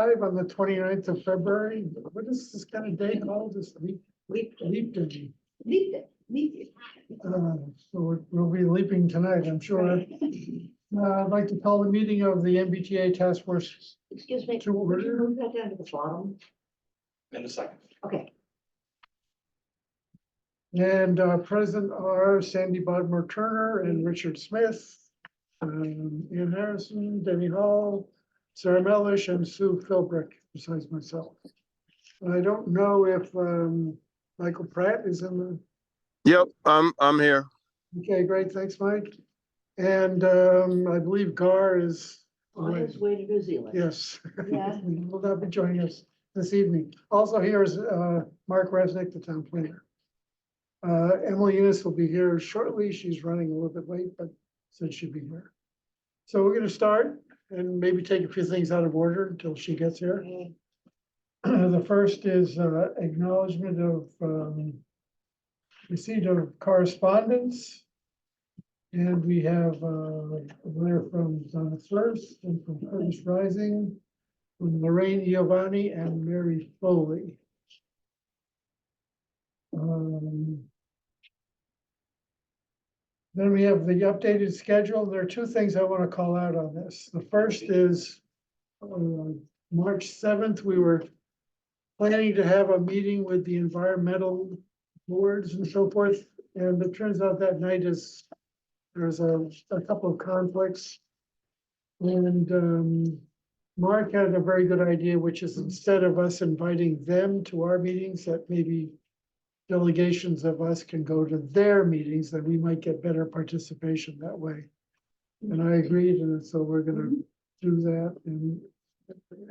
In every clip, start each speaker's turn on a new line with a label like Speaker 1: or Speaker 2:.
Speaker 1: 5 on the 29th of February. What is this kind of day called? This leap day. We'll be leaping tonight, I'm sure. I'd like to call the meeting of the MBTA Task Force.
Speaker 2: Excuse me,
Speaker 1: To
Speaker 2: would you
Speaker 1: order.
Speaker 2: move that down to the bottom?
Speaker 3: In a second.
Speaker 2: Okay,
Speaker 1: And present are Sandy Bodmer Turner and Richard Smith, Ian Harrison, Denny Hall, Sarah Mellish, and Sue Philbrick, besides myself. I don't know if Michael Pratt is in the.
Speaker 4: Yep, I'm here.
Speaker 1: Okay, great, thanks, Mike. And I believe Gar is
Speaker 2: on
Speaker 1: away.
Speaker 2: his way to New Zealand.
Speaker 1: Yes.
Speaker 2: Yeah.
Speaker 1: He will not be joining us this evening. Also here is Mark Resnick, the town planner. Emily Eunice will be here shortly. She's running a little bit late, but said she'd be here. So we're gonna start and maybe take a few things out of order until she gets here.
Speaker 2: Okay.
Speaker 1: The first is acknowledgement of receipt of correspondence. And we have a letter from Donna First and from Curtis Rising, from Lorraine Giovanni and Mary Foley. Then we have the updated schedule. There are two things I want to call out on this. The first is March 7th, we were planning to have a meeting with the environmental boards and so forth. And it turns out that night there's a couple of conflicts. And Mark had a very good idea, which is instead of us inviting them to our meetings, that maybe delegations of us can go to their meetings, that we might get better participation that way. And I agreed, and so we're gonna do that, and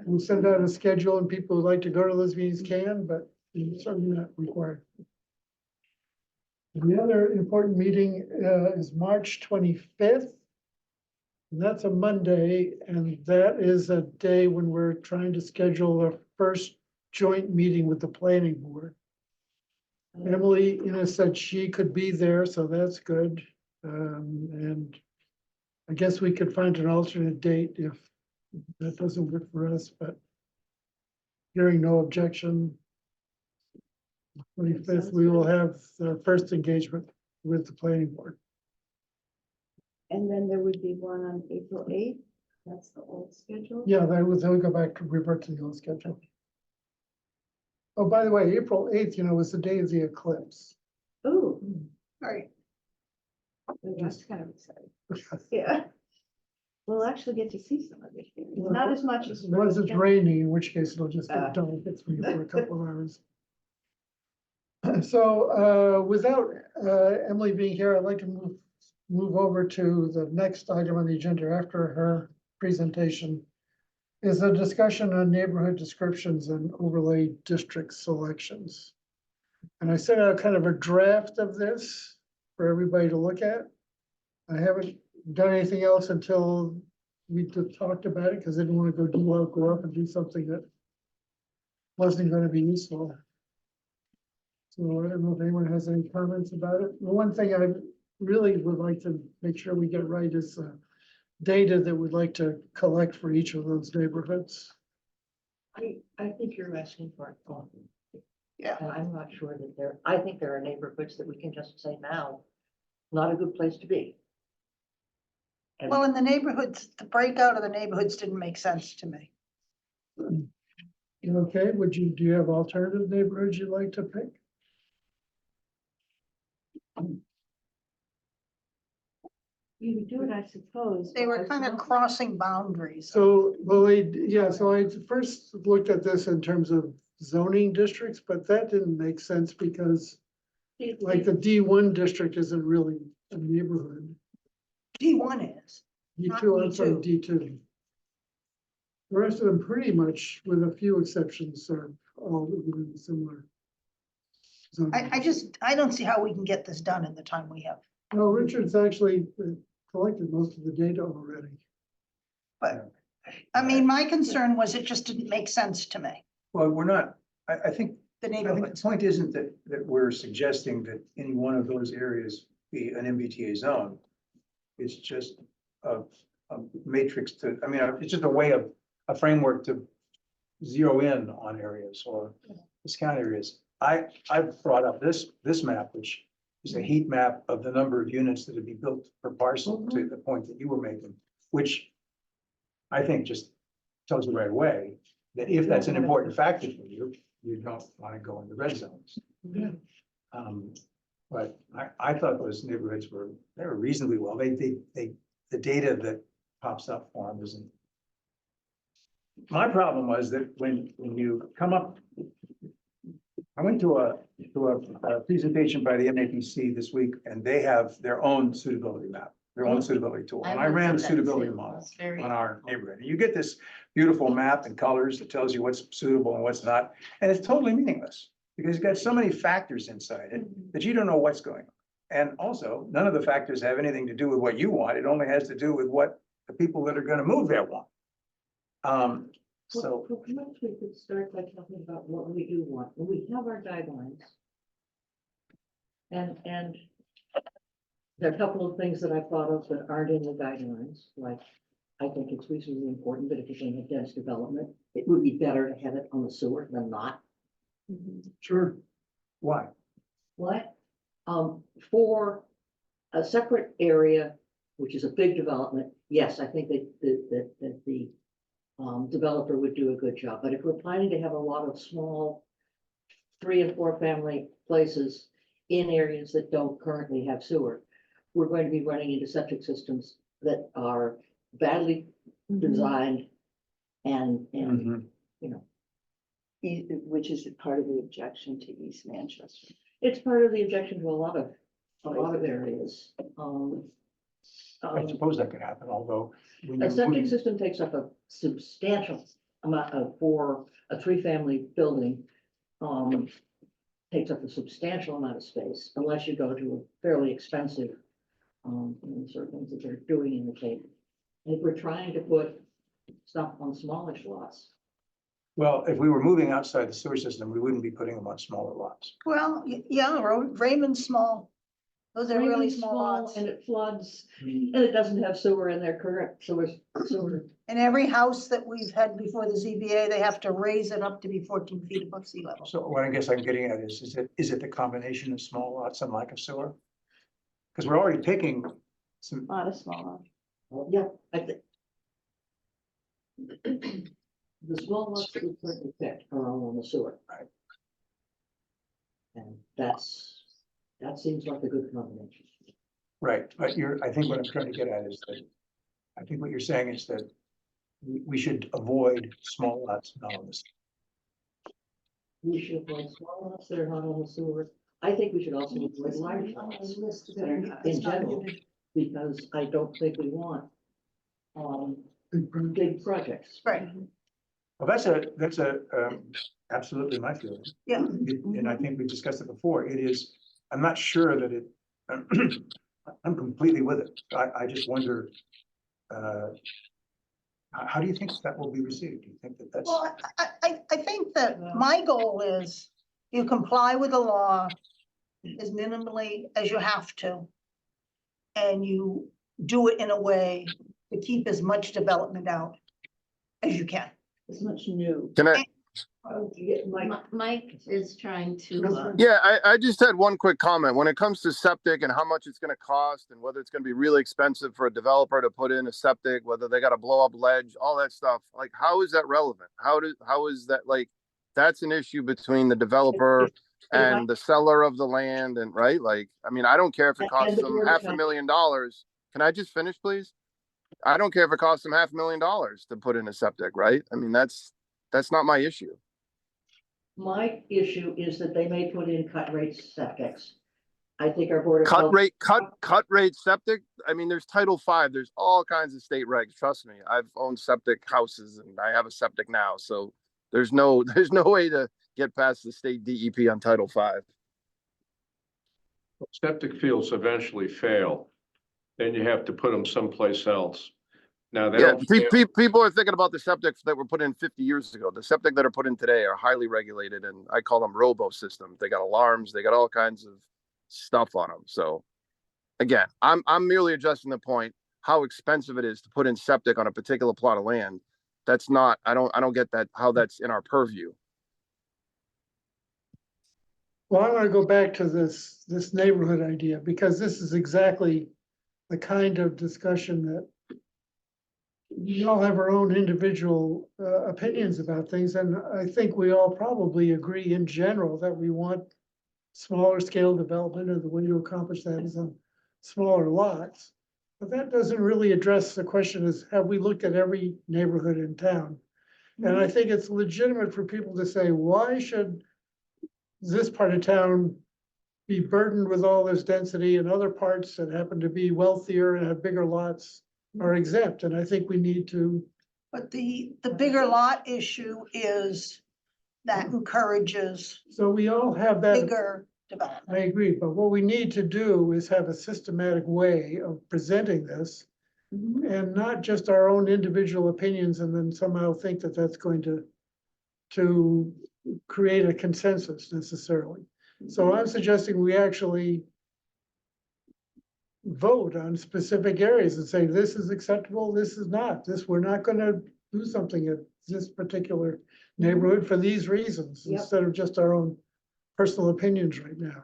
Speaker 1: we'll send out a schedule, and people who like to go to those meetings can, but it's certainly not required. The other important meeting is March 25th. And that's a Monday, and that is a day when we're trying to schedule a first joint meeting with the planning board. Emily, said she could be there, so that's good. And I guess we could find an alternate date if that doesn't work for us, but hearing no objection. 25th, we will have our first engagement with the planning board.
Speaker 5: And then there would be one on April 8th. That's the old schedule.
Speaker 1: Yeah, that would, then we go back to revert to the old schedule. Oh, by the way, April 8th, was the day of the eclipse.
Speaker 5: Ooh, right. That's kind of exciting. Yeah. We'll actually get to see some of it here. Not as much as.
Speaker 1: Unless it's raining, in which case it'll just get dark for a couple of hours. So without Emily being here, I'd like to move over to the next item on the agenda after her presentation. Is a discussion on neighborhood descriptions and overlay district selections. And I sent out kind of a draft of this for everybody to look at. I haven't done anything else until we talked about it, because I didn't want to go up and do something that wasn't going to be useful. So I don't know if anyone has any comments about it. The one thing I really would like to make sure we get right is data that we'd like to collect for each of those neighborhoods.
Speaker 2: I think you're asking for it.
Speaker 5: Yeah.
Speaker 2: And I'm not sure that I think there are neighborhoods that we can just say now, not a good place to be. And
Speaker 6: Well, in the neighborhoods, the breakout of the neighborhoods didn't make sense to me.
Speaker 1: Okay, do you have alternative neighborhoods you'd like to pick?
Speaker 5: You would do it, I suppose.
Speaker 6: They were
Speaker 5: but
Speaker 6: kind of crossing boundaries.
Speaker 1: So, well, so I first looked at this in terms of zoning districts, but that didn't make sense because like the D1 district isn't really a neighborhood.
Speaker 6: D1 is.
Speaker 1: D2, I'm sorry, D2. The rest of them pretty much, with a few exceptions, are all within similar. zoning.
Speaker 6: I don't see how we can get this done in the time we have.
Speaker 1: No, Richard's actually collected most of the data already.
Speaker 6: But, I mean, my concern was it just didn't make sense to me,
Speaker 7: Well, we're not, I think
Speaker 6: the
Speaker 7: the
Speaker 6: neighborhoods.
Speaker 7: point isn't that we're suggesting that any one of those areas be an MBTA zone. It's just a matrix it's just a way of, a framework to zero in on areas or discount areas. I've brought up this map, which is a heat map of the number of units that would be built per parcel to the point that you were making, which I think just tells you right away that if that's an important factor for you, you don't want to go into red zones.
Speaker 1: Yeah.
Speaker 7: But I thought those neighborhoods they were reasonably well, the data that pops up for them isn't. My problem was that when you come up, I went to a presentation by the MAPC this week, and they have their own suitability map, their own suitability tool. And I
Speaker 5: looked
Speaker 7: ran
Speaker 5: at
Speaker 7: the
Speaker 5: that
Speaker 7: suitability
Speaker 5: too.
Speaker 7: model
Speaker 5: It's very-
Speaker 7: on our neighborhood. And you get this beautiful map and colors that tells you what's suitable and what's not, and it's totally meaningless because it's got so many factors inside it that you don't know what's going on. And also, none of the factors have anything to do with what you want. It only has to do with what the people that are gonna move there want. So,
Speaker 2: Well, perhaps we could start by talking about what we do want. We have our guidelines. And there are a couple of things that I've thought of that aren't in the guidelines, like, I think it's reasonably important that if you're going to have dense development, it would be better to have it on the sewer than not.
Speaker 1: Sure.
Speaker 7: why?
Speaker 2: What? For a separate area, which is a big development, yes, I think that the developer would do a good job, but if we're planning to have a lot of small 3 and 4 family places in areas that don't currently have sewer, we're going to be running into septic systems that are badly designed and,
Speaker 7: Mhm.
Speaker 2: you know,
Speaker 5: Which is part of the objection to East Manchester.
Speaker 2: it's part of the objection to a lot of areas.
Speaker 7: I suppose that could happen, although. when
Speaker 2: A
Speaker 7: you're
Speaker 2: septic
Speaker 7: moving-
Speaker 2: system takes up a substantial amount of, for a 3-family building. Takes up a substantial amount of space, unless you go to a fairly expensive, sort of things that they're doing in the Cape. And if we're trying to put stuff on smallish lots,
Speaker 7: Well, if we were moving outside the sewer system, we wouldn't be putting them on smaller lots.
Speaker 6: Well, yeah, Raymond's small. Those are really
Speaker 2: Raymond's
Speaker 6: small lots.
Speaker 2: and it floods, and it doesn't have sewer in their current sewer.
Speaker 6: And every house that we've had before the ZBA, they have to raise it up to be 14 feet above sea level.
Speaker 7: So what I guess I'm getting at is it the combination of small lots and lack of sewer? Because we're already picking some,
Speaker 5: A lot of small.
Speaker 2: Yeah, I think. The small lots that we currently picked are all on the sewer.
Speaker 7: Right.
Speaker 2: And that seems like a good combination.
Speaker 7: right, but I think what I'm trying to get at is that, I think what you're saying is that we should avoid small lots not on this.
Speaker 2: We should avoid small lots that are not on the sewer. I think we should also avoid large lots that are not in general, because I don't think we want big projects.
Speaker 6: Right,
Speaker 7: Well, that's absolutely my feeling.
Speaker 6: yeah.
Speaker 7: And I think we discussed it before. I'm not sure that it, I'm completely with it. I just wonder, how do you think that will be received? Do you think that that's?
Speaker 6: Well, I think that my goal is you comply with the law as minimally as you have to. And you do it in a way to keep as much development out as you can.
Speaker 5: As much new.
Speaker 4: Can I,
Speaker 5: Mike is trying to,
Speaker 4: yeah, I just had one quick comment. When it comes to septic and how much it's gonna cost and whether it's gonna be really expensive for a developer to put in a septic, whether they gotta blow up ledge, all that stuff, like, how is that relevant? How is that, like, that's an issue between the developer and the seller of the land and, right? Like, I mean, I don't care if it
Speaker 2: And
Speaker 4: costs
Speaker 2: the
Speaker 4: them
Speaker 2: board of
Speaker 4: $500,000. Can I just finish, please? I don't care if it costs them $500,000 to put in a septic, right? I mean, that's not my issue.
Speaker 2: My issue is that they may put in cut rate septics. I think our board of health.
Speaker 4: Cut rate septic. I mean, there's Title V. There's all kinds of state regs. Trust me. I've owned septic houses and I have a septic now. So there's no way to get past the state DEP on Title V.
Speaker 3: Septic fields eventually fail, then you have to put them someplace else. Now, they
Speaker 4: Yeah,
Speaker 3: don't fail.
Speaker 4: people are thinking about the septics that were put in 50 years ago. The septic that are put in today are highly regulated, and I call them robo systems. They got alarms, they got all kinds of stuff on them. So again, I'm merely adjusting the point how expensive it is to put in septic on a particular plot of land. That's not, I don't get that, how that's in our purview.
Speaker 1: Well, I want to go back to this neighborhood idea, because this is exactly the kind of discussion that we all have our own individual opinions about things, and I think we all probably agree in general that we want smaller scale development, and the way to accomplish that is on smaller lots. But that doesn't really address the question is, have we looked at every neighborhood in town? And I think it's legitimate for people to say, why should this part of town be burdened with all this density, and other parts that happen to be wealthier and have bigger lots are exempt? And I think we need to,
Speaker 6: But the bigger lot issue is that encourages
Speaker 1: so we all have that.
Speaker 6: bigger
Speaker 1: I
Speaker 6: development.
Speaker 1: agree, but what we need to do is have a systematic way of presenting this, and not just our own individual opinions, and then somehow think that that's going to create a consensus necessarily. So I'm suggesting we actually vote on specific areas and say, this is acceptable, this is not, this, we're not gonna do something at this particular neighborhood for these reasons,
Speaker 2: Yep.
Speaker 1: instead of just our own personal opinions right now.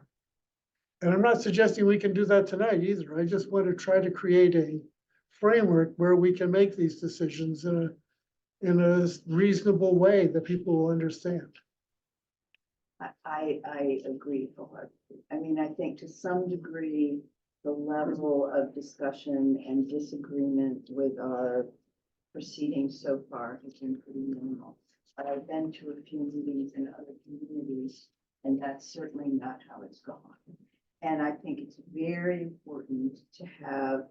Speaker 1: And I'm not suggesting we can do that tonight either. I just want to try to create a framework where we can make these decisions in a reasonable way that people will understand.
Speaker 5: I agree wholeheartedly. I mean, I think to some degree, the level of discussion and disagreement with our proceedings so far has been pretty minimal. But I've been to a few meetings in other communities, and that's certainly not how it's gone. And I think it's very important to have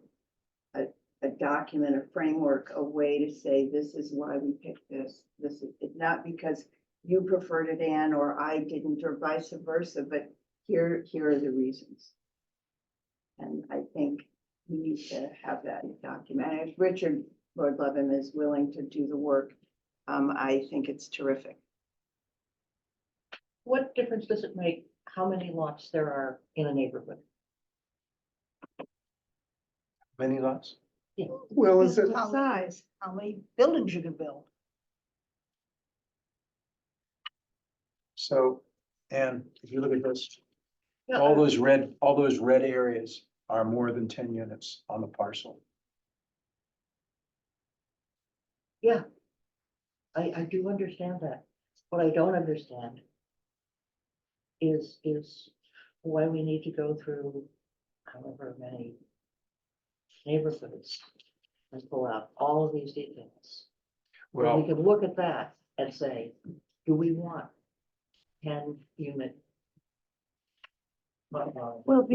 Speaker 5: a document, a framework, a way to say, this is why we picked this. This is not because you preferred it, Ann, or I didn't, or vice versa, but here are the reasons. And I think we need to have that documented. If Richard Lord Levin is willing to do the work, I think it's terrific.
Speaker 2: What difference does it make how many lots there are in a neighborhood?
Speaker 7: Many lots?
Speaker 1: Well, is it,
Speaker 6: How
Speaker 5: Size.
Speaker 6: how many buildings you can build?
Speaker 7: So, and if you look at this, all those red areas are more than 10 units on the parcel.
Speaker 2: Yeah. I do understand that. What I don't understand is why we need to go through however many neighborhoods and pull out all of these details. Well, we
Speaker 3: Well,
Speaker 2: can look at that and say, do we want 10-unit?
Speaker 5: Well,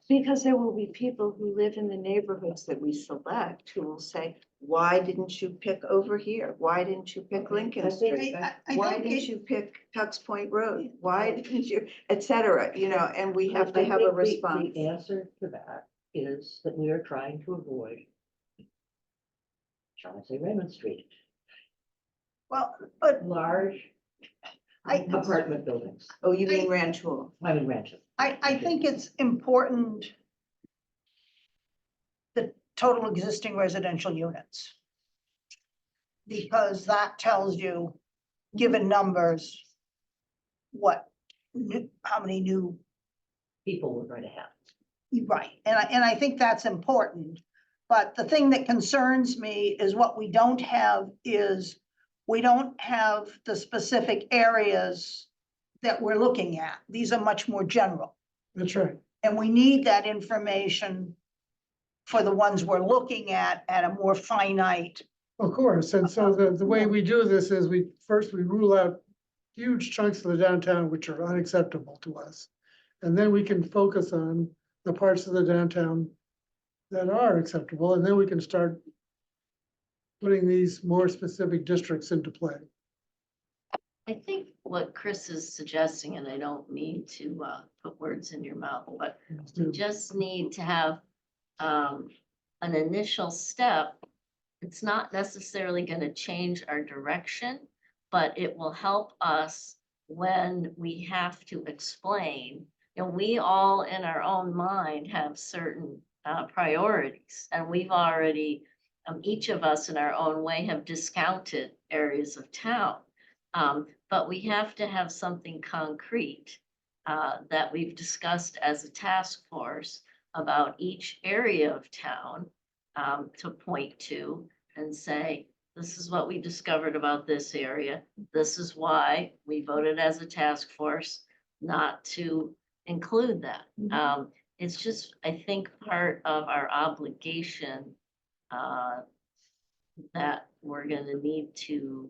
Speaker 5: because there will be people who live in the neighborhoods that we select who will say, why didn't you pick over here? Why didn't you pick Lincoln
Speaker 2: I think-
Speaker 5: Street?
Speaker 6: I
Speaker 5: Why
Speaker 6: think
Speaker 5: didn't
Speaker 6: it-
Speaker 5: you pick Tux Point Road? Why didn't you, et cetera, you know, and we have to have a
Speaker 2: I think
Speaker 5: response.
Speaker 2: The answer to that is that we are trying to avoid, shall I say, Raymond Street,
Speaker 6: Well, but
Speaker 2: large
Speaker 6: I,
Speaker 2: apartment buildings,
Speaker 5: Oh, you mean Rantoul?
Speaker 2: I mean ranches.
Speaker 6: I think it's important the total existing residential units. Because that tells you, given numbers, how many new,
Speaker 2: People we're going to have.
Speaker 6: right, and I think that's important. But the thing that concerns me is what we don't have is, we don't have the specific areas that we're looking at. These are much more general.
Speaker 1: that's right.
Speaker 6: And we need that information for the ones we're looking at a more finite.
Speaker 1: Of course, and so the way we do this is we rule out huge chunks of the downtown which are unacceptable to us. And then we can focus on the parts of the downtown that are acceptable, and then we can start putting these more specific districts into play.
Speaker 8: I think what Chris is suggesting, and I don't mean to put words in your mouth, but you just need to have an initial step. It's not necessarily going to change our direction, but it will help us when we have to explain. You know, we all in our own mind have certain priorities, and we've already each of us in our own way have discounted areas of town. But we have to have something concrete that we've discussed as a task force about each area of town to point to and say, this is what we discovered about this area. This is why we voted as a task force not to include that. It's just, I think, part of our obligation that we're gonna need to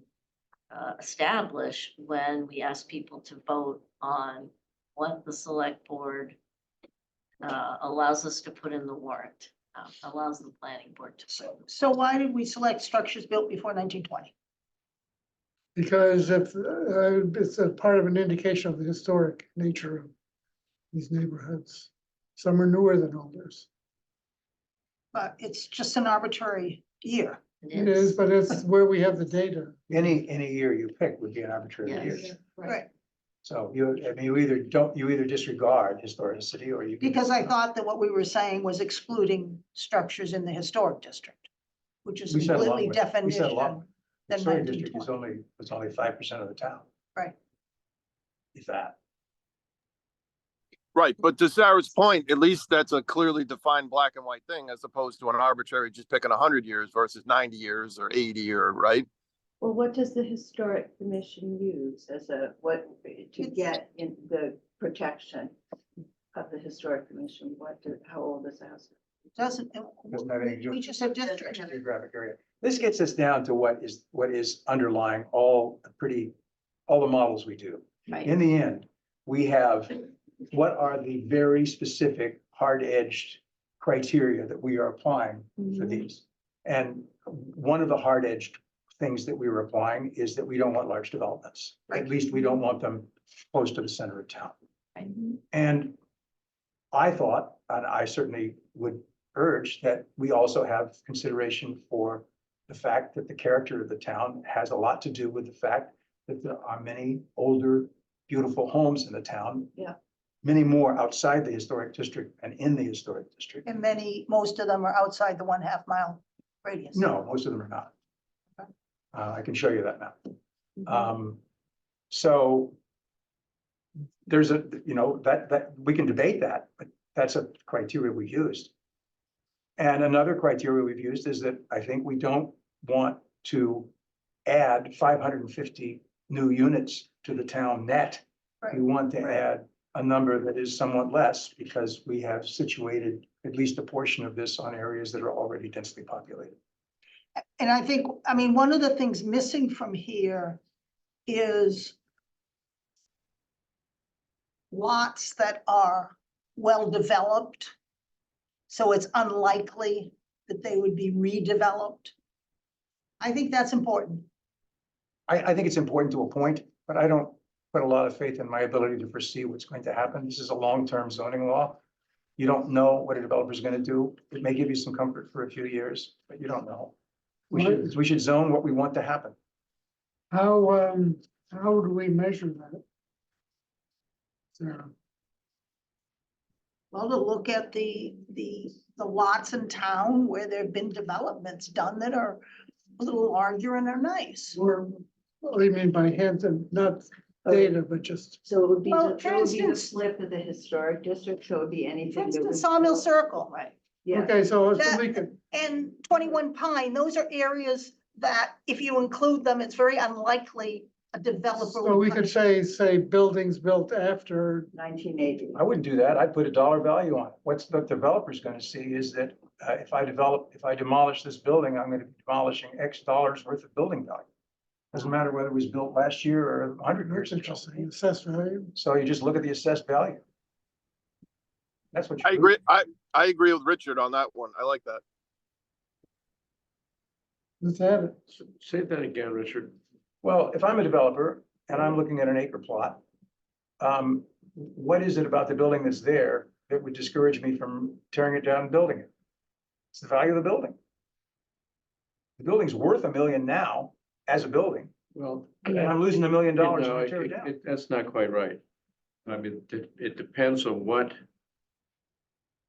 Speaker 8: establish when we ask people to vote on what the select board allows us to put in the warrant, allows the planning board to.
Speaker 6: So why did we select structures built before 1920?
Speaker 1: Because if, it's a part of an indication of the historic nature of these neighborhoods. Some are newer than others.
Speaker 6: But it's just an arbitrary year.
Speaker 1: It is, but it's where we have the data.
Speaker 7: Any year you pick would be an arbitrary
Speaker 8: Yes.
Speaker 7: year.
Speaker 6: Right.
Speaker 7: So you either disregard historicity or you.
Speaker 6: Because I thought that what we were saying was excluding structures in the historic district, which is
Speaker 7: We said along
Speaker 6: completely
Speaker 7: with- we said
Speaker 6: definition
Speaker 7: along- The
Speaker 6: than
Speaker 7: historic district is
Speaker 6: 1920.
Speaker 7: was only 5% of the town.
Speaker 6: Right.
Speaker 7: If that.
Speaker 4: Right, but to Sarah's point, at least that's a clearly defined black and white thing as opposed to an arbitrary just picking 100 years versus 90 years or 80 or right.
Speaker 5: Well, what does the historic commission use as to get in the protection of the historic commission? How old is that?
Speaker 6: Doesn't,
Speaker 7: Doesn't have anything to do
Speaker 6: we
Speaker 7: with
Speaker 6: just have districts.
Speaker 7: geographic area. This gets us down to what is underlying all the models we do.
Speaker 8: Right.
Speaker 7: In the end, we have, what are the very specific hard-edged criteria that we are applying for these? And one of the hard-edged things that we were applying is that we don't want large developments. At least we don't want them close to the center of town.
Speaker 8: Right.
Speaker 7: And I thought, and I certainly would urge, that we also have consideration for the fact that the character of the town has a lot to do with the fact that there are many older, beautiful homes in the town.
Speaker 5: Yeah.
Speaker 7: Many more outside the historic district and in the historic district.
Speaker 6: And most of them are outside the 1/2 mile radius.
Speaker 7: No, most of them are not. I can show you that now. So there's that we can debate that, but that's a criteria we used. And another criteria we've used is that I think we don't want to add 550 new units to the town net. We want to add a number that is somewhat less because we have situated at least a portion of this on areas that are already densely populated.
Speaker 6: And I think, one of the things missing from here is lots that are well-developed. So it's unlikely that they would be redeveloped. I think that's important.
Speaker 7: I think it's important to a point, but I don't put a lot of faith in my ability to foresee what's going to happen. This is a long-term zoning law. You don't know what a developer is going to do. It may give you some comfort for a few years, but you don't know. We should zone what we want to happen.
Speaker 1: How do we measure that? Sarah?
Speaker 6: Well, to look at the lots in town where there've been developments done that are a little larger and are nice.
Speaker 1: Or, what do you mean by hands and not data, but just,
Speaker 5: So it would be,
Speaker 6: Well,
Speaker 5: the
Speaker 6: for
Speaker 5: it would be the
Speaker 6: instance-
Speaker 5: slip of the historic district, so it would be
Speaker 6: For
Speaker 5: anything. that
Speaker 6: instance,
Speaker 5: was-
Speaker 6: Sawmill Circle.
Speaker 5: Right, yeah.
Speaker 1: okay, so
Speaker 6: That-
Speaker 1: we could,
Speaker 6: And 21 Pine, those are areas that if you include them, it's very unlikely a developer.
Speaker 1: so we
Speaker 6: would
Speaker 1: could
Speaker 6: come-
Speaker 1: say buildings built after,
Speaker 5: 1980.
Speaker 7: I wouldn't do that. I'd put a dollar value on it. What's the developer's going to see is that if I demolish this building, I'm going to be demolishing X dollars worth of building value. Doesn't matter whether it was built last year or 100 years
Speaker 1: that's
Speaker 7: ago.
Speaker 1: interesting, assessed value.
Speaker 7: So you just look at the assessed value. That's what you
Speaker 4: I
Speaker 7: do.
Speaker 4: agree. I agree with Richard on that one. I like that.
Speaker 1: Let's add it.
Speaker 3: Say that again, Richard.
Speaker 7: Well, if I'm a developer and I'm looking at an acre plot, what is it about the building that's there that would discourage me from tearing it down and building it? It's the value of the building. The building's worth $1 million now as a building,
Speaker 3: Well.
Speaker 7: and I'm losing $1 million when
Speaker 3: No,
Speaker 7: I tear it down.
Speaker 3: that's not quite right. I mean, it depends on what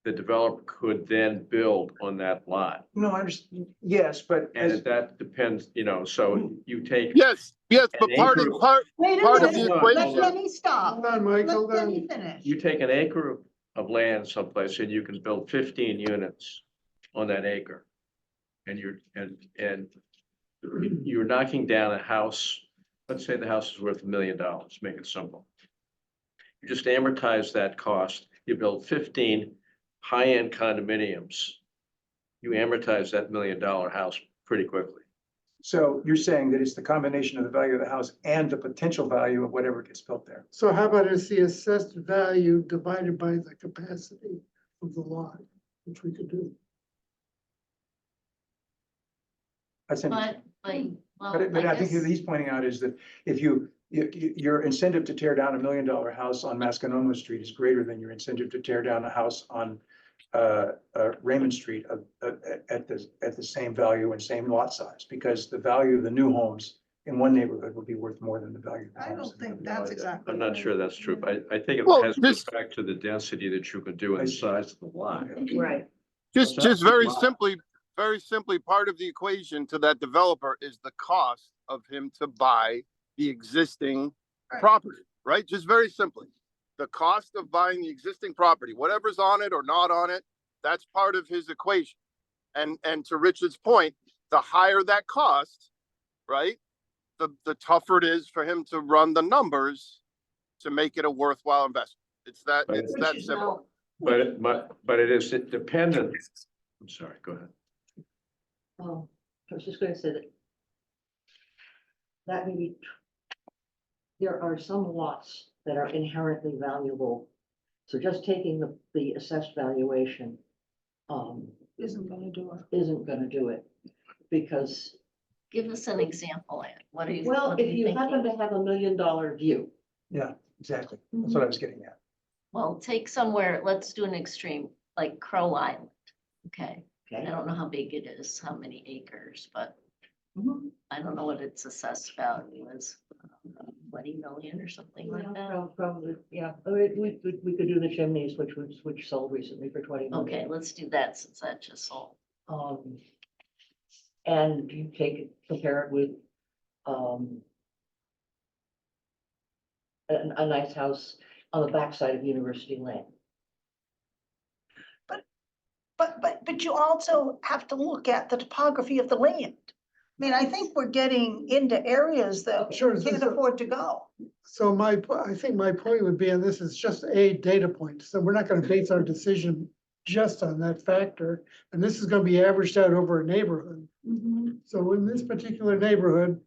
Speaker 3: the developer could then build on that lot.
Speaker 7: No, I understand, yes, but
Speaker 3: And
Speaker 7: as,
Speaker 3: that depends, so you take.
Speaker 4: Yes, yes, but
Speaker 3: An
Speaker 4: part of,
Speaker 3: acre-
Speaker 6: Wait a
Speaker 4: part of
Speaker 6: minute,
Speaker 4: the
Speaker 3: Hold on,
Speaker 6: let
Speaker 3: hold on.
Speaker 6: Denny stop.
Speaker 1: Hold on, Mike,
Speaker 6: Let
Speaker 1: hold
Speaker 6: Denny
Speaker 1: on.
Speaker 6: finish.
Speaker 3: You take an acre of land someplace and you can build 15 units on that acre. And you're knocking down a house, let's say the house is worth $1 million, make it simple. You just amortize that cost, you build 15 high-end condominiums. You amortize that $1 million house pretty quickly.
Speaker 7: so you're saying that it's the combination of the value of the house and the potential value of whatever gets built there.
Speaker 1: So how about it's the assessed value divided by the capacity of the lot, which we could do.
Speaker 7: That's interesting.
Speaker 8: Well,
Speaker 7: But I think
Speaker 8: guess-
Speaker 7: he's pointing out is that if your incentive to tear down $1 million house on Mascanoma Street is greater than your incentive to tear down a house on Raymond Street at the same value and same lot size, because the value of the new homes in one neighborhood will be worth more than the value of the
Speaker 6: I
Speaker 7: homes.
Speaker 6: don't think that's exactly.
Speaker 3: I'm not
Speaker 6: right.
Speaker 3: sure that's true, but I think
Speaker 4: Well,
Speaker 3: it has
Speaker 4: this-
Speaker 3: goes back to the density that you can do and the size of the lot.
Speaker 2: Right.
Speaker 4: just
Speaker 3: That's
Speaker 4: very
Speaker 3: a lot.
Speaker 4: simply, part of the equation to that developer is the cost of him to buy the existing
Speaker 6: Right.
Speaker 4: property, right? Just very simply, the cost of buying the existing property, whatever's on it or not on it, that's part of his equation. And to Richard's point, the higher that cost, right? The tougher it is for him to run the numbers to make it a worthwhile investment. It's that
Speaker 6: Which is
Speaker 4: simple.
Speaker 3: But it is dependent. I'm sorry, go ahead.
Speaker 2: I was just gonna say that maybe there are some lots that are inherently valuable. So just taking the assessed valuation
Speaker 6: Isn't gonna do it.
Speaker 2: isn't gonna do it. Because,
Speaker 8: Give us an example, Ann. What are you?
Speaker 2: well,
Speaker 8: what are
Speaker 2: if you happen
Speaker 8: thinking?
Speaker 2: to have $1 million view,
Speaker 7: Yeah, exactly. That's what I was getting at.
Speaker 8: Well, take somewhere, let's do an extreme, like Crow Island. Okay, I
Speaker 2: okay?
Speaker 8: don't know how big it is, how many acres, but
Speaker 2: Mhm.
Speaker 8: I don't know what its assessed value is. 20 million or something like that.
Speaker 2: Probably, yeah. I mean, we could do the chimneys, which sold recently for 20 million.
Speaker 8: Okay, let's do that since that just sold.
Speaker 2: And you compare it with, a nice house on the backside of University Lane.
Speaker 6: But you also have to look at the topography of the land. I mean, I think we're getting into areas that
Speaker 1: Sure,
Speaker 6: we can't
Speaker 1: so-
Speaker 6: afford to go.
Speaker 1: So I think my point would be, and this is just a data point, so we're not gonna base our decision just on that factor. And this is gonna be averaged out over a neighborhood. So in this particular neighborhood,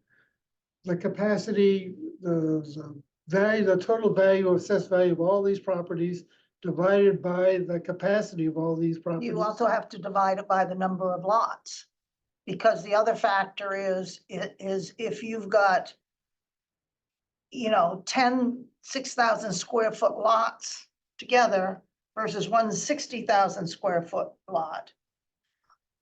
Speaker 1: the capacity, the value, the total value, assessed value of all these properties divided by the capacity of all these properties.
Speaker 6: You also have to divide it by the number of lots. Because the other factor is if you've got, 10 6,000 square foot lots together versus one 60,000 square foot lot.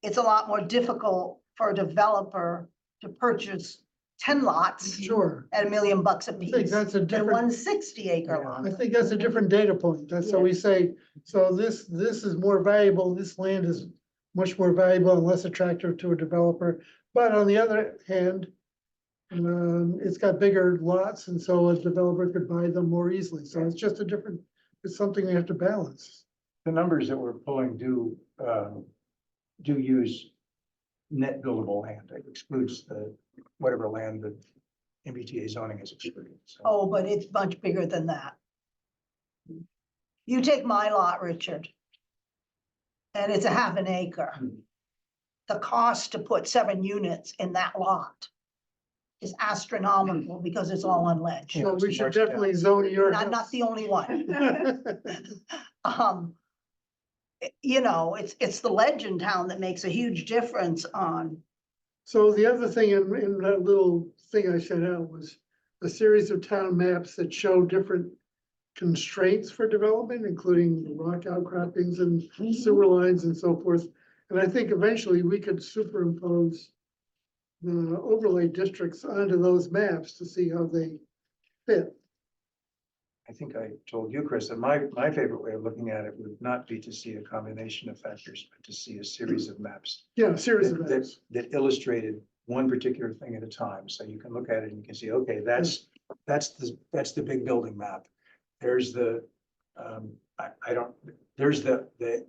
Speaker 6: It's a lot more difficult for a developer to purchase 10 lots
Speaker 1: Sure,
Speaker 6: at $1 million a
Speaker 1: I think
Speaker 6: piece
Speaker 1: that's a
Speaker 6: than
Speaker 1: different.
Speaker 6: one 60-acre
Speaker 7: Yeah.
Speaker 6: lot.
Speaker 1: I think that's a different data point. That's so we say, so this is more valuable, this land is much more valuable and less attractive to a developer. But on the other hand, it's got bigger lots and so a developer could buy them more easily. So it's just it's something we have to balance.
Speaker 7: The numbers that we're pulling do use net buildable land. It excludes whatever land that MBTA zoning is excluded. So
Speaker 6: Oh, but it's much bigger than that. You take my lot, Richard. And it's a half an acre. The cost to put 7 units in that lot is astronomical because it's all on ledge.
Speaker 7: Yeah.
Speaker 1: So we should definitely zone your.
Speaker 6: And I'm not the only one. It's the ledge in town that makes a huge difference on,
Speaker 1: So the other thing in that little thing I sent out was a series of town maps that show different constraints for development, including rock outcroppings and sewer lines and so forth. And I think eventually we could superimpose the overlay districts onto those maps to see how they fit.
Speaker 7: I think I told you, Chris, that my favorite way of looking at it would not be to see a combination of factors, but to see a series of maps
Speaker 1: Yeah, series of
Speaker 7: that,
Speaker 1: events.
Speaker 7: that illustrated one particular thing at a time. So you can look at it and you can see, okay, that's the big building map. There's the, there's the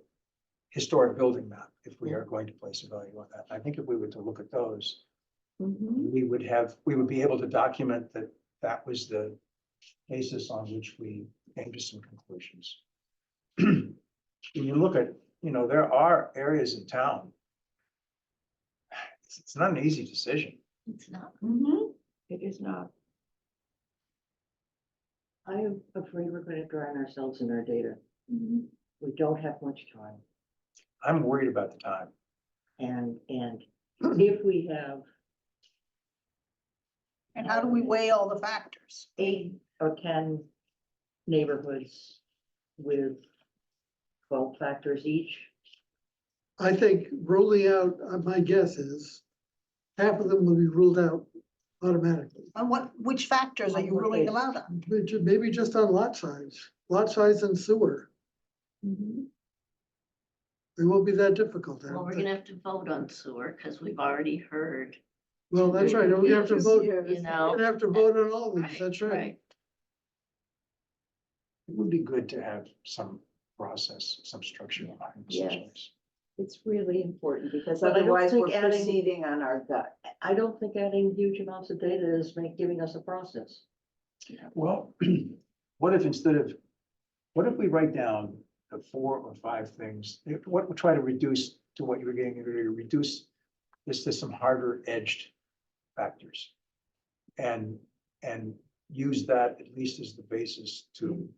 Speaker 7: historic building map, if we are going to place a value on that. I think if we were to look at those,
Speaker 2: Mhm.
Speaker 7: we would be able to document that that was the basis on which we came to some conclusions. When you look at, there are areas in town. It's not an easy decision.
Speaker 8: It's not.
Speaker 2: Mhm. It is not. I am afraid we're gonna drown ourselves in our data. We don't have much time.
Speaker 7: I'm worried about the time.
Speaker 2: And if we have
Speaker 6: And how do we weigh all the factors?
Speaker 2: 8 or 10 neighborhoods with 12 factors each,
Speaker 1: I think ruling out, my guess is half of them will be ruled out automatically.
Speaker 6: And which factors are you
Speaker 2: On what
Speaker 6: ruling them
Speaker 2: basis?
Speaker 6: out on?
Speaker 1: Maybe just on lot size and sewer. It won't be that difficult. I
Speaker 8: Well,
Speaker 1: don't
Speaker 8: we're
Speaker 1: think.
Speaker 8: gonna have to vote on sewer, because we've already heard,
Speaker 1: Well, that's right. We have to vote.
Speaker 8: you
Speaker 1: We're
Speaker 8: know.
Speaker 1: gonna have to vote on all these. That's right.
Speaker 8: Right.
Speaker 7: It would be good to have some process, some structure behind
Speaker 5: Yes.
Speaker 7: decisions.
Speaker 5: It's really important because
Speaker 2: But I don't
Speaker 5: otherwise we're
Speaker 2: think adding-
Speaker 5: proceeding on our gut.
Speaker 2: I don't think adding huge amounts of data is giving us a process.
Speaker 7: Well, what if we write down the 4 or 5 things, what we try to reduce to what you were getting, reduce this to some harder edged factors. And use that at least as the basis to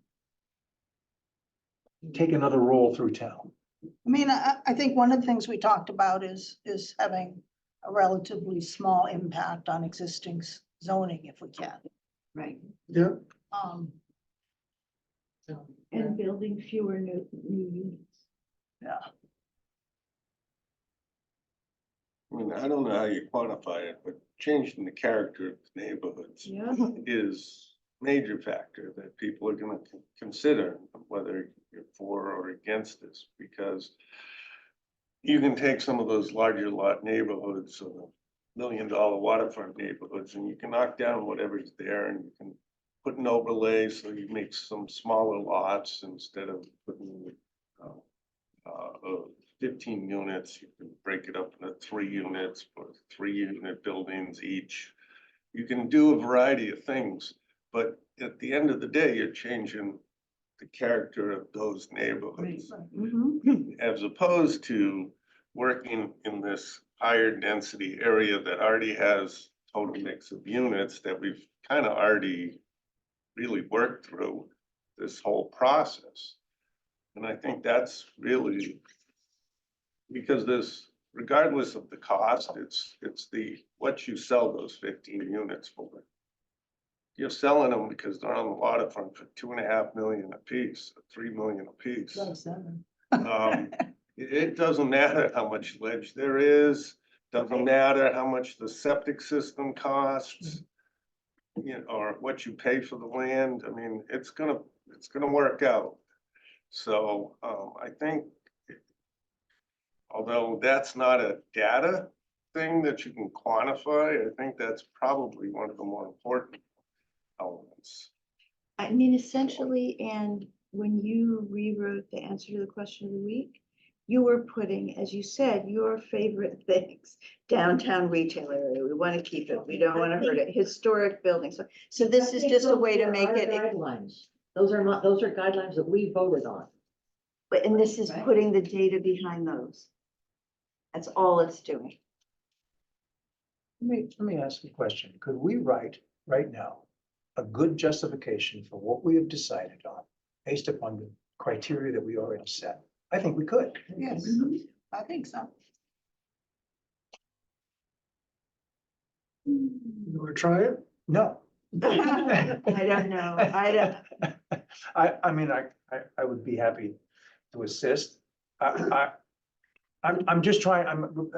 Speaker 7: take another roll through town.
Speaker 6: I mean, I think one of the things we talked about is having a relatively small impact on existing zoning if we can.
Speaker 8: Right.
Speaker 1: Yeah.
Speaker 2: So,
Speaker 5: And building fewer new units.
Speaker 6: Yeah.
Speaker 9: I mean, I don't know how you quantify it, but changing the character of the neighborhoods
Speaker 5: Yeah.
Speaker 9: is a major factor that people are gonna consider, whether you're for or against this, because you can take some of those larger lot neighborhoods, or $1 million waterfront neighborhoods, and you can knock down whatever's there, and you can put an overlay, so you make some smaller lots instead of putting 15 units, you can break it up into 3 units or 3-unit buildings each. You can do a variety of things, but at the end of the day, you're changing the character of those neighborhoods. As opposed to working in this higher density area that already has total mix of units that we've kind of already really worked through this whole process. And I think that's really, because this, regardless of the cost, it's what you sell those 15 units for. You're selling them because they're on the waterfront for $2.5 million a piece, $3 million a piece. It doesn't matter how much ledge there is, doesn't matter how much the septic system costs, or what you pay for the land. I mean, it's gonna work out. So I think, although that's not a data thing that you can quantify, I think that's probably one of the more important elements.
Speaker 5: I mean, essentially, and when you rewrote the answer to the question of the week, you were putting, as you said, your favorite things, downtown retail area, we want to keep it, we don't want to hurt it, historic buildings. So this is just a way to make it,
Speaker 2: Guidelines. Those are guidelines that we voted on.
Speaker 5: but, and this is
Speaker 2: Right.
Speaker 5: putting the data behind those. That's all it's doing.
Speaker 7: Let me ask you a question. Could we write right now a good justification for what we have decided on based upon the criteria that we already set? I think we could.
Speaker 6: Yes, I think so.
Speaker 1: You wanna try it?
Speaker 7: No.
Speaker 5: I don't know, I don't,
Speaker 7: I mean, I would be happy to assist. I'm just trying, I'm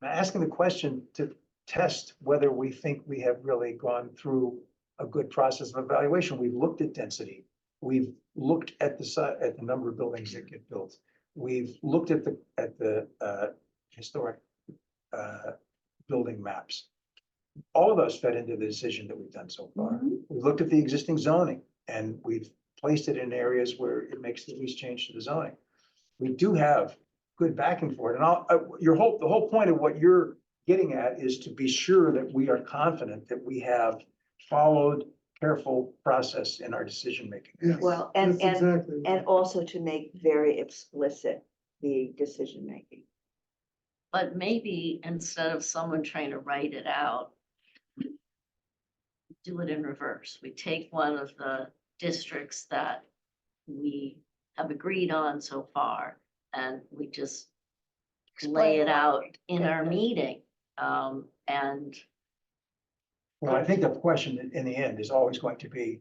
Speaker 7: asking the question to test whether we think we have really gone through a good process of evaluation. We've looked at density. We've looked at at the number of buildings that get built. We've looked at the historic building maps. All of those fed into the decision that we've done so far. We've looked at the existing zoning and we've placed it in areas where it makes the least change to the zoning. We do have good backing for it. And the whole point of what you're getting at is to be sure that we are confident that we have followed careful process in our decision making.
Speaker 1: Yes,
Speaker 5: Well,
Speaker 1: that's exactly.
Speaker 5: and also to make very explicit the decision making.
Speaker 8: But maybe instead of someone trying to write it out, do it in reverse. We take one of the districts that we have agreed on so far, and we just lay it out in our meeting. And
Speaker 7: Well, I think the question in the end is always going to be,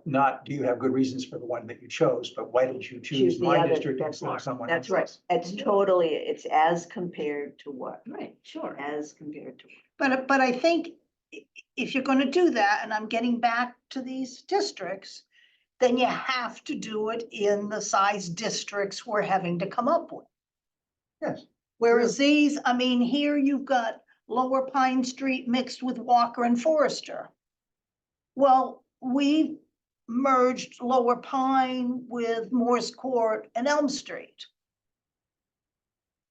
Speaker 7: not, do you have good reasons for the one that you chose, but why did you choose
Speaker 5: Choose the
Speaker 7: my
Speaker 5: other,
Speaker 7: district
Speaker 5: that's
Speaker 7: instead of
Speaker 5: right.
Speaker 7: someone
Speaker 5: That's right.
Speaker 7: else's?
Speaker 5: It's totally, it's as compared to what?
Speaker 8: right, sure.
Speaker 5: As compared to.
Speaker 6: But I think if you're gonna do that, and I'm getting back to these districts, then you have to do it in the size districts we're having to come up with.
Speaker 7: Yes.
Speaker 6: Whereas these, I mean, here you've got Lower Pine Street mixed with Walker and Forester. Well, we merged Lower Pine with Morse Court and Elm Street.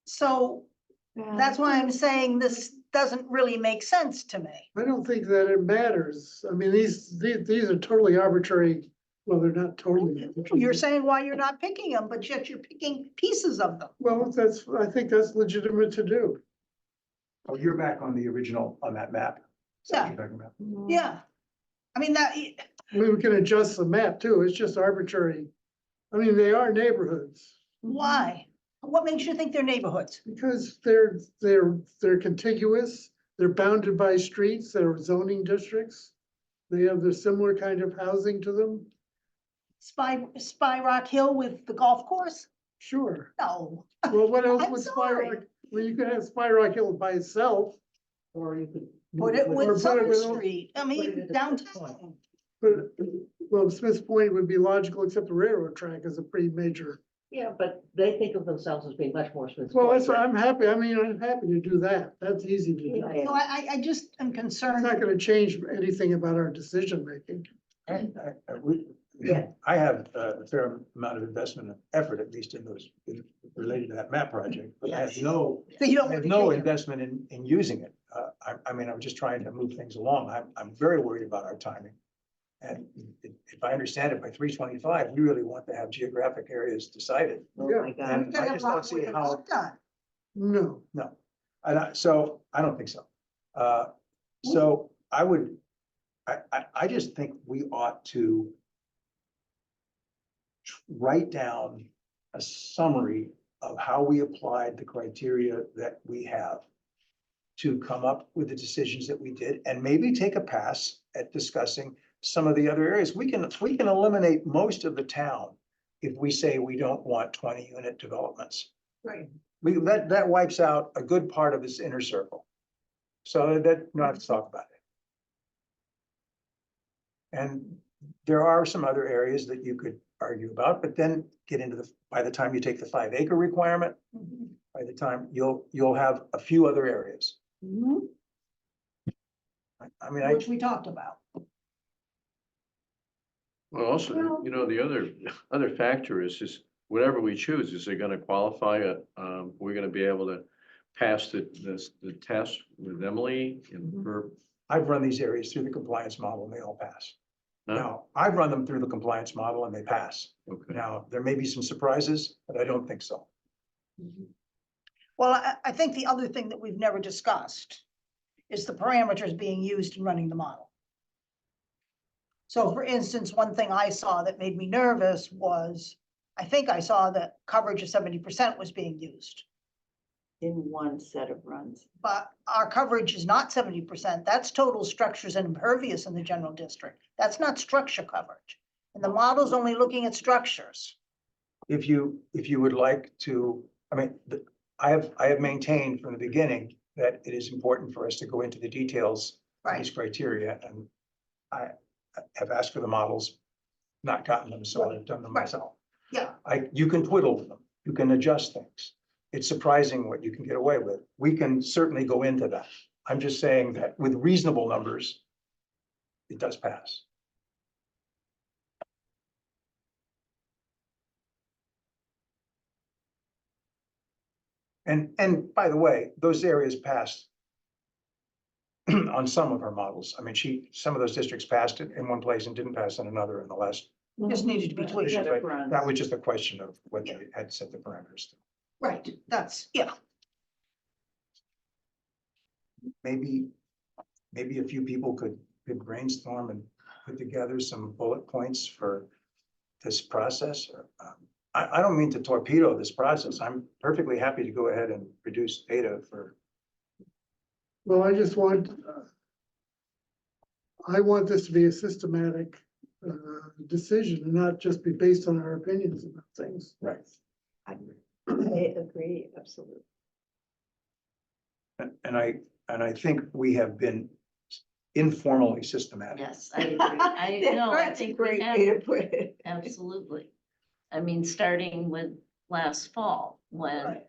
Speaker 6: So that's why I'm saying this doesn't really make sense to me.
Speaker 1: I don't think that it matters. I mean, these are totally arbitrary. Well, they're not totally. arbitrary.
Speaker 6: You're saying why you're not picking them, but yet you're picking pieces of them.
Speaker 1: Well, I think that's legitimate to do.
Speaker 7: Oh, you're back on the original, on that map. Is that what you're talking about?
Speaker 6: Yeah. I mean, that,
Speaker 1: I mean, we can adjust the map too. It's just arbitrary. I mean, they are neighborhoods
Speaker 6: why? What makes you think they're neighborhoods?
Speaker 1: because they're contiguous. They're bounded by streets. They're zoning districts. They have the similar kind of housing to them.
Speaker 6: Spy Rock Hill with the golf course?
Speaker 1: Sure.
Speaker 6: No.
Speaker 1: Well, what else
Speaker 6: I'm
Speaker 1: would Spy
Speaker 6: sorry.
Speaker 1: Rock? Well, you could have Spy Rock Hill by itself.
Speaker 2: Or you could.
Speaker 6: Put it
Speaker 1: Or
Speaker 6: with
Speaker 1: put it
Speaker 6: Summer
Speaker 1: with-
Speaker 6: Street, I
Speaker 2: put it
Speaker 6: mean,
Speaker 2: at the
Speaker 6: downtown.
Speaker 1: But, well, Smith's Point would be logical, except the railroad track is a pretty major.
Speaker 2: Yeah, but they think of themselves as being much more Smith's
Speaker 1: Well,
Speaker 2: Point.
Speaker 1: that's, I'm happy. I mean, I'm happy to do that. That's easy to do.
Speaker 2: Yeah,
Speaker 1: It's
Speaker 6: So I just am concerned.
Speaker 1: not gonna change anything about our decision making.
Speaker 2: Yeah.
Speaker 7: I have a fair amount of investment and effort, at least in those, related to that map project, but I have
Speaker 2: Yes.
Speaker 7: no,
Speaker 6: So you
Speaker 7: I
Speaker 6: don't.
Speaker 7: have no investment in using it. I mean, I'm just trying to move things along. I'm very worried about our timing. And if I understand it, by 325, we really want to have geographic areas decided.
Speaker 5: Oh, my God.
Speaker 7: And I just don't see how,
Speaker 1: No,
Speaker 7: no. So I don't think so. So I would, I just think we ought to write down a summary of how we applied the criteria that we have to come up with the decisions that we did, and maybe take a pass at discussing some of the other areas. We can eliminate most of the town if we say we don't want 20-unit developments.
Speaker 6: Right.
Speaker 7: That wipes out a good part of this inner circle. So that, not have to talk about it. And there are some other areas that you could argue about, but then get into by the time you take the 5-acre requirement, by the time you'll have a few other areas. I mean,
Speaker 6: Which we talked about.
Speaker 3: Well, also, you know, the other factor is whatever we choose, is it gonna qualify we're gonna be able to pass the test with Emily and her.
Speaker 7: I've run these areas through the compliance model and they all pass.
Speaker 3: Huh?
Speaker 7: Now, I've run them through the compliance model and they pass.
Speaker 3: Okay.
Speaker 7: Now, there may be some surprises, but I don't think so.
Speaker 6: Well, I think the other thing that we've never discussed is the parameters being used in running the model. So for instance, one thing I saw that made me nervous was, I think I saw that coverage of 70% was being used.
Speaker 5: In one set of runs.
Speaker 6: But our coverage is not 70%. That's total structures and impervious in the general district. That's not structure coverage. And the model's only looking at structures.
Speaker 7: If you would like to, I mean, I have maintained from the beginning that it is important for us to go into the details of these criteria, and I have asked for the models, not gotten them, so I've done them
Speaker 6: Right.
Speaker 7: myself.
Speaker 6: Yeah.
Speaker 7: You can twiddle with them, you can adjust things. It's surprising what you can get away with. We can certainly go into that. I'm just saying that with reasonable numbers, it does pass. And by the way, those areas passed on some of her models. I mean, some of those districts passed it in one place and didn't pass in another in the last.
Speaker 6: Just needed to be tweaked.
Speaker 7: issue, but that was just a question of what they had set the parameters to.
Speaker 6: Right, that's, yeah,
Speaker 7: Maybe a few people could brainstorm and put together some bullet points for this process. I don't mean to torpedo this process. I'm perfectly happy to go ahead and produce data for.
Speaker 1: Well, I just want, I want this to be a systematic decision and not just be based on our opinions about things.
Speaker 7: Right.
Speaker 5: I agree, absolutely.
Speaker 7: And I think we have been informally systematic.
Speaker 8: Yes, I agree. I know, I
Speaker 5: That's a
Speaker 8: think we
Speaker 5: great
Speaker 8: have,
Speaker 5: way to put it.
Speaker 8: absolutely. I mean, starting with last fall, when,
Speaker 6: right.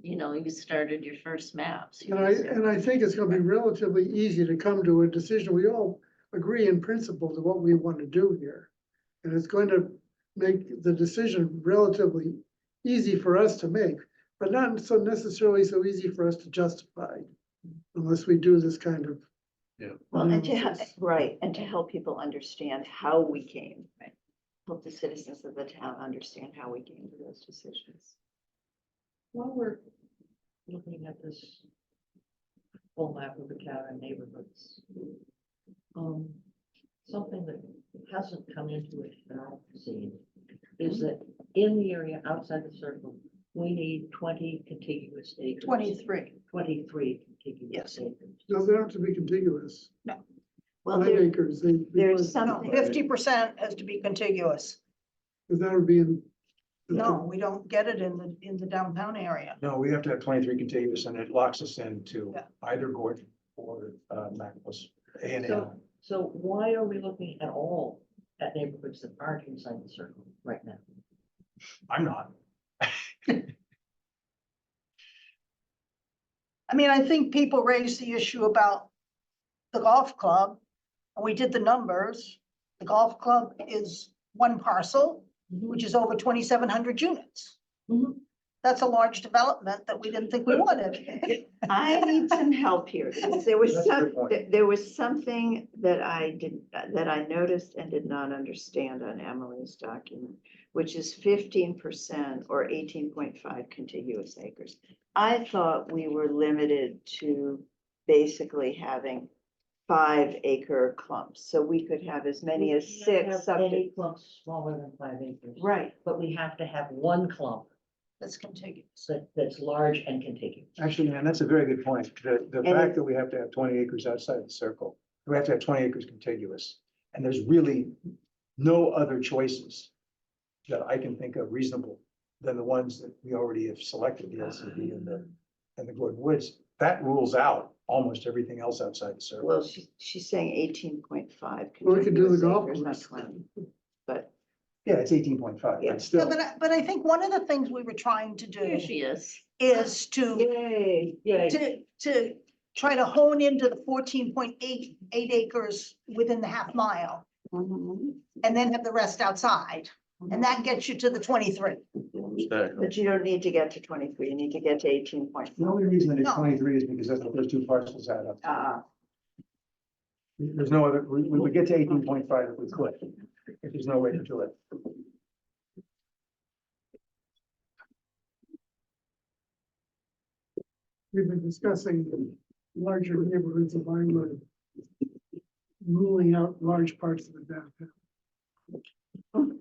Speaker 8: you know, you started your first maps.
Speaker 1: And I think it's gonna be relatively easy to come to a decision. We all agree in principle to what we want to do here. And it's going to make the decision relatively easy for us to make, but not so necessarily so easy for us to justify. Unless we do this kind of.
Speaker 3: Yeah.
Speaker 5: Well, and
Speaker 1: analysis.
Speaker 5: right, and to help people understand how we came, right? Help the citizens of the town understand how we came to those decisions.
Speaker 2: While we're looking at this full map of the town and neighborhoods, something that hasn't come into it that I've seen is that in the area outside the circle, we need 20 contiguous acres.
Speaker 6: 23.
Speaker 2: 23 contiguous
Speaker 6: Yes.
Speaker 2: acres.
Speaker 1: No, they don't have to be contiguous.
Speaker 5: Well,
Speaker 1: 5 acres.
Speaker 5: there's
Speaker 6: No,
Speaker 5: something,
Speaker 6: 50% has to be contiguous.
Speaker 1: Because that would be in.
Speaker 6: No, we don't get it in the downtown area.
Speaker 7: No, we have to have 23 contiguous and it locks us into
Speaker 6: Yeah.
Speaker 7: either Gordon or Mackles, A and
Speaker 2: So,
Speaker 7: M.
Speaker 2: so why are we looking at all at neighborhoods that aren't inside the circle right now?
Speaker 7: I'm not.
Speaker 6: I mean, I think people raise the issue about the golf club. And we did the numbers. The golf club is one parcel, which is over 2,700 units.
Speaker 2: Mhm.
Speaker 6: That's a large development that we didn't think we wanted.
Speaker 5: I need some help here, because there was
Speaker 7: That's a good point.
Speaker 5: there was something that I noticed and did not understand on Emily's document, which is 15% or 18.5 contiguous acres. I thought we were limited to basically having 5-acre clumps, so we could have as many as
Speaker 2: We can't
Speaker 5: 6
Speaker 2: have
Speaker 5: up to.
Speaker 2: any clumps smaller than 5 acres.
Speaker 5: Right,
Speaker 2: But we have to have one clump
Speaker 6: That's contiguous.
Speaker 2: that's large and contiguous.
Speaker 7: Actually, man, that's a very good point. The fact that we have to have 20 acres outside the circle, we have to have 20 acres contiguous. And there's really no other choices that I can think of reasonable than the ones that we already have selected, the LCD and the Gordon Woods. That rules out almost everything else outside the circle.
Speaker 5: well, she's saying 18.5.
Speaker 1: Well, we could do the
Speaker 5: contiguous
Speaker 1: golf
Speaker 5: acres, not
Speaker 1: course.
Speaker 5: 20. But
Speaker 7: Yeah, it's 18.5,
Speaker 5: Yeah.
Speaker 7: but
Speaker 6: Yeah,
Speaker 7: still.
Speaker 6: but I think one of the things we were trying to
Speaker 8: Here
Speaker 6: do
Speaker 8: she is.
Speaker 6: is to,
Speaker 5: yay,
Speaker 2: Yay.
Speaker 6: to try to hone into the 14.8 acres within the half mile
Speaker 5: mhm.
Speaker 6: and then have the rest outside. And that gets you to the 23.
Speaker 5: But you don't need to get to 23, you need to get to 18.5.
Speaker 7: The only reason that it's
Speaker 6: No.
Speaker 7: 23 is because that's what those two parcels add up. to.
Speaker 5: Uh,
Speaker 7: There's no other, we would get to 18.5 if we could, if there's no way to do it.
Speaker 1: We've been discussing larger neighborhoods of Vinewood. Ruling out large parts of the downtown.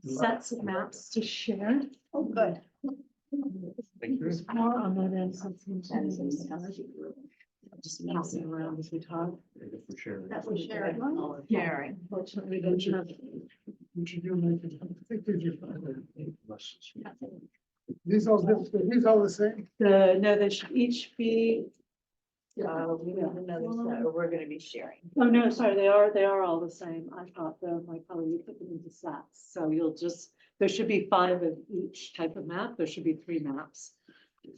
Speaker 10: Sets of maps to share.
Speaker 6: Oh, good.
Speaker 3: Thank you.
Speaker 10: More on that end, something
Speaker 5: that is
Speaker 10: to
Speaker 5: a-
Speaker 10: just pass it around as we talk.
Speaker 3: For sure.
Speaker 6: That was shared.
Speaker 8: Sharing.
Speaker 10: Unfortunately, we don't have.
Speaker 1: What you do, make it, I think these are fine. These all the same?
Speaker 10: No, they should each be
Speaker 5: We have another set, or we're gonna be sharing.
Speaker 10: Oh, no, sorry, they are all the same. I thought though, my colleague, you put them into sets, so you'll just, there should be 5 of each type of map, there should be 3 maps.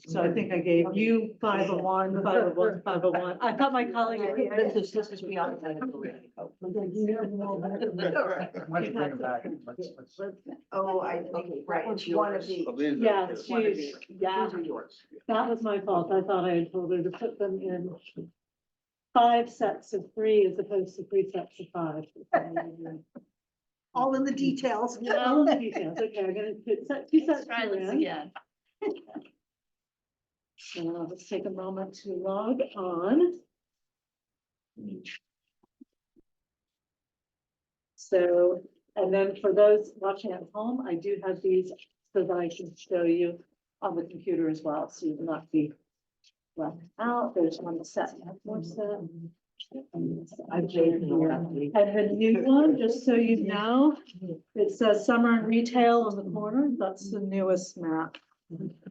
Speaker 10: So I think I gave you 501, 501, 501. I thought my colleague. had put them
Speaker 2: This is beyond that.
Speaker 7: Why don't you bring them back?
Speaker 5: Oh, I think, right, it's one of the.
Speaker 9: So these are
Speaker 10: Yeah,
Speaker 9: just-
Speaker 5: one of
Speaker 10: she's,
Speaker 5: these.
Speaker 10: yeah,
Speaker 2: These are yours.
Speaker 10: that was my fault. I thought I had told her to put them in 5 sets of 3 as opposed to 3 sets of 5.
Speaker 6: All in the details.
Speaker 10: All the details. Okay, I'm gonna put 2
Speaker 8: Let's
Speaker 10: sets
Speaker 8: try this
Speaker 10: in.
Speaker 8: again.
Speaker 10: So I'll just take a moment to log on. So, and then for those watching at home, I do have these so that I can show you on the computer as well, so you will not be left out. There's one set, more set.
Speaker 2: I've changed the last week.
Speaker 10: And the new one, just so you know, it says summer and retail on the corner. That's the newest map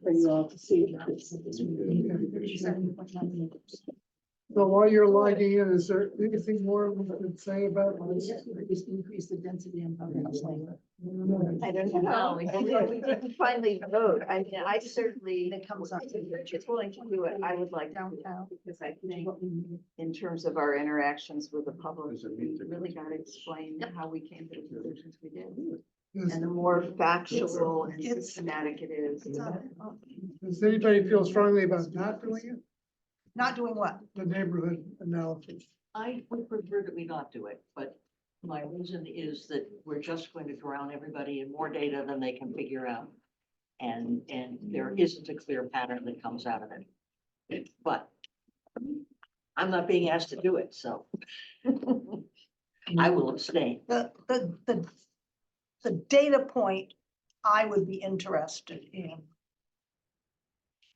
Speaker 10: for you all to see.
Speaker 1: So while you're logging in, is there anything more we could say about this?
Speaker 6: Increase the density on public housing.
Speaker 5: I don't
Speaker 8: No,
Speaker 5: know.
Speaker 8: we
Speaker 5: And
Speaker 8: didn't.
Speaker 5: we didn't finally vote. I mean, I certainly,
Speaker 6: It comes up.
Speaker 5: if it's willing to do it, I would like to,
Speaker 6: Downtown.
Speaker 5: because I think in terms of our interactions with the public, we really gotta explain how we came to the conclusions we did. And the more factual and systematic it is.
Speaker 1: Does anybody feel strongly about not doing it?
Speaker 6: Not doing what?
Speaker 1: The neighborhood analysis?
Speaker 2: I would prefer that we not do it, but my reason is that we're just going to drown everybody in more data than they can figure out. And there isn't a clear pattern that comes out of it. But I'm not being asked to do it, so I will abstain.
Speaker 6: The data point I would be interested in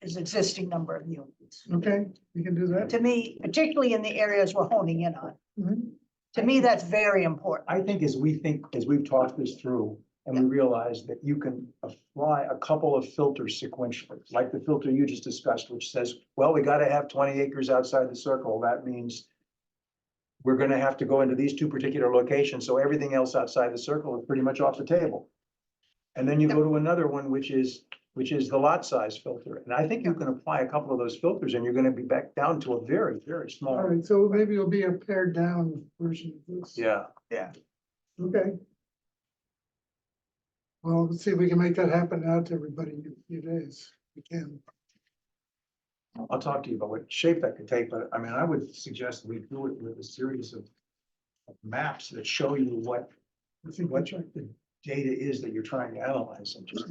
Speaker 6: is existing number of units.
Speaker 1: Okay, we can do that.
Speaker 6: To me, particularly in the areas we're honing in on,
Speaker 1: Mhm.
Speaker 6: to me, that's very important.
Speaker 7: I think as we've talked this through, and we realize that you can apply a couple of filters sequentially, like the filter you just discussed, which says, well, we gotta have 20 acres outside the circle. That means we're gonna have to go into these 2 particular locations, so everything else outside the circle is pretty much off the table. And then you go to another one, which is the lot size filter. And I think you can apply a couple of those filters and you're gonna be back down to a very, very
Speaker 1: All
Speaker 7: small.
Speaker 1: right, so maybe it'll be a pared down version of this.
Speaker 7: Yeah.
Speaker 1: Okay. Well, let's see if we can make that happen out to everybody in a few days. We can.
Speaker 7: I'll talk to you about what shape that could take, but I mean, I would suggest we do it with a series of maps that show you what
Speaker 1: I think
Speaker 7: what
Speaker 1: that's right.
Speaker 7: the data is that you're trying to analyze and just.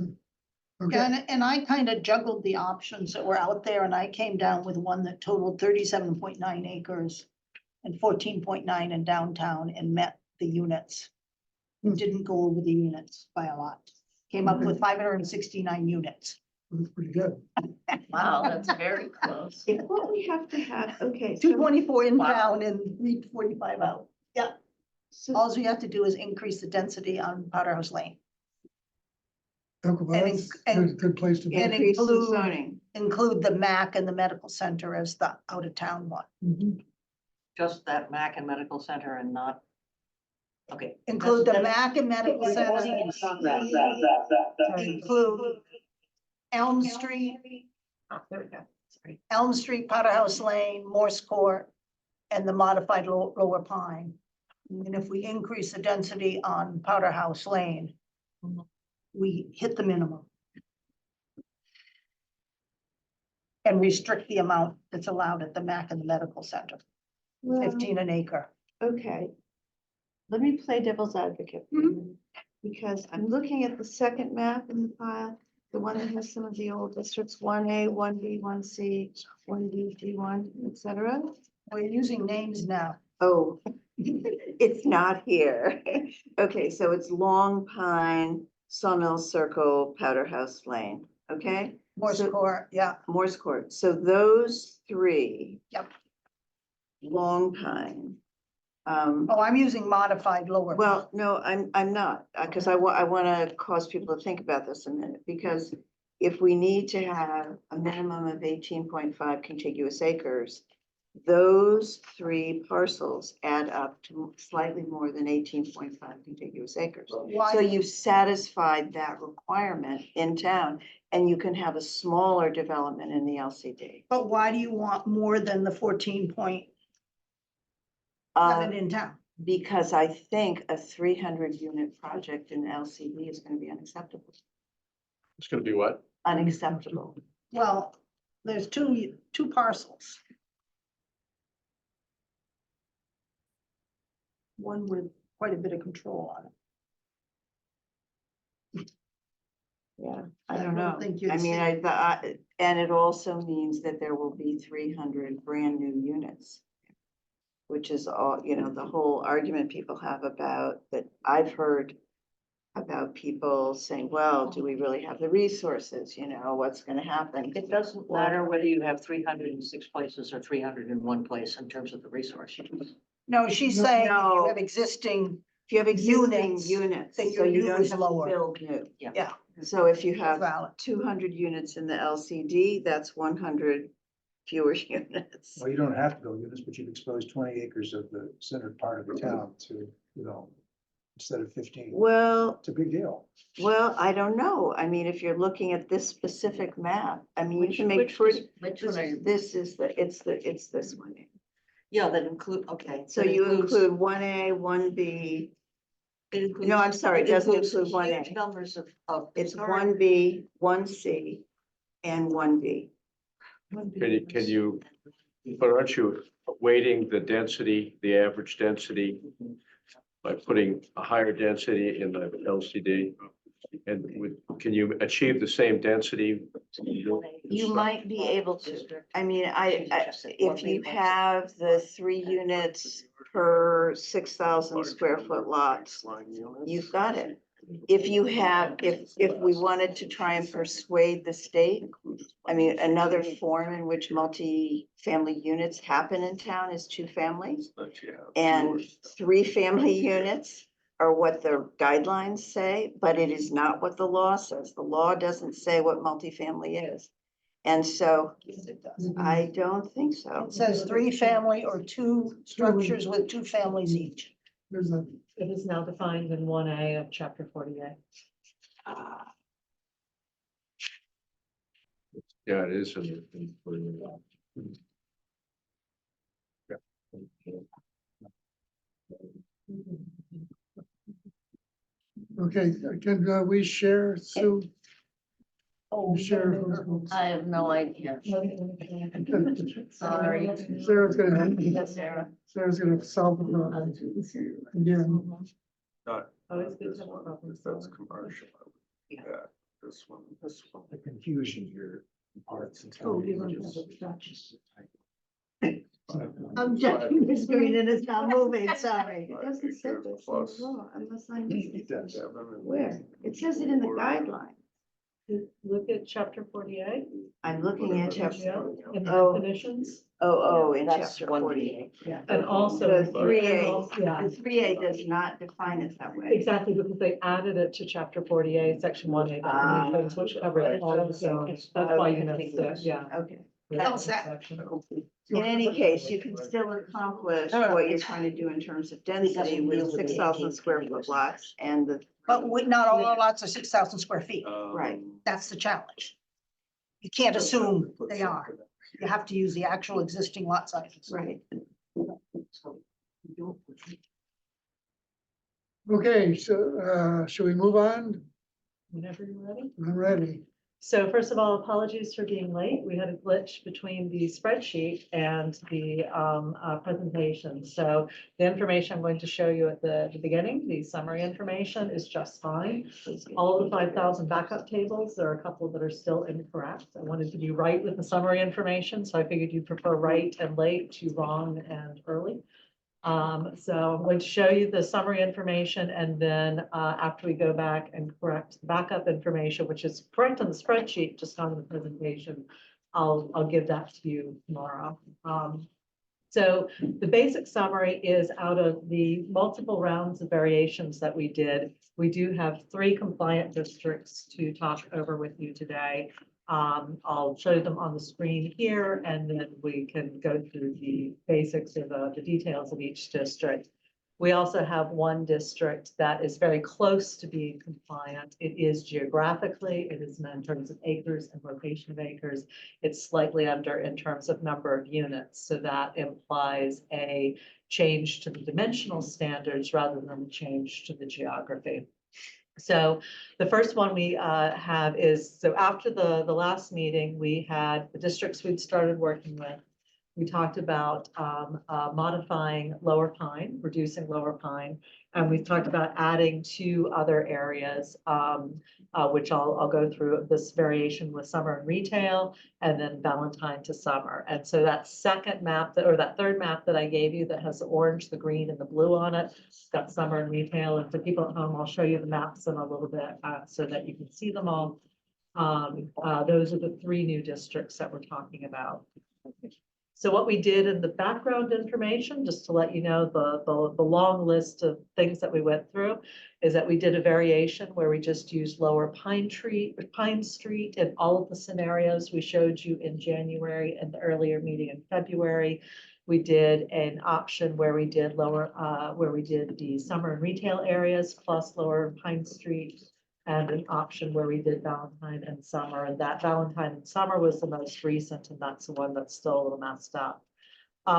Speaker 1: Okay,
Speaker 6: And I kind of juggled the options that were out there and I came down with one that totaled 37.9 acres and 14.9 in downtown and met the units.
Speaker 1: Hmm.
Speaker 6: Didn't go over the units by a lot. Came up with 569 units.
Speaker 1: that's pretty good.
Speaker 8: Wow, that's very close.
Speaker 5: If what we have to have, okay.
Speaker 6: 224 in
Speaker 8: Wow.
Speaker 6: town and 345 out. Yeah,
Speaker 5: So,
Speaker 6: all we have to do is increase the density on Powder House Lane.
Speaker 1: Okay, well,
Speaker 6: And
Speaker 1: that's
Speaker 6: in-
Speaker 1: a good place to be.
Speaker 6: and
Speaker 5: increase the
Speaker 6: include-
Speaker 5: zoning.
Speaker 6: Include the MAC and the medical center as the out of town one.
Speaker 1: Mhm.
Speaker 2: Just that MAC and Medical Center and not. Okay.
Speaker 6: Include the
Speaker 2: that's-
Speaker 6: MAC and medical center. Include Elm Street,
Speaker 2: There we go. Sorry.
Speaker 6: Elm Street, Powder House Lane, Morse Court, and the modified Lower Pine. And if we increase the density on Powder House Lane, we hit the minimum. And restrict the amount that's allowed at the MAC and the medical center,
Speaker 5: Well,
Speaker 6: 15 an acre.
Speaker 5: okay. Let me play devil's advocate. for a minute, Because I'm looking at the second map in the file, the one that has some of the old districts, 1A, 1B, 1C, 1D, D1, et cetera.
Speaker 6: We're using names now.
Speaker 5: Oh, it's not here. Okay, so it's Long Pine, Sawmill Circle, Powder House Lane, okay?
Speaker 6: Morse
Speaker 5: So-
Speaker 6: Court, yeah,
Speaker 5: Morse Court, so those 3.
Speaker 6: Yep.
Speaker 5: Long Pine.
Speaker 6: oh, I'm using modified Lower.
Speaker 5: Well, no, I'm not, because I want to cause people to think about this a minute, because if we need to have a minimum of 18.5 contiguous acres, those three parcels add up to slightly more than 18.5 contiguous acres. So
Speaker 6: Why,
Speaker 5: you've satisfied that requirement in town, and you can have a smaller development in the LCD.
Speaker 6: but why do you want more than the 14.7
Speaker 5: Uh,
Speaker 6: in town?
Speaker 5: because I think a 300 unit project in LCD is gonna be unacceptable,
Speaker 3: It's gonna be what?
Speaker 5: unacceptable.
Speaker 6: Well, there's two parcels. One with quite a bit of control on it.
Speaker 5: Yeah, I don't know.
Speaker 6: think you'd
Speaker 5: I mean,
Speaker 6: see-
Speaker 5: and it also means that there will be 300 brand new units. Which is all, you know, the whole argument people have about, that I've heard about people saying, well, do we really have the resources, you know, what's gonna happen?
Speaker 2: It doesn't matter whether you have 306 places or 301 place in terms of the resource.
Speaker 6: No, she's saying if you
Speaker 5: No.
Speaker 6: have existing,
Speaker 5: If you have existing
Speaker 6: Units,
Speaker 5: units,
Speaker 6: then
Speaker 5: so
Speaker 6: your
Speaker 5: you
Speaker 6: U
Speaker 5: don't
Speaker 6: is
Speaker 5: have to
Speaker 6: lower.
Speaker 5: build new.
Speaker 6: yeah,
Speaker 5: So if you
Speaker 6: that's
Speaker 5: have
Speaker 6: valid.
Speaker 5: 200 units in the LCD, that's 100 fewer units.
Speaker 7: Well, you don't have to build units, but you've exposed 20 acres of the centered part of the town to, you know, instead of 15.
Speaker 5: Well,
Speaker 7: It's a big deal.
Speaker 5: well, I don't know. I mean, if you're looking at this specific map, I mean, you can make pretty,
Speaker 2: Which one are you?
Speaker 5: this is it's this one.
Speaker 2: Yeah, that include, okay.
Speaker 5: So
Speaker 2: that
Speaker 5: you
Speaker 2: includes-
Speaker 5: include 1A, 1B,
Speaker 2: it includes-
Speaker 5: no, I'm sorry, it doesn't
Speaker 2: includes
Speaker 5: include 1A.
Speaker 2: huge Numbers of.
Speaker 5: It's
Speaker 2: historic-
Speaker 5: 1B, 1C, and 1D.
Speaker 3: Can you, but aren't you weighting the density, the average density by putting a higher density in the LCD? And can you achieve the same density?
Speaker 5: You might be able to. I mean, if you have the 3 units per 6,000 square foot lots, you've got it. If you have, if we wanted to try and persuade the state, I mean, another form in which multi-family units happen in town is 2 families. And 3 family units are what the guidelines say, but it is not what the law says. The law doesn't say what multifamily is. And so I don't think so.
Speaker 6: It says 3 family or 2 structures with 2 families each.
Speaker 1: There's a,
Speaker 10: It is now defined in 1A of chapter 48.
Speaker 3: Yeah, it is.
Speaker 1: okay, can we share, Sue?
Speaker 6: Oh,
Speaker 1: Share.
Speaker 8: I have no idea. Sorry.
Speaker 1: Sarah's gonna,
Speaker 8: Yes, Sarah.
Speaker 1: Sarah's gonna solve the problem. Again,
Speaker 10: Oh, it's good to have a problem.
Speaker 9: That's commercial. Yeah, this one.
Speaker 7: The confusion here. Parts and
Speaker 6: Oh, you don't
Speaker 7: images.
Speaker 6: have a Dutch.
Speaker 5: I'm checking the screen and it's not moving, sorry. It
Speaker 9: I
Speaker 5: doesn't
Speaker 9: think
Speaker 5: say
Speaker 9: there's a
Speaker 5: this in
Speaker 9: plus.
Speaker 5: the law, unless I missed
Speaker 7: It
Speaker 5: it.
Speaker 7: does.
Speaker 5: Where? It says it in the guideline.
Speaker 10: Look at chapter 48.
Speaker 5: I'm looking at chapter,
Speaker 10: In the
Speaker 5: Oh.
Speaker 10: definitions.
Speaker 5: in
Speaker 2: That's
Speaker 5: chapter
Speaker 2: 1B.
Speaker 5: 48.
Speaker 10: And also.
Speaker 5: The 3A,
Speaker 10: Yeah.
Speaker 5: the 3A does not define it that way.
Speaker 10: Exactly, because they added it to chapter 48, section 1A,
Speaker 5: Ah.
Speaker 10: that means which covered all the zones. That's why you missed it, yeah.
Speaker 5: Okay.
Speaker 6: How's that?
Speaker 10: Section.
Speaker 5: In any case, you can still accomplish what you're trying to do in terms of density with 6,000 square foot lots and the.
Speaker 6: But not all our lots are 6,000 square feet.
Speaker 5: Right.
Speaker 6: That's the challenge. You can't assume they are. You have to use the actual existing lot sizes.
Speaker 5: Right.
Speaker 1: okay, so, should we move on?
Speaker 10: Whenever you're ready.
Speaker 1: I'm ready.
Speaker 10: So first of all, apologies for being late. We had a glitch between the spreadsheet and the presentation. So the information I'm going to show you at the beginning, the summary information is just fine. All of the 5,000 backup tables, there are a couple that are still incorrect. I wanted to be right with the summary information, so I figured you'd prefer right and late to wrong and early. So I'm going to show you the summary information, and then after we go back and correct the backup information, which is correct on the spreadsheet, just on the presentation, I'll give that to you tomorrow. So the basic summary is out of the multiple rounds of variations that we did, we do have 3 compliant districts to talk over with you today. I'll show them on the screen here, and then we can go through the basics of the details of each district. We also have one district that is very close to being compliant. It is geographically, it is in terms of acres and location of acres. It's slightly under in terms of number of units. So that implies a change to the dimensional standards rather than a change to the geography. So the first one we have is, so after the last meeting, we had the districts we'd started working with. We talked about modifying Lower Pine, reducing Lower Pine, and we've talked about adding 2 other areas, which I'll go through this variation with summer and retail, and then Valentine to summer. And so that second map or that third map that I gave you that has the orange, the green, and the blue on it, it's got summer and retail. And for people at home, I'll show you the maps in a little bit so that you can see them all. Those are the 3 new districts that we're talking about. So what we did in the background information, just to let you know, the long list of things that we went through, is that we did a variation where we just used Lower Pine Street in all of the scenarios we showed you in January and the earlier meeting in February. We did an option where we did the summer and retail areas plus Lower Pine Street, and an option where we did Valentine and summer, and that Valentine and summer was the most recent, and that's the one that's still a little messed up.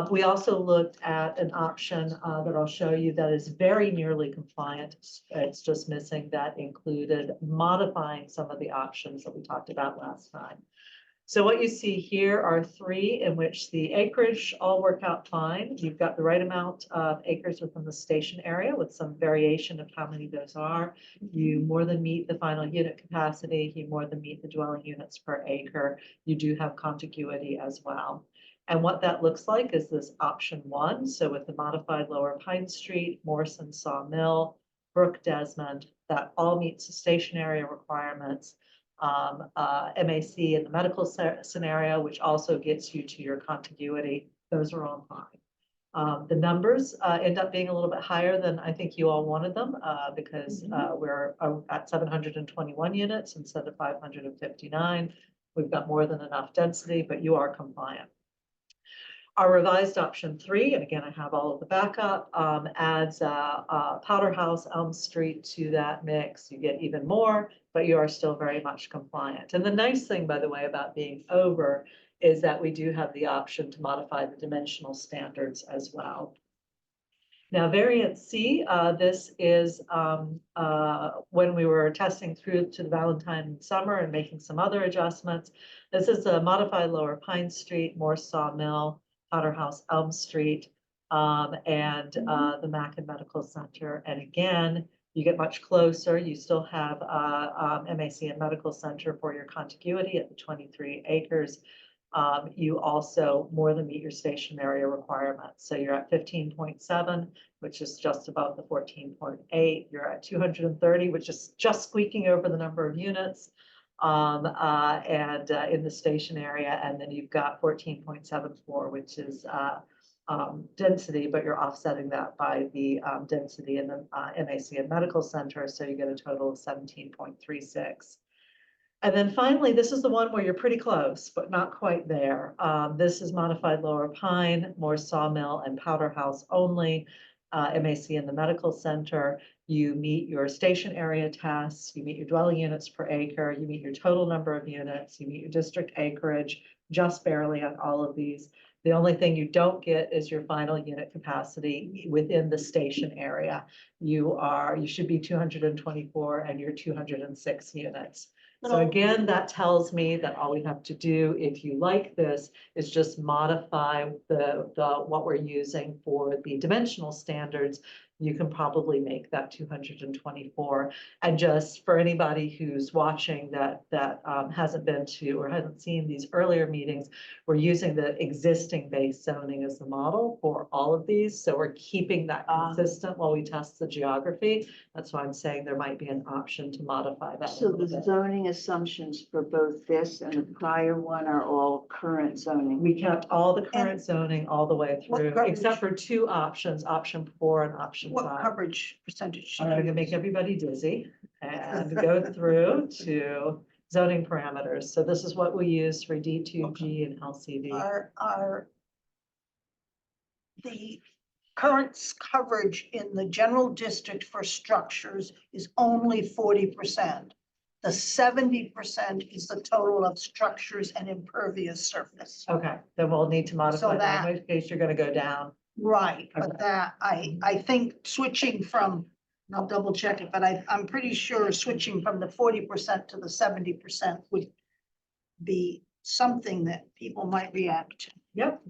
Speaker 10: We also looked at an option that I'll show you that is very nearly compliant. It's just missing that included modifying some of the options that we talked about last time. So what you see here are 3 in which the acreage all work out fine. You've got the right amount of acres within the station area with some variation of how many those are. You more than meet the final unit capacity. You more than meet the dwelling units per acre. You do have contiguity as well. And what that looks like is this option 1. So with the modified Lower Pine Street, Morrison Sawmill, Brook Desmond, that all meets the station area requirements. MAC in the medical scenario, which also gets you to your contiguity. Those are all fine. The numbers end up being a little bit higher than I think you all wanted them because we're at 721 units instead of 559. We've got more than enough density, but you are compliant. Our revised option 3, and again, I have all of the backup, adds Powder House, Elm Street to that mix. You get even more, but you are still very much compliant. And the nice thing, by the way, about being over is that we do have the option to modify the dimensional standards as well. Now, variant C, this is when we were testing through to the Valentine and summer and making some other adjustments. This is a modified Lower Pine Street, Morse Sawmill, Powder House, Elm Street, and the Mackin Medical Center. And again, you get much closer. You still have MAC and Medical Center for your contiguity at the 23 acres. You also more than meet your station area requirements. So you're at 15.7, which is just above the 14.8. You're at 230, which is just squeaking over the number of units. In the station area, and then you've got 14.74, which is density, but you're offsetting that by the density in the MAC and Medical Center, so you get a total of 17.36. And then finally, this is the one where you're pretty close, but not quite there. This is modified Lower Pine, Morse Sawmill, and Powder House only. MAC in the Medical Center. You meet your station area tests, you meet your dwelling units per acre, you meet your total number of units, you meet your district acreage, just barely on all of these. The only thing you don't get is your final unit capacity within the station area. You should be 224 and you're 206 units. So again, that tells me that all we have to do, if you like this, is just modify what we're using for the dimensional standards. You can probably make that 224. And just for anybody who's watching that hasn't been to or hasn't seen these earlier meetings, we're using the existing base zoning as the model for all of these. So we're keeping that consistent while we test the geography. That's why I'm saying there might be an option to modify that.
Speaker 5: So the zoning assumptions for both this and the prior one are all current zoning.
Speaker 10: We kept all the current zoning all the way
Speaker 6: What
Speaker 10: through,
Speaker 6: coverage?
Speaker 10: except for 2 options, option 4 and option 5.
Speaker 6: What coverage percentage?
Speaker 10: I'm gonna make everybody dizzy and go through to zoning parameters. So this is what we use for D2G and LCD.
Speaker 6: Are the current coverage in the general district for structures is only 40%. The 70% is the total of structures and impervious surface.
Speaker 10: Okay, then we'll need to modify that,
Speaker 6: that-
Speaker 10: in which case you're gonna go down.
Speaker 6: Right,
Speaker 10: Okay.
Speaker 6: but that, I think switching from, and I'll double check it, but I'm pretty sure switching from the 40% to the 70% would be something that people might react to.
Speaker 10: Yep,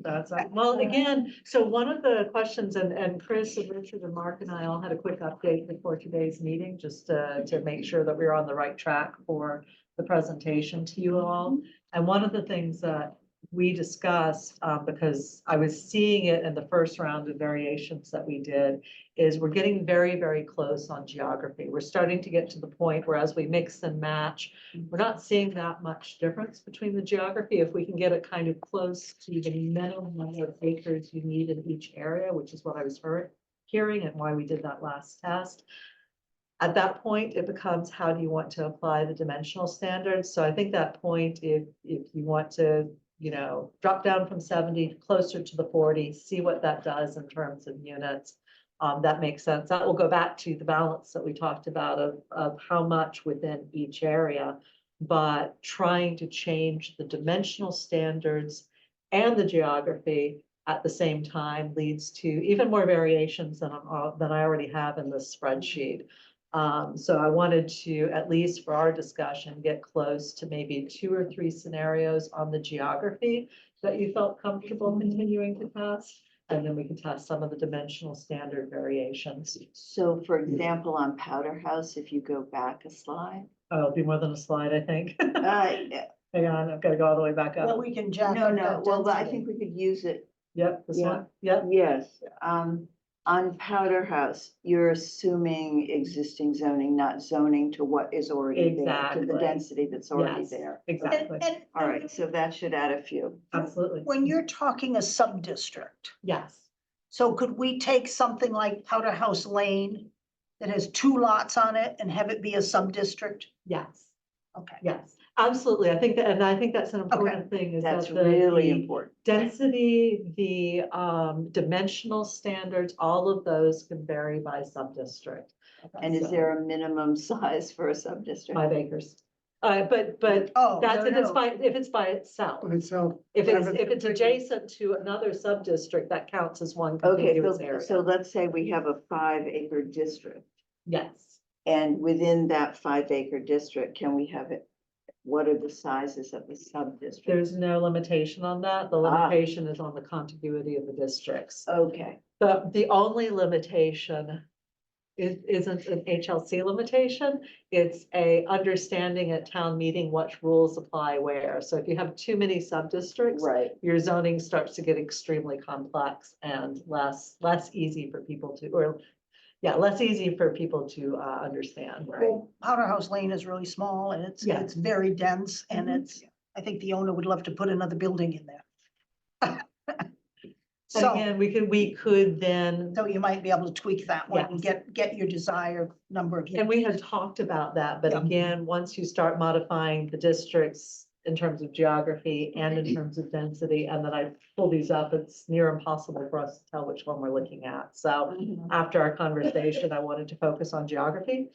Speaker 10: well, again, so one of the questions, and Chris and Richard and Mark and I all had a quick update before today's meeting, just to make sure that we we're on the right track for the presentation to you all. And one of the things that we discussed, because I was seeing it in the first round of variations that we did, is we're getting very, very close on geography. We're starting to get to the point where as we mix and match, we're not seeing that much difference between the geography. If we can get it kind of close to the minimum number of acres you need in each area, which is what I was hearing and why we did that last test. At that point, it becomes, how do you want to apply the dimensional standards? So I think that point, if you want to, drop down from 70 closer to the 40, see what that does in terms of units. That makes sense. That will go back to the balance that we talked about of how much within each area, but trying to change the dimensional standards and the geography at the same time leads to even more variations than I already have in this spreadsheet. So I wanted to, at least for our discussion, get close to maybe 2 or 3 scenarios on the geography that you felt comfortable continuing to test. And then we can test some of the dimensional standard variations.
Speaker 5: So for example, on Powder House, if you go back a slide.
Speaker 10: Oh, it'll be more than a slide, I think.
Speaker 5: Yeah.
Speaker 10: Hang on, I've got to go all the way back
Speaker 6: Well,
Speaker 10: up.
Speaker 6: we can jack
Speaker 5: No,
Speaker 6: up
Speaker 5: no,
Speaker 6: that
Speaker 5: well, I
Speaker 6: density.
Speaker 5: think we could use it.
Speaker 10: Yep, this
Speaker 5: Yeah.
Speaker 10: one, yep.
Speaker 5: Yes, on Powder House, you're assuming existing zoning, not zoning to what is already there, to
Speaker 10: Exactly.
Speaker 5: the density that's already
Speaker 10: Yes,
Speaker 5: there.
Speaker 10: exactly.
Speaker 6: And
Speaker 5: All right, so that should add a few.
Speaker 10: Absolutely.
Speaker 6: when you're talking a sub-district,
Speaker 10: Yes,
Speaker 6: so could we take something like Powder House Lane that has 2 lots on it and have it be a sub-district?
Speaker 10: yes,
Speaker 6: Okay.
Speaker 10: yes, absolutely. I think that's an important thing is
Speaker 5: That's
Speaker 10: that the
Speaker 5: really important.
Speaker 10: density, the dimensional standards, all of those can vary by sub-district.
Speaker 5: And is there a minimum size for a sub-district?
Speaker 10: 5 acres. But
Speaker 6: Oh,
Speaker 10: that's if
Speaker 6: no.
Speaker 10: it's by itself.
Speaker 1: By itself.
Speaker 10: If
Speaker 1: Have it
Speaker 10: it's
Speaker 1: completely-
Speaker 10: adjacent to another sub-district, that counts as one
Speaker 5: Okay,
Speaker 10: contiguous
Speaker 5: so
Speaker 10: area.
Speaker 5: let's say we have a 5-acre district.
Speaker 10: Yes,
Speaker 5: And within that 5-acre district, can we have it? What are the sizes of the sub-district?
Speaker 10: there's no limitation on that. The
Speaker 5: Ah.
Speaker 10: limitation is on the contiguity of the districts.
Speaker 5: Okay,
Speaker 10: The only limitation isn't an HLC limitation. It's a understanding at town meeting what rules apply where. So if you have too many sub-districts,
Speaker 5: right.
Speaker 10: your zoning starts to get extremely complex and less easy for people to, less easy for people to understand.
Speaker 6: Well, Powder House Lane is really small and
Speaker 10: Yeah.
Speaker 6: it's very dense and
Speaker 10: Mhm.
Speaker 6: I think the owner would love to put another building in there.
Speaker 10: And
Speaker 6: So,
Speaker 10: again, we could then,
Speaker 6: so you might be able to tweak that one and
Speaker 10: Yes.
Speaker 6: get your desired number of.
Speaker 10: and we had talked about that, but
Speaker 6: Yeah.
Speaker 10: again, once you start modifying the districts in terms of geography and in terms of density, and then I pull these up, it's near impossible for us to tell which one we're looking at. So after our conversation, I wanted to focus on geography.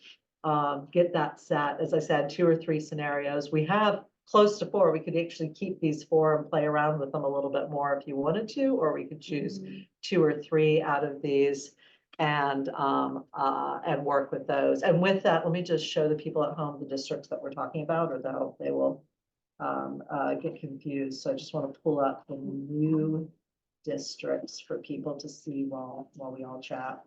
Speaker 10: Get that set, as I said, 2 or 3 scenarios. We have close to 4. We could actually keep these 4 and play around with them a little bit more if you wanted to, or we could choose 2 or 3 out of these and work with those. And with that, let me just show the people at home the districts that we're talking about, or they will get confused. So I just want to pull up the new districts for people to see while we all chat.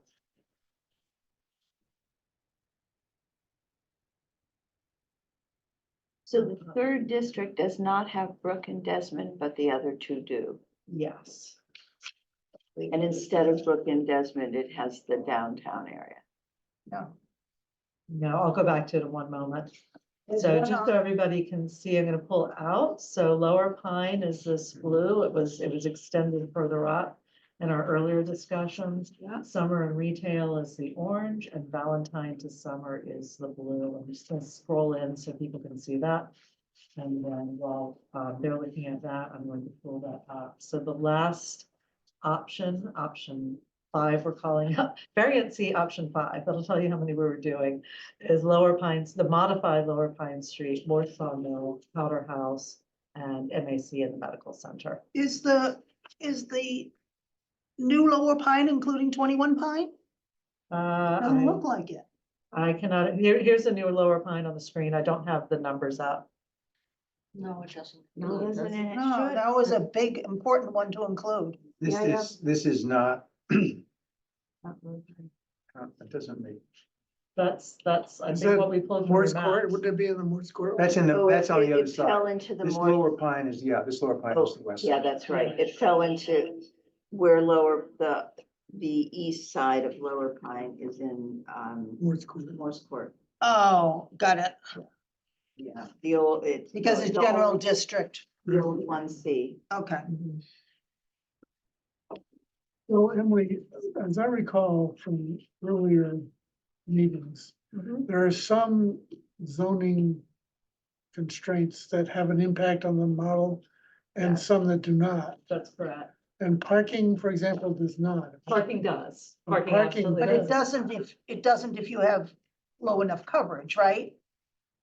Speaker 5: So the 3rd district does not have Brook and Desmond, but the other 2 do.
Speaker 10: Yes.
Speaker 5: And instead of Brook and Desmond, it has the downtown area.
Speaker 10: No, I'll go back to it in one moment. So just so everybody can see, I'm gonna pull out. So Lower Pine is this blue. It was extended further up. in our earlier discussions.
Speaker 6: Yeah.
Speaker 10: Summer and retail is the orange and Valentine to summer is the blue. I'm just gonna scroll in so people can see that. And then while they're looking at that, I'm going to pull that up. So the last option, option 5, we're calling up, variant C, option 5, that'll tell you how many we were doing, is Lower Pines, the modified Lower Pine Street, North Sawmill, Powder House, and MAC in the Medical Center.
Speaker 6: Is the new Lower Pine including 21 Pine? Doesn't look like it.
Speaker 10: I cannot, here's a new Lower Pine on the screen. I don't have the numbers up.
Speaker 2: No, it doesn't.
Speaker 8: No, it doesn't.
Speaker 6: No, that was a big, important one to include.
Speaker 7: This is not, it
Speaker 10: That's,
Speaker 7: doesn't make,
Speaker 10: I
Speaker 1: Is
Speaker 10: think
Speaker 1: that
Speaker 10: what we pulled from
Speaker 1: Morse
Speaker 10: your
Speaker 1: court,
Speaker 10: maps.
Speaker 1: would it be in the Morse court?
Speaker 7: that's in the,
Speaker 5: Oh,
Speaker 7: that's on the other
Speaker 5: it fell
Speaker 7: side.
Speaker 5: into the
Speaker 7: This
Speaker 5: more,
Speaker 7: lower pine is, this lower pine is the west.
Speaker 5: yeah,
Speaker 7: side.
Speaker 5: that's right. It fell into where the east side of Lower Pine is in,
Speaker 1: Morse court.
Speaker 5: Morse Court.
Speaker 6: Oh, got it.
Speaker 5: Yeah, the old, it's.
Speaker 6: Because it's
Speaker 5: the
Speaker 6: general
Speaker 5: old-
Speaker 6: district.
Speaker 5: The old 1C.
Speaker 6: Okay.
Speaker 10: Mhm.
Speaker 1: So Emily, as I recall from earlier meetings,
Speaker 10: Mhm.
Speaker 1: there are some zoning constraints that have an impact on the model
Speaker 10: Yeah.
Speaker 1: and some that do not.
Speaker 10: That's correct.
Speaker 1: And parking, for example, does not.
Speaker 10: Parking does.
Speaker 1: Oh,
Speaker 10: Parking
Speaker 1: parking
Speaker 10: absolutely
Speaker 6: But it
Speaker 10: does.
Speaker 6: doesn't if you have low enough coverage, right?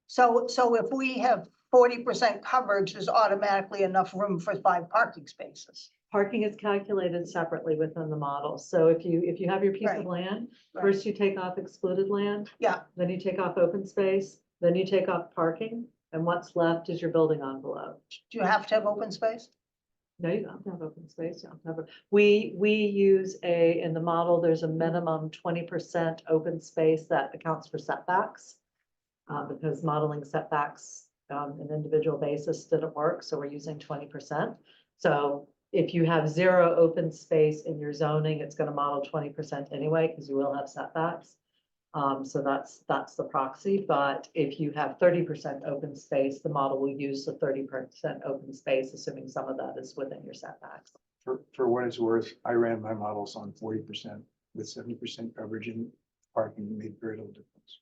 Speaker 6: So if we have 40% coverage, there's automatically enough room for 5 parking spaces.
Speaker 10: Parking is calculated separately within the model. So if you have your piece
Speaker 6: Right.
Speaker 10: of land,
Speaker 6: Right.
Speaker 10: first you take off excluded land.
Speaker 6: Yeah.
Speaker 10: Then you take off open space, then you take off parking, and what's left is your building envelope.
Speaker 6: Do you have to have open space?
Speaker 10: No, you don't have to have open space, you don't have to have, we use in the model, there's a minimum 20% open space that accounts for setbacks. Because modeling setbacks, an individual basis didn't work, so we're using 20%. So if you have 0 open space in your zoning, it's gonna model 20% anyway, because you will have setbacks. So that's the proxy, but if you have 30% open space, the model will use the 30% open space, assuming some of that is within your setbacks.
Speaker 7: For what it's worth, I ran my models on 40% with 70% coverage and parking made very little difference.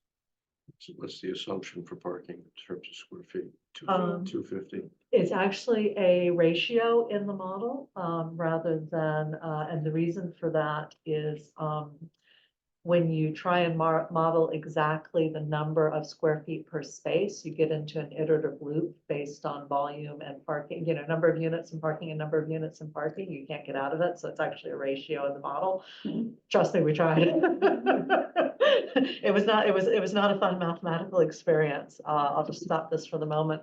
Speaker 3: So what's the assumption for parking in terms of square feet?
Speaker 10: Um,
Speaker 3: 250.
Speaker 10: It's actually a ratio in the model, rather than, and the reason for that is, when you try and model exactly the number of square feet per space, you get into an iterative loop based on volume and parking, number of units and parking and number of units and parking. You can't get out of it. So it's actually a ratio in the model. Trust me, we tried. It was not a fun mathematical experience. I'll just stop this for the moment.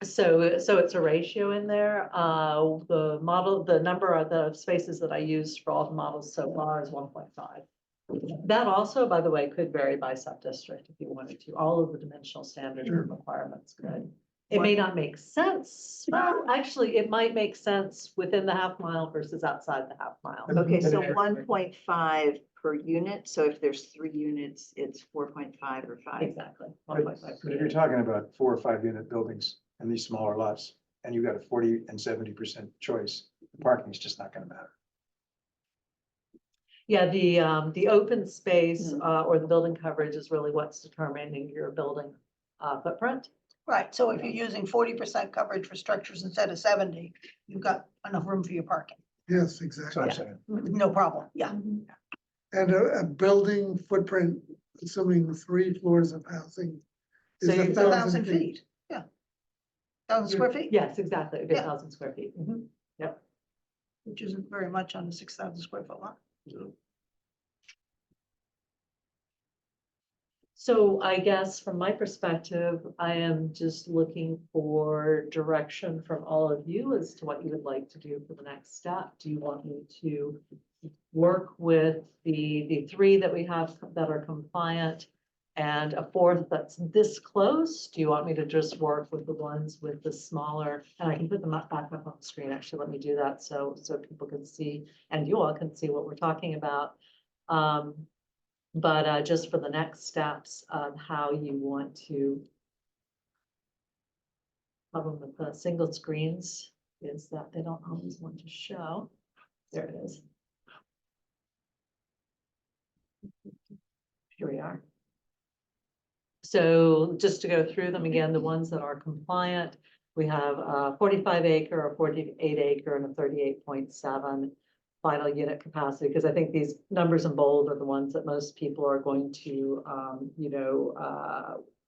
Speaker 10: So it's a ratio in there. The number of the spaces that I used for all the models so far is 1.5. That also, by the way, could vary by sub-district if you wanted to. All of the dimensional standards and requirements could. It may not make sense. Well, actually, it might make sense within the half mile versus outside the half mile.
Speaker 5: Okay, so 1.5 per unit. So if there's 3 units, it's 4.5 or 5.
Speaker 10: Exactly.
Speaker 7: But
Speaker 10: 1.5
Speaker 7: if you're talking about 4 or 5 unit buildings and these smaller lots, and you've got a 40 and 70% choice, the parking is just not gonna matter.
Speaker 10: Yeah, the open space or the building coverage is really what's determining your building footprint.
Speaker 6: Right, so if you're using 40% coverage for structures instead of 70, you've got enough room for your parking.
Speaker 1: Yes,
Speaker 7: That's what
Speaker 1: exactly.
Speaker 7: I'm saying.
Speaker 6: No problem, yeah.
Speaker 1: And a building footprint, assuming 3 floors of housing.
Speaker 10: So
Speaker 1: Is
Speaker 10: you-
Speaker 6: 1,000 feet, yeah. 1,000 square feet,
Speaker 10: Yes, exactly. It'd be
Speaker 6: Yeah.
Speaker 10: 1,000 square feet. Mhm.
Speaker 6: which isn't very much on a 6,000 square foot lot.
Speaker 10: So I guess from my perspective, I am just looking for direction from all of you as to what you would like to do for the next step. Do you want me to work with the 3 that we have that are compliant and a 4th that's this close? Do you want me to just work with the ones with the smaller, and I can put them up back up on the screen. Actually, let me do that so people can see and you all can see what we're talking about. But just for the next steps of how you want to. Problem with the single screens is that they don't always want to show. There it is. Here we are. So just to go through them again, the ones that are compliant, we have a 45 acre, a 48 acre, and a 38.7 final unit capacity, because I think these numbers in bold are the ones that most people are going to,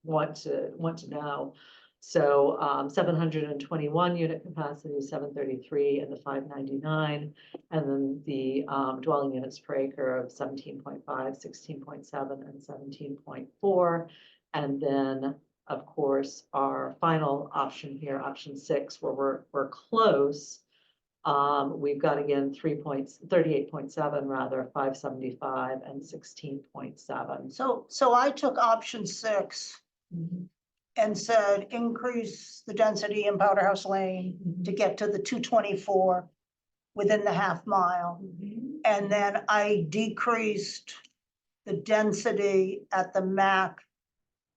Speaker 10: want to know. So 721 unit capacity, 733, and the 599, and then the dwelling units per acre of 17.5, 16.7, and 17.4. And then, of course, our final option here, option 6, where we're close. We've got again 38.7 rather, 575 and 16.7.
Speaker 6: So I took option 6 and said, increase the density in Powder House Lane to get to the 224 within the half mile. And then I decreased the density at the MAC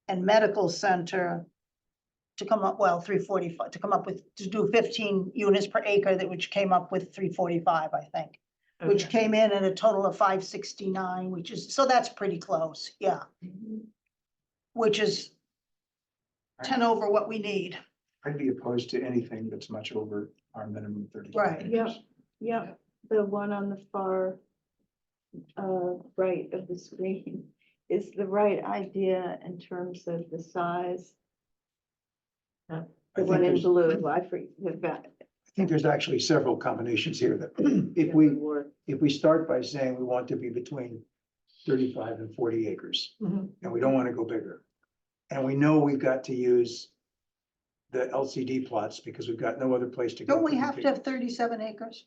Speaker 6: and Medical Center to come up, 345, to come up with, to do 15 units per acre, that which came up with 345, I think. Which
Speaker 10: Okay.
Speaker 6: came in at a total of 569, which is, so that's pretty close, yeah. Which is 10 over what we need.
Speaker 7: I'd be opposed to anything that's much over our minimum 30.
Speaker 6: Right.
Speaker 5: Yeah. Yeah, the one on the far right of the screen is the right idea in terms of the size.
Speaker 10: Yeah.
Speaker 7: I
Speaker 5: The one
Speaker 7: think
Speaker 5: in
Speaker 7: there's,
Speaker 5: blue, I forget.
Speaker 7: I think there's actually several combinations here that if we start by saying we want to be between 35 and 40 acres,
Speaker 10: Mhm.
Speaker 7: and we don't want to go bigger. And we know we've got to use the LCD plots because we've got no other place to go.
Speaker 6: Don't we have to have 37 acres?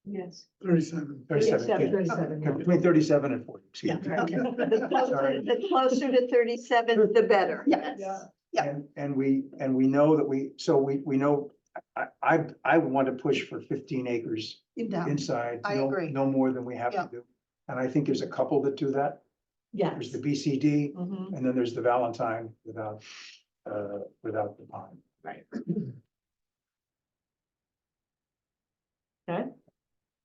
Speaker 5: Yes.
Speaker 1: 37.
Speaker 10: 37, yeah.
Speaker 7: Between 37 and 40, excuse me.
Speaker 6: Okay.
Speaker 5: The closer to 37, the better.
Speaker 6: Yes. Yeah.
Speaker 7: And we know that we know, I want to push for 15 acres
Speaker 6: In down.
Speaker 7: inside.
Speaker 6: I
Speaker 7: no-
Speaker 6: agree.
Speaker 7: No more than we have
Speaker 6: Yeah.
Speaker 7: to do. And I think there's a couple that do that. There's
Speaker 10: Yes.
Speaker 7: the BCD
Speaker 10: Mhm.
Speaker 7: and then there's the Valentine without the pine.
Speaker 10: Right. Okay.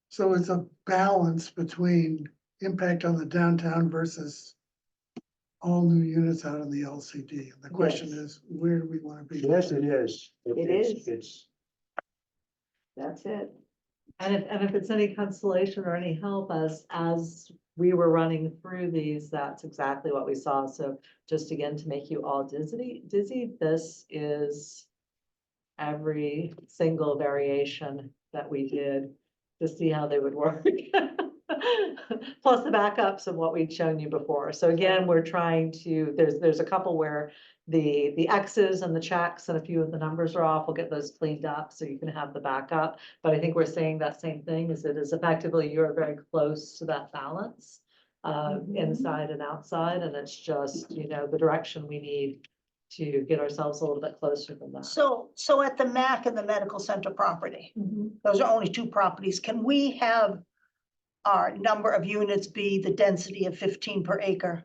Speaker 1: So it's a balance between impact on the downtown versus all new units out in the LCD. And the question
Speaker 10: Yes.
Speaker 1: is, where do we want to be?
Speaker 7: Yes, it is.
Speaker 5: It is.
Speaker 7: It's,
Speaker 5: That's it.
Speaker 10: And if it's any consolation or any help as we were running through these, that's exactly what we saw. So just again, to make you all dizzy, this is every single variation that we did to see how they would work. Plus the backups of what we'd shown you before. So again, we're trying to, there's a couple where the X's and the checks and a few of the numbers are off. We'll get those cleaned up so you can have the backup. But I think we're saying that same thing, is it is effectively, you're very close to that balance inside and outside. And it's just, the direction we need to get ourselves a little bit closer than that.
Speaker 6: So at the MAC and the Medical Center property,
Speaker 10: Mhm.
Speaker 6: those are only 2 properties. Can we have our number of units be the density of 15 per acre?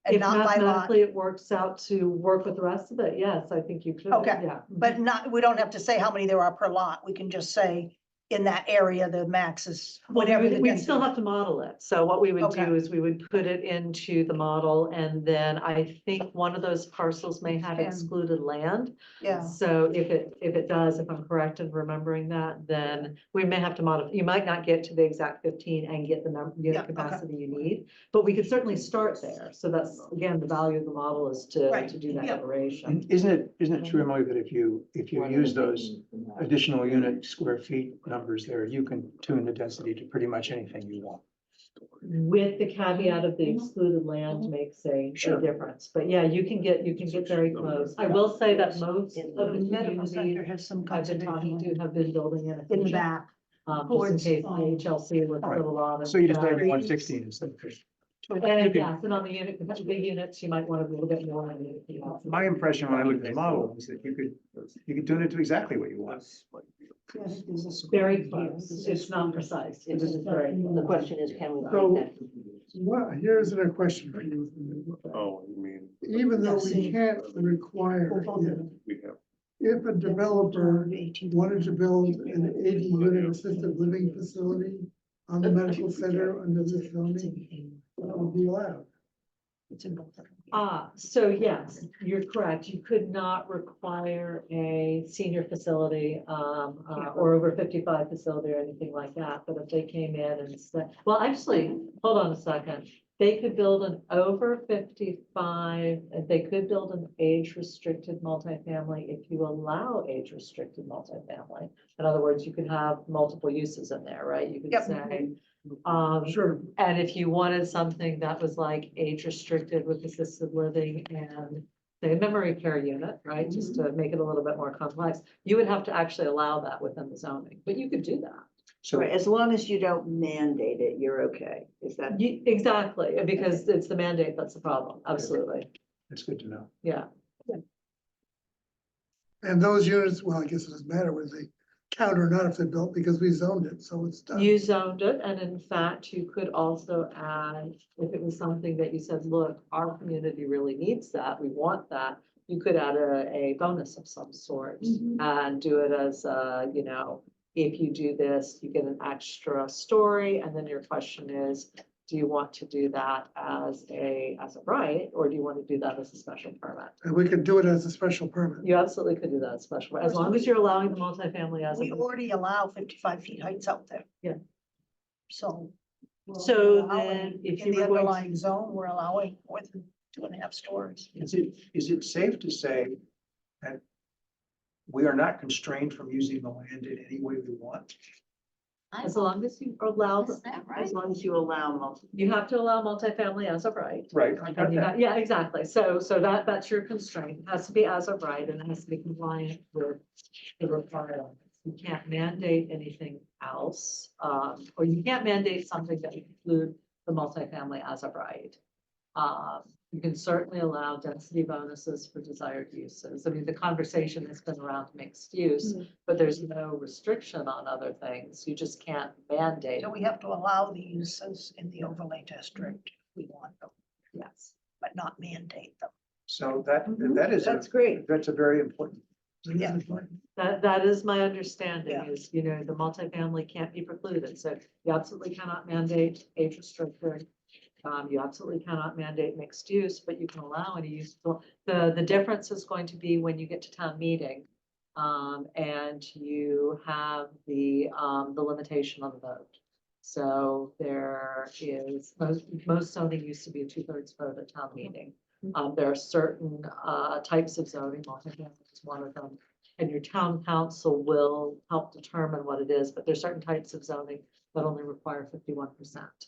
Speaker 6: And
Speaker 10: If
Speaker 6: not by lot,
Speaker 10: mathematically it works out to work with the rest of it, yes, I think you could.
Speaker 6: Okay.
Speaker 10: Yeah.
Speaker 6: but not, we don't have to say how many there are per lot. We can just say in that area, the max is
Speaker 10: Well,
Speaker 6: whatever the
Speaker 10: we'd still
Speaker 6: density.
Speaker 10: have to model it. So what we would
Speaker 6: Okay.
Speaker 10: do is we would put it into the model, and then I think one of those parcels may have
Speaker 6: Can.
Speaker 10: excluded land.
Speaker 6: Yeah,
Speaker 10: So if it does, if I'm correct in remembering that, then we may have to modify. You might not get to the exact 15 and get the
Speaker 6: Yeah,
Speaker 10: unit
Speaker 6: okay.
Speaker 10: capacity you need, but we could certainly start there. So that's, again, the value of the model is to
Speaker 6: Right,
Speaker 10: do that
Speaker 6: yeah.
Speaker 10: iteration.
Speaker 7: and isn't it true, Emily, that if you use those additional unit square feet numbers there, you can tune the density to pretty much anything you want.
Speaker 10: With the caveat of the excluded land makes a difference, but yeah, you can get very close. I will say that most of the
Speaker 6: the Medical Center
Speaker 10: communities
Speaker 6: has some
Speaker 10: I've been talking
Speaker 6: conservation
Speaker 10: to have been building in.
Speaker 6: in the back.
Speaker 10: Just in case the HLC would
Speaker 7: All right.
Speaker 10: put a lot of.
Speaker 7: So you just add 116 instead.
Speaker 10: And yes, and on the unit, the big units, you might want a little bit more. on the-
Speaker 7: My impression when I looked at the model was that you could tune it to exactly what you want.
Speaker 10: Very close, it's not precise.
Speaker 2: It is very, the question is, can we
Speaker 1: So-
Speaker 2: make that?
Speaker 1: Well, here's a question for you.
Speaker 9: Oh, you mean,
Speaker 1: Even though we can't require,
Speaker 9: we have,
Speaker 1: if a developer wanted to build an 80-unit assisted living facility, on the medical center under this zoning, that would be allowed.
Speaker 6: It's in both of them.
Speaker 10: So yes, you're correct. You could not require a senior facility, or over 55 facility or anything like that. But if they came in and said, well, actually, hold on a second. They could build an over 55, and they could build an age-restricted multifamily if you allow age-restricted multifamily. In other words, you could have multiple uses in there, right? You could
Speaker 6: Yep.
Speaker 10: say,
Speaker 1: Sure,
Speaker 10: and if you wanted something that was like age restricted with assisted living and say a memory care unit, right, just to make it a little bit more complex, you would have to actually allow that within the zoning, but you could do that.
Speaker 7: So
Speaker 5: Right, as long as you don't mandate it, you're okay. Is that?
Speaker 10: Exactly, because it's the mandate that's the problem, absolutely,
Speaker 7: it's good to know.
Speaker 10: yeah.
Speaker 1: and those units, well, I guess it doesn't matter whether they count or not if they're built, because we zoned it, so it's done.
Speaker 10: You zoned it, and in fact, you could also add, if it was something that you said, look, our community really needs that, we want that. You could add a bonus of some sort and do it as, you know, if you do this, you get an extra story, and then your question is, do you want to do that as a right, or do you want to do that as a special permit?
Speaker 1: And we could do it as a special permit.
Speaker 10: You absolutely could do that as special, as long as you're allowing the multifamily as
Speaker 6: We
Speaker 10: a.
Speaker 6: already allow 55 feet heights out there.
Speaker 10: Yeah.
Speaker 6: So. we're
Speaker 10: So
Speaker 6: allowing-
Speaker 10: then if
Speaker 6: In
Speaker 10: you
Speaker 6: the
Speaker 10: were going to-
Speaker 6: underlying zone, we're allowing more than 2.5 stories.
Speaker 7: Is it safe to say that we are not constrained from using the land in any way we want?
Speaker 10: As long as you allow,
Speaker 8: Is that right?
Speaker 5: As long as you allow multiple.
Speaker 10: you have to allow multifamily as of right.
Speaker 7: Right, I got
Speaker 10: And you
Speaker 7: that.
Speaker 10: have, yeah, exactly. So that's your constraint. It has to be as of right and it has to be compliant with the requirements. You can't mandate anything else, or you can't mandate something that would include the multifamily as of right. You can certainly allow density bonuses for desired uses. I mean, the conversation has been around mixed use, but there's no restriction on other things. You just can't mandate.
Speaker 6: So we have to allow the uses in the overlay district if we want them,
Speaker 10: Yes.
Speaker 6: but not mandate them.
Speaker 7: So that is,
Speaker 5: That's great.
Speaker 7: that's a very important.
Speaker 6: Yeah.
Speaker 10: That is my understanding
Speaker 6: Yeah.
Speaker 10: is, you know, the multifamily can't be precluded. So you absolutely cannot mandate age restricted. You absolutely cannot mandate mixed use, but you can allow any use. The difference is going to be when you get to town meeting. And you have the limitation on the vote. So there is, most zoning used to be a 2/3 vote at town meeting. There are certain types of zoning, multifamily is one of them. And your town council will help determine what it is, but there's certain types of zoning that only require 51%.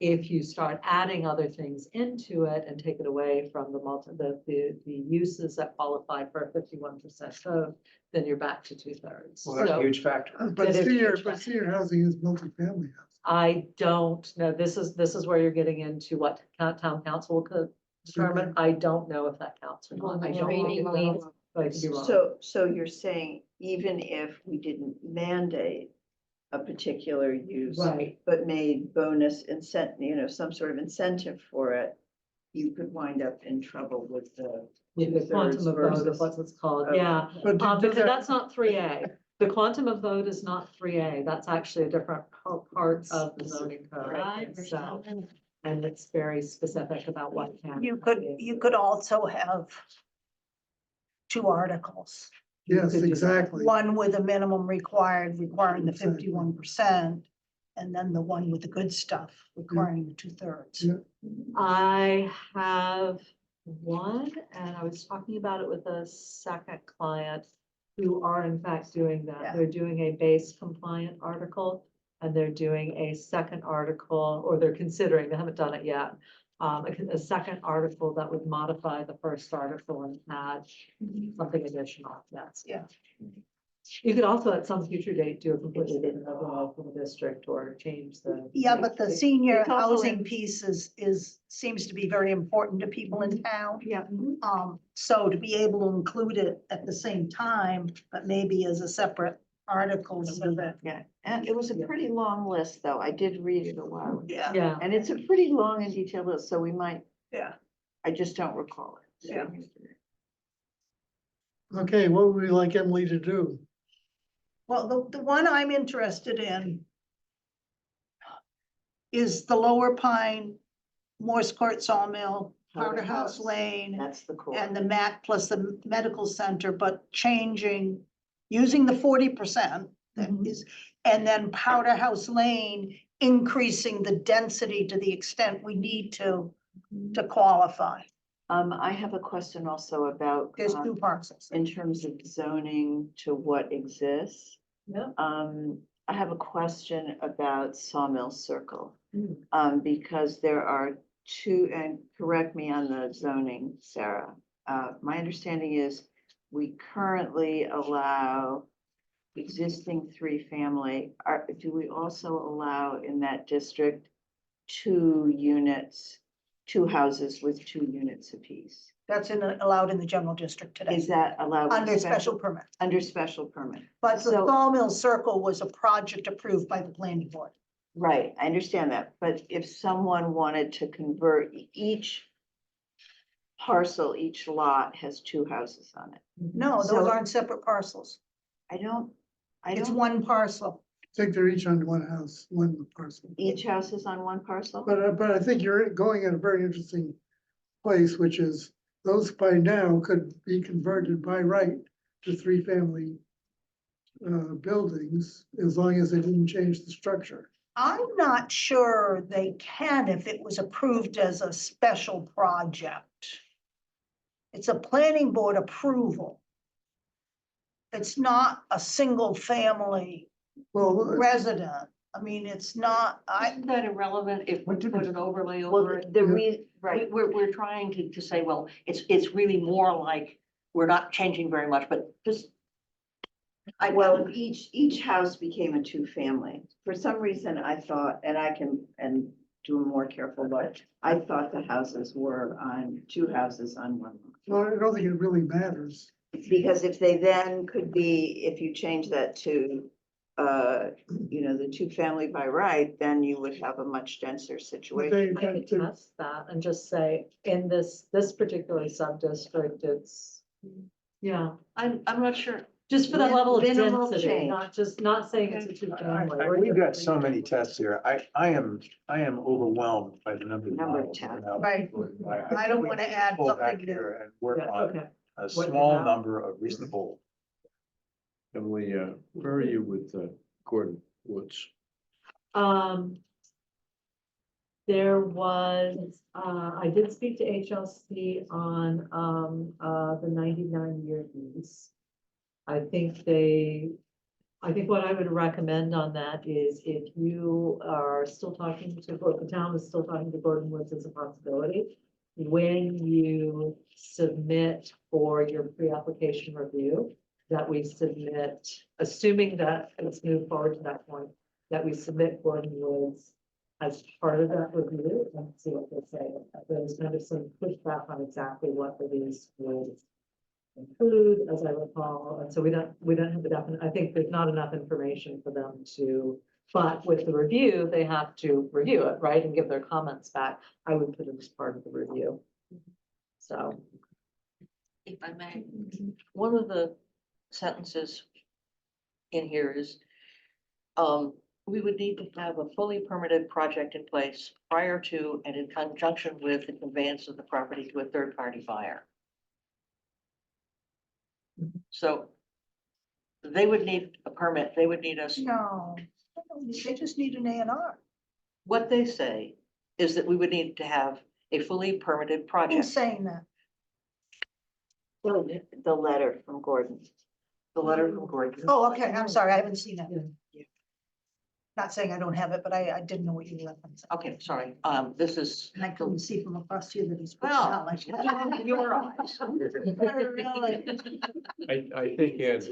Speaker 10: If you start adding other things into it and take it away from the uses that qualify for a 51% vote, then you're back to 2/3.
Speaker 7: Well, that's a
Speaker 10: So
Speaker 7: huge factor.
Speaker 1: But
Speaker 10: That is
Speaker 1: senior,
Speaker 10: huge.
Speaker 1: but senior housing is multifamily housing.
Speaker 10: I don't know, this is where you're getting into what town council could determine. I don't know if that counts or not. I don't think it does, but I could be wrong.
Speaker 5: So you're saying even if we didn't mandate a particular use,
Speaker 10: Right.
Speaker 5: but made bonus incentive, some sort of incentive for it, you could wind up in trouble with the.
Speaker 10: Yeah, the quantum of vote is
Speaker 5: versus-
Speaker 10: what it's called,
Speaker 5: Okay.
Speaker 10: yeah.
Speaker 1: But does
Speaker 10: Because
Speaker 1: that-
Speaker 10: that's not 3A. The quantum of vote is not 3A. That's actually a different part of the zoning code. So, and it's very specific about what can.
Speaker 6: You could also have 2 articles,
Speaker 1: Yes,
Speaker 10: could do that.
Speaker 1: exactly.
Speaker 6: one with a minimum requiring the
Speaker 1: Exactly.
Speaker 6: 51%, and then the one with the good stuff requiring the 2/3.
Speaker 1: Yeah.
Speaker 10: I have one, and I was talking about it with a second client who are in fact doing that.
Speaker 6: Yeah.
Speaker 10: They're doing a base compliant article and they're doing a second article, or they're considering, they haven't done it yet. A second article that would modify the first article and add something additional, yes.
Speaker 6: Yeah.
Speaker 10: You could also at some future date do a completely different overall for the district or change the.
Speaker 6: Yeah, but the senior
Speaker 5: It's also
Speaker 6: housing
Speaker 5: in-
Speaker 6: piece seems to be very important to people in town.
Speaker 5: Yeah.
Speaker 6: So to be able to include it at the same time, but maybe as a separate article so that,
Speaker 5: Yeah, and it was a pretty long list, though. I did read it a while ago.
Speaker 6: yeah,
Speaker 10: Yeah.
Speaker 5: And it's a pretty long and detailed list, so we might,
Speaker 6: yeah.
Speaker 5: I just don't recall it.
Speaker 6: Yeah.
Speaker 1: Okay, what would we like Emily to do?
Speaker 6: Well, the one I'm interested in, is the Lower Pine, Morse Court Sawmill,
Speaker 5: Powder
Speaker 6: Powder House
Speaker 5: House.
Speaker 6: Lane,
Speaker 5: That's the core.
Speaker 6: and the MAC plus the medical center, but changing, using the 40% that
Speaker 10: Mhm.
Speaker 6: is, and then Powder House Lane, increasing the density to the extent we need to qualify.
Speaker 5: I have a question also about,
Speaker 6: There's two parcels.
Speaker 5: in terms of zoning to what exists.
Speaker 10: Yeah.
Speaker 5: I have a question about Sawmill Circle.
Speaker 10: Mm.
Speaker 5: Because there are two, and correct me on the zoning, Sarah. My understanding is we currently allow existing three-family. Do we also allow in that district 2 units, 2 houses with 2 units apiece?
Speaker 6: That's allowed in the general district today,
Speaker 5: Is that allowed? with
Speaker 6: under special permit.
Speaker 5: Under special permit?
Speaker 6: But the
Speaker 5: So-
Speaker 6: Sawmill Circle was a project approved by the planning board.
Speaker 5: Right, I understand that, but if someone wanted to convert each parcel, each lot has 2 houses on it.
Speaker 6: No, those
Speaker 5: So-
Speaker 6: aren't separate parcels.
Speaker 5: I don't,
Speaker 6: It's one parcel.
Speaker 1: I think they're each on one house, one parcel.
Speaker 5: each house is on one parcel?
Speaker 1: But I think you're going in a very interesting place, which is those by now could be converted by right to three-family buildings, as long as they didn't change the structure.
Speaker 6: I'm not sure they can if it was approved as a special project. It's a planning board approval. It's not a single family
Speaker 1: Well,
Speaker 6: resident. I mean, it's not,
Speaker 2: Isn't that irrelevant if we put an overlay over
Speaker 5: Well,
Speaker 2: it?
Speaker 5: the reason, right,
Speaker 2: We're trying to say, well, it's really more like, we're not changing very much, but just.
Speaker 5: well, each house became a 2-family. For some reason, I thought, and I can, and do a more careful look, I thought the houses were on 2 houses on one lot.
Speaker 1: well, I don't think it really matters.
Speaker 5: Because if they then could be, if you change that to, the 2-family by right, then you would have a much denser
Speaker 1: But
Speaker 5: situation.
Speaker 10: I could test that and just say, in this particular sub-district, it's, yeah,
Speaker 2: I'm not sure.
Speaker 10: just for that level of
Speaker 5: Minimal
Speaker 10: density,
Speaker 5: change.
Speaker 10: not saying it's a two-family. or
Speaker 7: We've
Speaker 10: even
Speaker 7: got so many
Speaker 10: three.
Speaker 7: tests here. I am overwhelmed by the number of
Speaker 5: Number of
Speaker 7: models that are
Speaker 5: tests.
Speaker 7: now
Speaker 6: Right.
Speaker 7: included.
Speaker 6: I don't want to add
Speaker 7: Pull back
Speaker 6: something new.
Speaker 7: here and work
Speaker 10: Yeah,
Speaker 7: on
Speaker 10: okay.
Speaker 7: a
Speaker 10: What you
Speaker 7: small
Speaker 10: have.
Speaker 7: number of reasonable.
Speaker 3: Emily, where are you with Gordon Woods?
Speaker 10: There was, I did speak to HLC on, the 99-year lease. I think what I would recommend on that is if you are still talking to, the town is still talking to Gordon Woods as a possibility. When you submit for your pre-application review, that we submit, assuming that it's moved forward to that point, that we submit Gordon Woods as part of that review and see what they say. There's kind of some pushback on exactly what the lease would include, as I recall, and so we don't have the definite, I think there's not enough information for them to, but with the review, they have to review it, right, and give their comments back. I would put it as part of the review. So.
Speaker 2: If I may, one of the sentences in here is, we would need to have a fully permitted project in place prior to and in conjunction with the conveyance of the property to a third-party buyer. So they would need a permit, they would need us,
Speaker 6: No, they just need an A&R.
Speaker 2: what they say is that we would need to have a fully permitted
Speaker 6: Who's
Speaker 2: project.
Speaker 6: saying that?
Speaker 5: The letter from Gordon.
Speaker 2: The letter from Gordon.
Speaker 6: Oh, okay, I'm sorry, I haven't seen that.
Speaker 10: Yeah.
Speaker 6: Not saying I don't have it, but I didn't know what you referenced.
Speaker 2: Okay, sorry, this is.
Speaker 6: And I couldn't see from across here that he's. putting
Speaker 2: Well,
Speaker 6: out like that.
Speaker 2: your eyes.
Speaker 3: I think, Ed,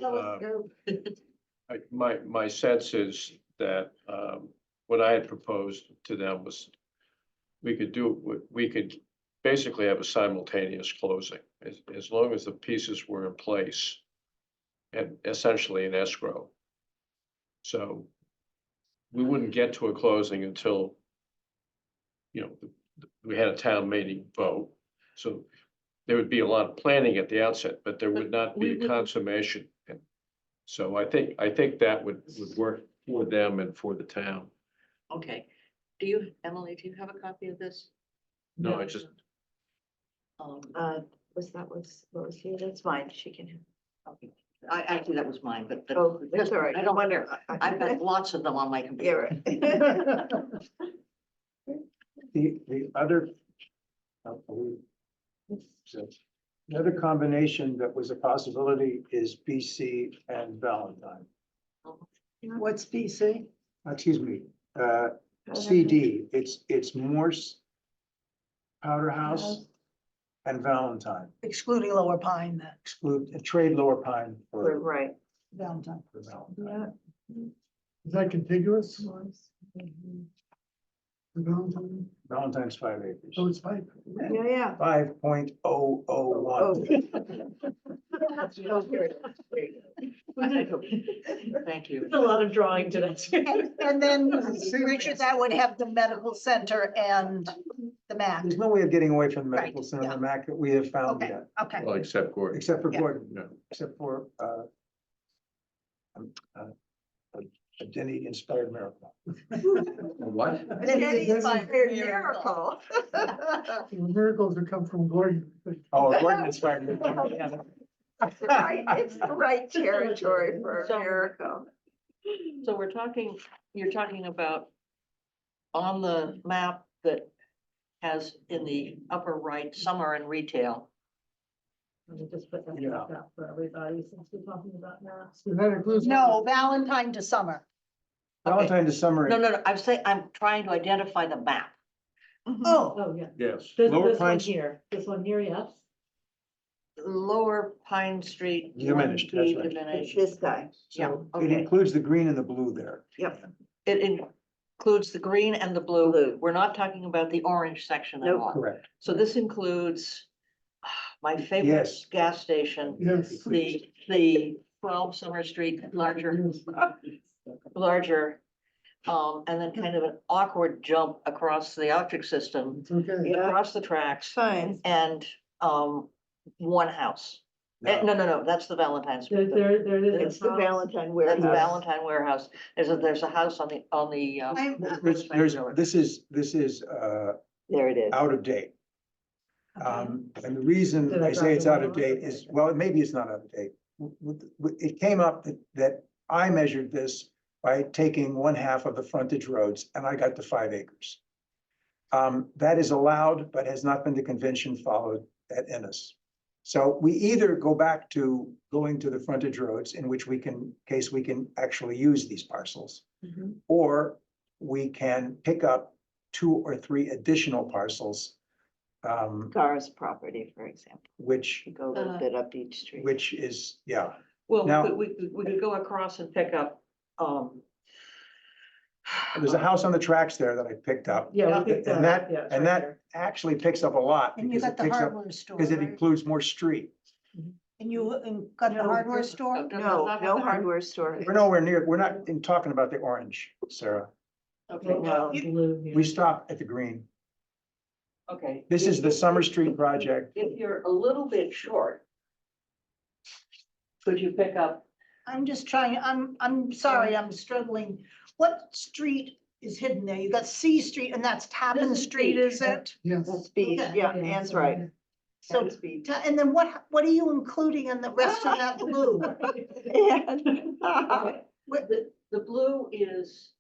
Speaker 3: my sense is that, what I had proposed to them was we could basically have a simultaneous closing, as long as the pieces were in place and essentially an escrow. So we wouldn't get to a closing until, we had a town meeting vote. So there would be a lot of planning at the outset, but there would not be a consummation. And so I think that would work for them and for the town.
Speaker 2: Okay, do you, Emily, do you have a copy of this?
Speaker 3: No, I just,
Speaker 5: What was here? That's mine. She can have.
Speaker 2: Okay. Actually, that was mine, but.
Speaker 5: Oh, that's all right.
Speaker 2: I don't
Speaker 5: wonder.
Speaker 2: I've got lots of them on my computer.
Speaker 7: The other. I believe, so, the other combination that was a possibility is BC and Valentine.
Speaker 6: What's BC?
Speaker 7: Excuse me, CD, it's Morse, Powder House, and Valentine.
Speaker 6: Excluding Lower Pine then,
Speaker 7: Exclude, trade Lower Pine for
Speaker 5: Right.
Speaker 6: Valentine.
Speaker 7: Valentine.
Speaker 1: Is that contiguous? The Valentine?
Speaker 7: Valentine's 5 acres.
Speaker 1: Oh, it's fine.
Speaker 5: Yeah.
Speaker 7: 5.001.
Speaker 5: Oh.
Speaker 2: Thank you.
Speaker 10: There's a lot of drawing today.
Speaker 6: And then, Richard, that would have the medical center and the MAC.
Speaker 7: There's no way of getting away from the medical
Speaker 6: Right,
Speaker 7: center,
Speaker 6: yeah.
Speaker 7: the MAC that we have found
Speaker 6: Okay,
Speaker 7: yet,
Speaker 6: okay.
Speaker 3: well, except Gordon.
Speaker 7: except for
Speaker 6: Yeah.
Speaker 7: Gordon,
Speaker 3: No.
Speaker 7: except for, a Denny inspired miracle.
Speaker 3: What?
Speaker 5: Miracle.
Speaker 1: The miracles that come from Gordon.
Speaker 7: Oh, Gordon inspired miracle. Yeah.
Speaker 5: It's the right territory for a
Speaker 2: So-
Speaker 5: miracle.
Speaker 2: So you're talking about on the map that has in the upper right, summer and retail.
Speaker 10: Let me just put that
Speaker 7: Yeah.
Speaker 10: back up for everybody since we're talking about maps.
Speaker 1: So that includes.
Speaker 6: No, Valentine to summer.
Speaker 7: Valentine to summer.
Speaker 2: No, I'm trying to identify the map.
Speaker 6: Oh,
Speaker 10: Oh, yeah.
Speaker 3: Yes.
Speaker 7: Lower
Speaker 10: This one
Speaker 7: Pines-
Speaker 10: here, yes.
Speaker 2: Lower Pine Street.
Speaker 7: Diminished, that's
Speaker 2: 1B
Speaker 7: right.
Speaker 2: diminished.
Speaker 5: This guy.
Speaker 2: Yeah,
Speaker 7: So it
Speaker 2: okay.
Speaker 7: includes the green and the blue there.
Speaker 5: Yep.
Speaker 2: It includes the green and the blue.
Speaker 5: Blue.
Speaker 2: We're not talking about the orange section at
Speaker 5: Nope.
Speaker 2: all.
Speaker 7: Correct.
Speaker 2: So this includes my favorite
Speaker 7: Yes.
Speaker 2: gas station,
Speaker 1: Yes.
Speaker 2: the 12 Summer Street, larger, and then kind of an awkward jump across the electric system,
Speaker 1: It's okay.
Speaker 5: Yeah.
Speaker 2: across the tracks,
Speaker 5: Fine.
Speaker 2: and, one house. No, that's the Valentine's.
Speaker 10: There is.
Speaker 5: It's the Valentine
Speaker 2: That's the
Speaker 5: warehouse.
Speaker 2: Valentine warehouse. There's a house on the.
Speaker 7: This is,
Speaker 5: There it is.
Speaker 7: out of date. And the reason
Speaker 10: Did I
Speaker 7: I say it's
Speaker 10: drop
Speaker 7: out
Speaker 10: the
Speaker 7: of
Speaker 10: wrong one?
Speaker 7: date is, well, maybe it's not out of date. It came up that I measured this by taking 1/2 of the frontage roads and I got to 5 acres. That is allowed, but has not been the convention followed at Ennis. So we either go back to going to the frontage roads in which we can actually use these parcels.
Speaker 10: Mhm.
Speaker 7: Or we can pick up 2 or 3 additional parcels.
Speaker 5: Gar's property, for example.
Speaker 7: Which,
Speaker 5: You go a little bit up each street.
Speaker 7: which is, yeah,
Speaker 2: Well,
Speaker 7: Now-
Speaker 2: we could go across and pick up,
Speaker 7: there's a house on the tracks there that I picked up.
Speaker 10: Yeah. we picked
Speaker 7: And
Speaker 10: up,
Speaker 7: that,
Speaker 10: yeah, it's
Speaker 7: and
Speaker 10: right
Speaker 7: that
Speaker 10: there.
Speaker 7: actually picks up a lot.
Speaker 6: and you
Speaker 7: because
Speaker 6: got
Speaker 7: it
Speaker 6: the
Speaker 7: picks up
Speaker 6: hardware store,
Speaker 7: Because it
Speaker 6: right?
Speaker 7: includes more street.
Speaker 6: And you got the
Speaker 10: No,
Speaker 6: hardware
Speaker 10: there's-
Speaker 6: store?
Speaker 5: No hardware store.
Speaker 7: We're nowhere near, we're not in talking about the orange, Sarah.
Speaker 2: okay,
Speaker 5: Well,
Speaker 10: Blue here.
Speaker 7: We stop at the green.
Speaker 2: okay.
Speaker 7: This is the Summer Street project.
Speaker 2: If you're a little bit short, could you pick up,
Speaker 6: I'm just trying, I'm sorry, I'm struggling. What street is hidden there? You got C Street and that's Tappan
Speaker 2: This is
Speaker 6: Street,
Speaker 2: Beach.
Speaker 6: is it?
Speaker 1: Yes.
Speaker 5: That's beach,
Speaker 6: Okay.
Speaker 5: yeah, Ann's right.
Speaker 6: So,
Speaker 5: That's beach.
Speaker 6: And then what are you including in the rest of that blue?
Speaker 2: the blue is,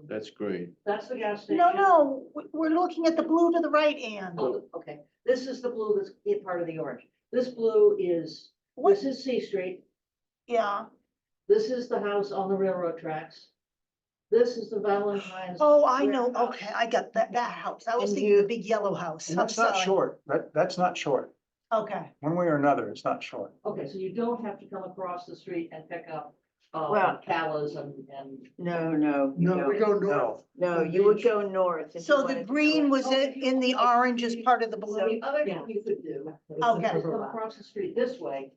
Speaker 3: That's green.
Speaker 2: that's the gas station.
Speaker 6: No, we're looking at the blue to the right, Ann.
Speaker 2: Oh, okay, this is the blue that's part of the orange. This blue is, this is C Street.
Speaker 6: Yeah.
Speaker 2: This is the house on the railroad tracks. This is the Valentine's.
Speaker 6: Oh, I know.
Speaker 2: warehouse.
Speaker 6: Okay, I got that house. I was
Speaker 5: And
Speaker 6: thinking the
Speaker 5: you-
Speaker 6: big yellow house.
Speaker 7: And
Speaker 6: I'm
Speaker 7: that's not
Speaker 6: sorry.
Speaker 7: short. That's not short.
Speaker 6: Okay.
Speaker 7: One way or another, it's not short.
Speaker 2: Okay, so you don't have to come across the street and pick up,
Speaker 5: Well-
Speaker 2: Callas and.
Speaker 5: No, you
Speaker 1: No, we
Speaker 5: don't.
Speaker 1: go north.
Speaker 5: No, you would go north. if you
Speaker 6: So the
Speaker 5: wanted to go
Speaker 6: green was
Speaker 2: Oh,
Speaker 6: in the orange as part of the
Speaker 2: So
Speaker 6: blue?
Speaker 2: the other
Speaker 10: Yeah.
Speaker 2: thing you could do
Speaker 6: Okay.
Speaker 2: is come across the street this way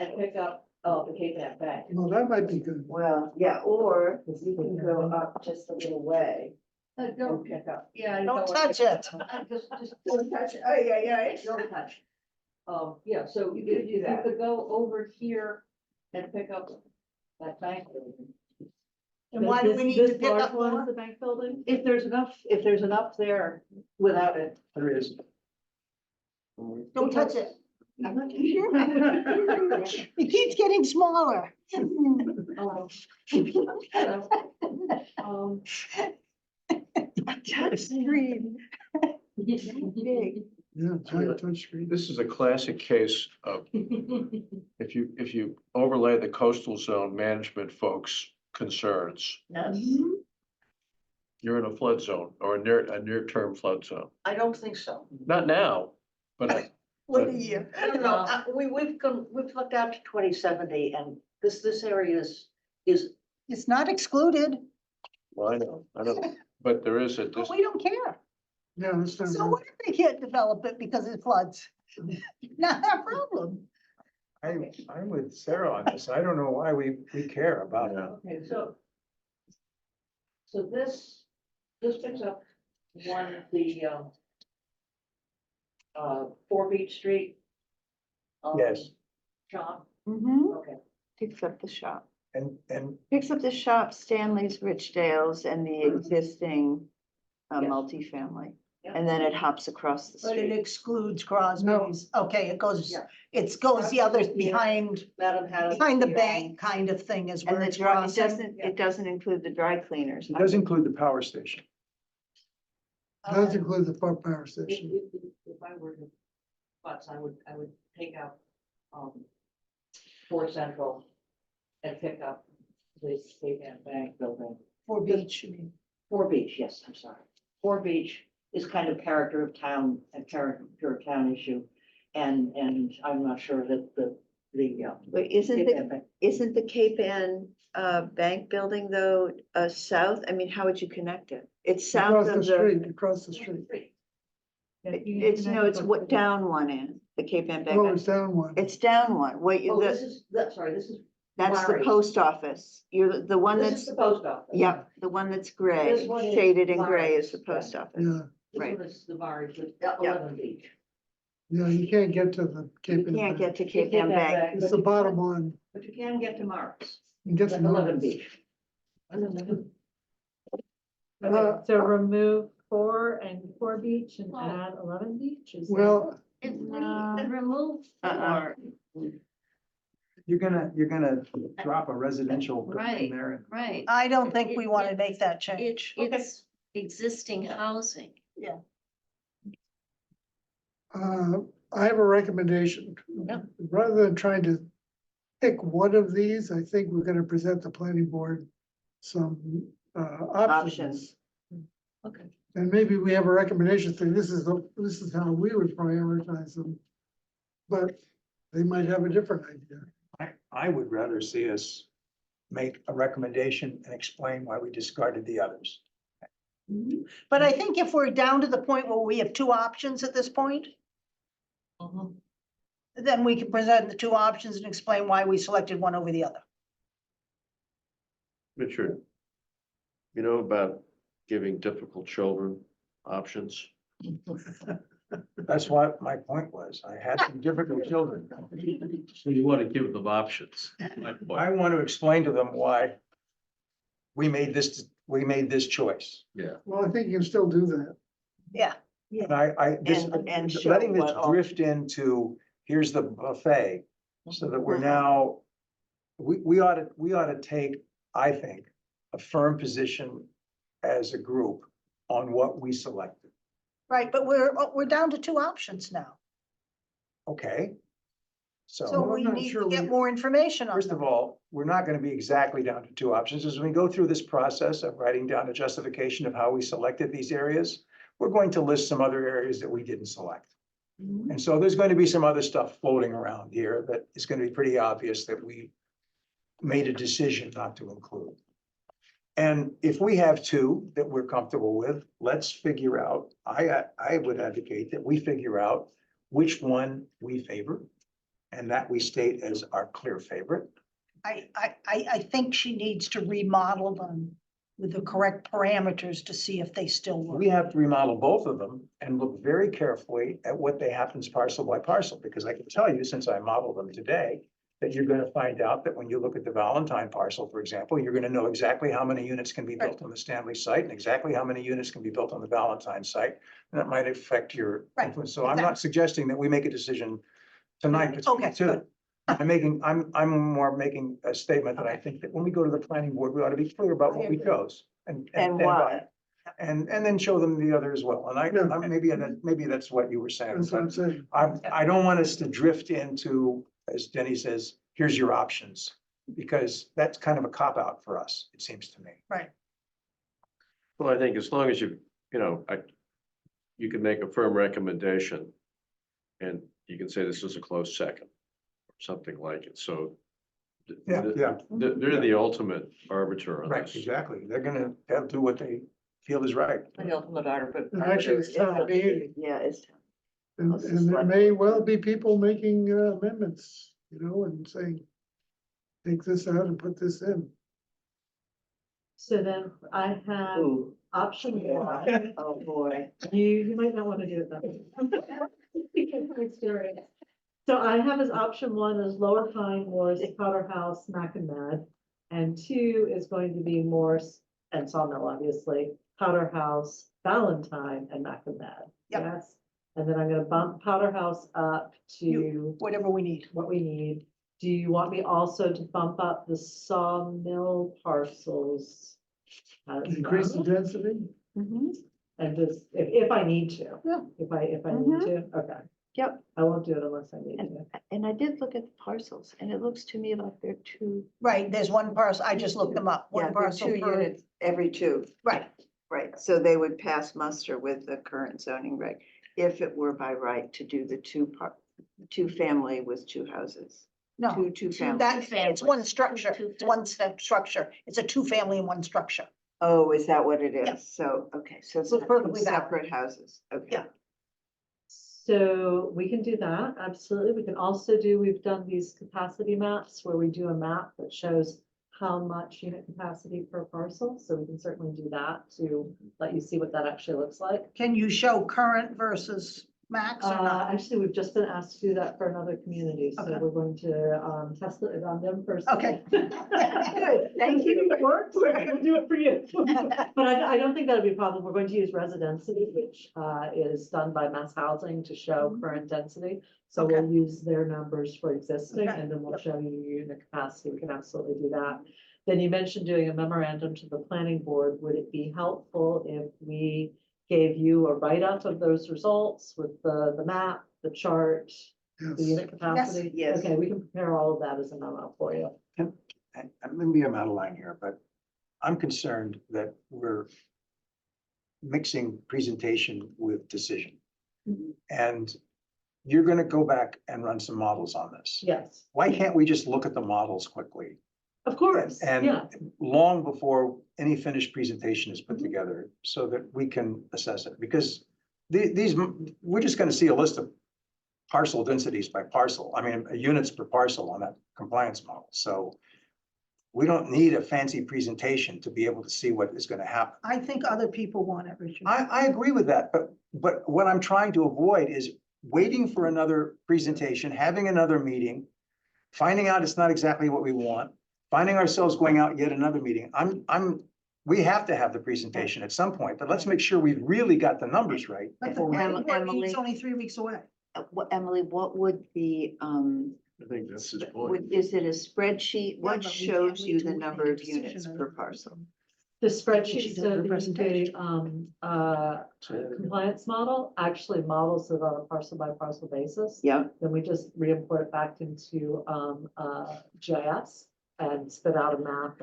Speaker 2: and pick up, the Cape Ann Bank.
Speaker 1: Well, that might be good.
Speaker 5: Well, yeah, or you can go up just a little way
Speaker 2: Don't
Speaker 5: and pick up.
Speaker 2: Yeah. I
Speaker 6: Don't
Speaker 2: know.
Speaker 6: touch it.
Speaker 2: Just
Speaker 5: Don't touch it. Oh, yeah.
Speaker 2: don't touch. Yeah, so you could,
Speaker 5: do
Speaker 2: you could go over here and pick up that bank building.
Speaker 6: And why do we need to
Speaker 10: This
Speaker 6: pick
Speaker 10: large
Speaker 6: up
Speaker 10: one
Speaker 6: more?
Speaker 10: is the bank building?
Speaker 2: If there's enough there without it.
Speaker 7: There is.
Speaker 6: Don't touch it.
Speaker 2: I'm not.
Speaker 6: It keeps getting smaller.
Speaker 2: Hello. Hello.
Speaker 6: Touch screen. Big.
Speaker 1: Yeah, giant touchscreen.
Speaker 3: This is a classic case of if you overlay the coastal zone management folks' concerns,
Speaker 8: Yes.
Speaker 3: you're in a flood zone or a near-term flood zone.
Speaker 2: I don't think so.
Speaker 3: Not now, but
Speaker 6: What a year.
Speaker 2: I don't know, we've looked out to 2070 and this area is,
Speaker 6: It's not excluded,
Speaker 3: well, I know, but there is a,
Speaker 6: but we don't care.
Speaker 1: Yeah, that's not.
Speaker 6: So what if they can't develop it because it floods? Not our problem.
Speaker 7: I'm with Sarah on this. I don't know why we care about
Speaker 3: yeah.
Speaker 2: okay, so this picks up the 4 Beach Street.
Speaker 7: Yes.
Speaker 2: Shop,
Speaker 5: Mm-hmm.
Speaker 2: okay.
Speaker 5: Picks up the shop.
Speaker 7: And
Speaker 5: Picks up the shop, Stanley's, Richdale's, and the existing
Speaker 2: Yes.
Speaker 5: multifamily.
Speaker 2: Yeah.
Speaker 5: And then it hops across the
Speaker 6: But it
Speaker 5: street.
Speaker 6: excludes Crosby's. Okay, it goes,
Speaker 2: Yeah.
Speaker 6: it goes the other behind,
Speaker 2: Madam had.
Speaker 6: behind the bank kind of thing is where
Speaker 5: And the
Speaker 6: it's
Speaker 5: dry, it
Speaker 6: crossing.
Speaker 5: doesn't, it doesn't include the dry cleaners.
Speaker 7: it does include the power station.
Speaker 1: Does include the power
Speaker 2: If,
Speaker 1: station.
Speaker 2: if I were to, but I would take out, 4 Central and pick up the Cape Ann Bank building.
Speaker 6: For beach, you mean.
Speaker 2: 4 Beach, yes, I'm sorry. 4 Beach is kind of character of town, a character of town issue. And I'm not sure that the
Speaker 5: Wait, isn't
Speaker 2: Cape Ann
Speaker 5: the,
Speaker 2: Bank.
Speaker 5: isn't the Cape Ann, bank building though, south? I mean, how would you connect it? It's south
Speaker 1: Across
Speaker 5: of
Speaker 1: the
Speaker 5: the,
Speaker 1: street, across the street.
Speaker 5: it's, no, it's what, down one end, the Cape Ann
Speaker 1: Oh,
Speaker 5: bank.
Speaker 1: it's down one.
Speaker 5: It's down one. Wait,
Speaker 2: Oh,
Speaker 5: the,
Speaker 2: this is, this is.
Speaker 5: that's the
Speaker 2: Larry's.
Speaker 5: post office. You're the one
Speaker 2: This is
Speaker 5: that's,
Speaker 2: the post office.
Speaker 5: yep, the one that's gray,
Speaker 2: This one is
Speaker 5: shaded in gray is the
Speaker 2: Larry's,
Speaker 5: post office.
Speaker 1: Yeah,
Speaker 2: This
Speaker 5: Right.
Speaker 2: one is the Mars with 11 Beach.
Speaker 1: yeah, you can't get to the Cape.
Speaker 5: You
Speaker 1: Ann
Speaker 5: can't
Speaker 1: Bank.
Speaker 5: get to Cape Ann bank.
Speaker 1: It's the bottom one.
Speaker 2: But you can get to Mars.
Speaker 1: You get to
Speaker 2: 11
Speaker 1: Mars.
Speaker 2: Beach.
Speaker 10: Okay, so remove 4 and 4 Beach and add 11 Beach? Is that-
Speaker 1: Well,
Speaker 8: If we remove
Speaker 5: Uh-uh.
Speaker 8: 4,
Speaker 7: You're gonna drop a residential building
Speaker 8: Right.
Speaker 7: there.
Speaker 8: right,
Speaker 6: I don't think we want to
Speaker 8: It-
Speaker 6: make that change.
Speaker 8: it's existing housing.
Speaker 1: I have a recommendation.
Speaker 8: Yep.
Speaker 1: Rather than trying to pick one of these, I think we're gonna present the planning board some options.
Speaker 8: Okay.
Speaker 1: And maybe we have a recommendation saying this is how we would prioritize them. But they might have a different idea.
Speaker 7: I would rather see us make a recommendation and explain why we discarded the others.
Speaker 6: But I think if we're down to the point where we have 2 options at this point, then we can present the 2 options and explain why we selected one over the other.
Speaker 3: Richard, you know about giving difficult children options?
Speaker 7: That's what my point was. I had some difficult children.
Speaker 3: So you want to give them options. My point.
Speaker 7: I want to explain to them why we made this choice.
Speaker 3: Yeah.
Speaker 1: Well, I think you can still do that.
Speaker 6: Yeah,
Speaker 7: And
Speaker 5: And show
Speaker 7: letting this
Speaker 5: what all-
Speaker 7: drift into, here's the buffet, so that we're now, we ought to take, I think, a firm position as a group on what we selected.
Speaker 6: right, but we're down to 2 options now.
Speaker 7: Okay?
Speaker 6: So
Speaker 7: So,
Speaker 6: we
Speaker 1: not
Speaker 6: need
Speaker 1: sure
Speaker 6: to get
Speaker 1: we-
Speaker 6: more information on
Speaker 7: first of
Speaker 6: them.
Speaker 7: all, we're not gonna be exactly down to 2 options. As we go through this process of writing down a justification of how we selected these areas, we're going to list some other areas that we didn't select. And so there's going to be some other stuff floating around here that is going to be pretty obvious that we made a decision not to include. And if we have 2 that we're comfortable with, let's figure out, I would advocate that we figure out which one we favor and that we state as our clear favorite.
Speaker 6: I think she needs to remodel them with the correct parameters to see if they still work.
Speaker 7: We have to remodel both of them and look very carefully at what they happens parcel by parcel, because I can tell you, since I modeled them today, that you're gonna find out that when you look at the Valentine parcel, for example, you're gonna know exactly how many units can be built on the Stanley site and exactly how many units can be built on the Valentine site. And that might affect your
Speaker 6: Right,
Speaker 7: influence. So I'm not suggesting that we make a decision tonight between the
Speaker 6: Okay,
Speaker 7: two.
Speaker 6: good.
Speaker 7: I'm more making a statement that I think that when we go to the planning board, we ought to be clear about what we chose and.
Speaker 5: And
Speaker 7: stand by
Speaker 5: why.
Speaker 7: it. And then show them the other as well. And maybe that's what you were saying.
Speaker 1: That's what I'm
Speaker 7: But
Speaker 1: saying.
Speaker 7: I don't want us to drift into, as Denny says, here's your options. Because that's kind of a cop-out for us, it seems to me.
Speaker 3: Well, I think as long as you know, you can make a firm recommendation. And you can say this is a close second, or something like it, so.
Speaker 7: Yeah, yeah.
Speaker 3: They're the ultimate arbiter on
Speaker 7: Right,
Speaker 3: this.
Speaker 7: exactly. They'll do what they feel is right.
Speaker 2: The ultimate arbiter.
Speaker 1: And actually, it's town meeting,
Speaker 5: Yeah, it's.
Speaker 1: and there may well be people making amendments, and saying, take this out and put this in.
Speaker 10: So then I have
Speaker 2: Ooh,
Speaker 10: option one.
Speaker 5: Oh, boy.
Speaker 10: You might not want to do it that way. Because of experience. So I have as option one is Lower Pine Wars, Powder House, Mac and Mad. And two is going to be Morse and Sawmill, obviously, Powder House, Valentine, and Mac and Mad.
Speaker 6: Yep.
Speaker 10: Yes. And then I'm gonna bump Powder House up to
Speaker 6: Whatever we need.
Speaker 10: what we need. Do you want me also to bump up the Sawmill parcels? as
Speaker 1: Increase the
Speaker 10: well?
Speaker 1: density?
Speaker 10: And just, if I need to.
Speaker 5: Yeah.
Speaker 10: If I need to, okay.
Speaker 5: Yep.
Speaker 10: I won't do it unless I need
Speaker 5: And,
Speaker 10: to.
Speaker 5: and I did look at the parcels and it looks to me like they're two.
Speaker 6: Right, there's one parcel, I just looked them up,
Speaker 5: Yeah,
Speaker 6: one
Speaker 5: they're
Speaker 6: parcel
Speaker 5: two
Speaker 6: per,
Speaker 5: units every two.
Speaker 6: right,
Speaker 5: Right, so they would pass muster with the current zoning reg, if it were by right to do the two family with two houses.
Speaker 6: no.
Speaker 5: Two family.
Speaker 6: That, it's one structure,
Speaker 8: Two
Speaker 6: it's one step structure, it's a two-family and one structure.
Speaker 5: Oh, is that what it
Speaker 6: Yeah.
Speaker 5: is? So, okay, so it's
Speaker 6: So
Speaker 5: not two
Speaker 6: perfectly valid.
Speaker 5: separate houses, okay.
Speaker 6: Yeah.
Speaker 10: So we can do that, absolutely. We can also do, we've done these capacity maps where we do a map that shows how much unit capacity per parcel. So we can certainly do that to let you see what that actually looks like.
Speaker 6: Can you show current versus max or not?
Speaker 10: Actually, we've just been asked to do that for another community, so
Speaker 6: Okay.
Speaker 10: we're going to test it on them first.
Speaker 6: Okay.
Speaker 5: Good, thank you.
Speaker 10: If it works, we're gonna do it for you. But I don't think that'll be a problem. We're going to use residency, which is done by mass housing to show current density. So
Speaker 6: Okay.
Speaker 10: we'll use their numbers for existing
Speaker 6: Okay.
Speaker 10: and then we'll show you your unit capacity. We can absolutely do that. Then you mentioned doing a memorandum to the planning board. Would it be helpful if we gave you a write-up of those results with the map, the chart, the
Speaker 1: Yes.
Speaker 10: unit capacity?
Speaker 5: Yes.
Speaker 10: Okay, we can prepare all of that as a memo for you.
Speaker 7: And maybe I'm out of line here, but I'm concerned that we're mixing presentation with decision.
Speaker 10: Mhm.
Speaker 7: And you're gonna go back and run some models on this.
Speaker 10: Yes,
Speaker 7: Why can't we just look at the models quickly?
Speaker 10: of course,
Speaker 7: And
Speaker 10: yeah.
Speaker 7: long before any finished presentation is put
Speaker 10: Mhm.
Speaker 7: together, so that we can assess it, because these, we're just gonna see a list of parcel densities by parcel, I mean, units per parcel on that compliance model, so we don't need a fancy presentation to be able to see what is gonna happen.
Speaker 6: I think other people want it, Richard.
Speaker 7: I agree with that, but what I'm trying to avoid is waiting for another presentation, having another meeting, finding out it's not exactly what we want, finding ourselves going out yet another meeting. We have to have the presentation at some point, but let's make sure we've really got the numbers right.
Speaker 6: But the
Speaker 7: before we-
Speaker 6: planning board meeting's
Speaker 5: Emily-
Speaker 6: only 3 weeks away.
Speaker 5: Emily, what would the,
Speaker 3: I think that's his point.
Speaker 5: is it a spreadsheet?
Speaker 6: Yeah,
Speaker 5: What
Speaker 6: but we
Speaker 5: shows
Speaker 6: can't
Speaker 5: you
Speaker 6: wait
Speaker 5: the
Speaker 6: till we
Speaker 5: number
Speaker 6: make a
Speaker 5: of
Speaker 6: decision
Speaker 5: units
Speaker 6: on
Speaker 5: per
Speaker 6: it.
Speaker 5: parcel?
Speaker 10: The
Speaker 6: She
Speaker 10: spreadsheet
Speaker 6: does
Speaker 10: said
Speaker 6: the
Speaker 10: that you
Speaker 6: presentation.
Speaker 10: compliance model actually models it on a parcel by parcel basis.
Speaker 5: Yep,
Speaker 10: Then we just re-import it back into GIS and spit out a map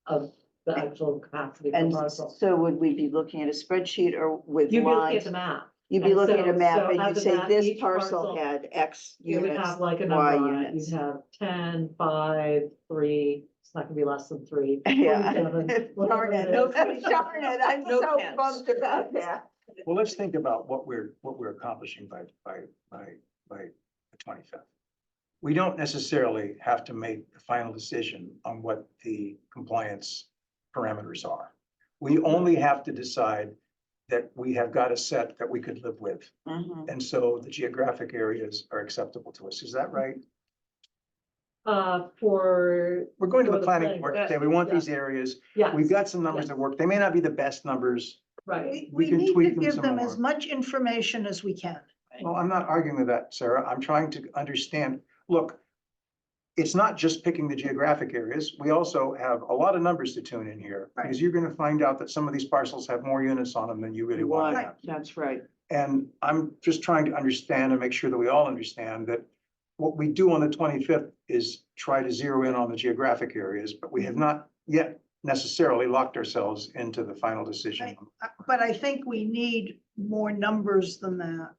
Speaker 10: of the actual capacity per
Speaker 5: and
Speaker 10: parcel.
Speaker 5: so would we be looking at a spreadsheet or with
Speaker 10: You'd be looking at
Speaker 5: lines?
Speaker 10: the map.
Speaker 5: You'd be
Speaker 10: and
Speaker 5: looking at a
Speaker 10: so-
Speaker 5: map
Speaker 10: so
Speaker 5: and
Speaker 10: out
Speaker 5: you'd
Speaker 10: of
Speaker 5: say
Speaker 10: that,
Speaker 5: this
Speaker 10: each
Speaker 5: parcel had X
Speaker 10: You would
Speaker 5: units,
Speaker 10: have like a
Speaker 5: Y
Speaker 10: number on it.
Speaker 5: units.
Speaker 10: You'd have 10, 5, 3. It's not gonna be less than 3.
Speaker 5: Yeah.
Speaker 10: 47, whatever
Speaker 5: Darn it,
Speaker 10: it is.
Speaker 5: darn it, I'm
Speaker 2: No
Speaker 5: so
Speaker 2: tents.
Speaker 5: bummed about that.
Speaker 7: Well, let's think about what we're accomplishing by the 25th. We don't necessarily have to make the final decision on what the compliance parameters are. We only have to decide that we have got a set that we could live with.
Speaker 5: Mhm.
Speaker 7: And so the geographic areas are acceptable to us. Is that right? We're going to
Speaker 10: For
Speaker 7: the
Speaker 10: the
Speaker 7: planning
Speaker 10: planning
Speaker 7: board,
Speaker 10: board.
Speaker 7: say, we want
Speaker 10: Yeah.
Speaker 7: these areas,
Speaker 10: yeah,
Speaker 7: we've got some numbers that work, they may not be the best numbers.
Speaker 10: right.
Speaker 7: We
Speaker 6: We
Speaker 7: can
Speaker 6: need to
Speaker 7: tweak them
Speaker 6: give
Speaker 7: some
Speaker 6: them as
Speaker 7: more.
Speaker 6: much information as we can.
Speaker 7: Well, I'm not arguing with that, Sarah, I'm trying to understand, look, it's not just picking the geographic areas, we also have a lot of numbers to tune in here.
Speaker 6: Right.
Speaker 7: Because you're gonna find out that some of these parcels have more units on them than you really want to have.
Speaker 2: That's right.
Speaker 7: And I'm just trying to understand and make sure that we all understand that what we do on the 25th is try to zero in on the geographic areas, but we have not yet necessarily locked ourselves into the final decision.
Speaker 6: But I think we need more numbers than that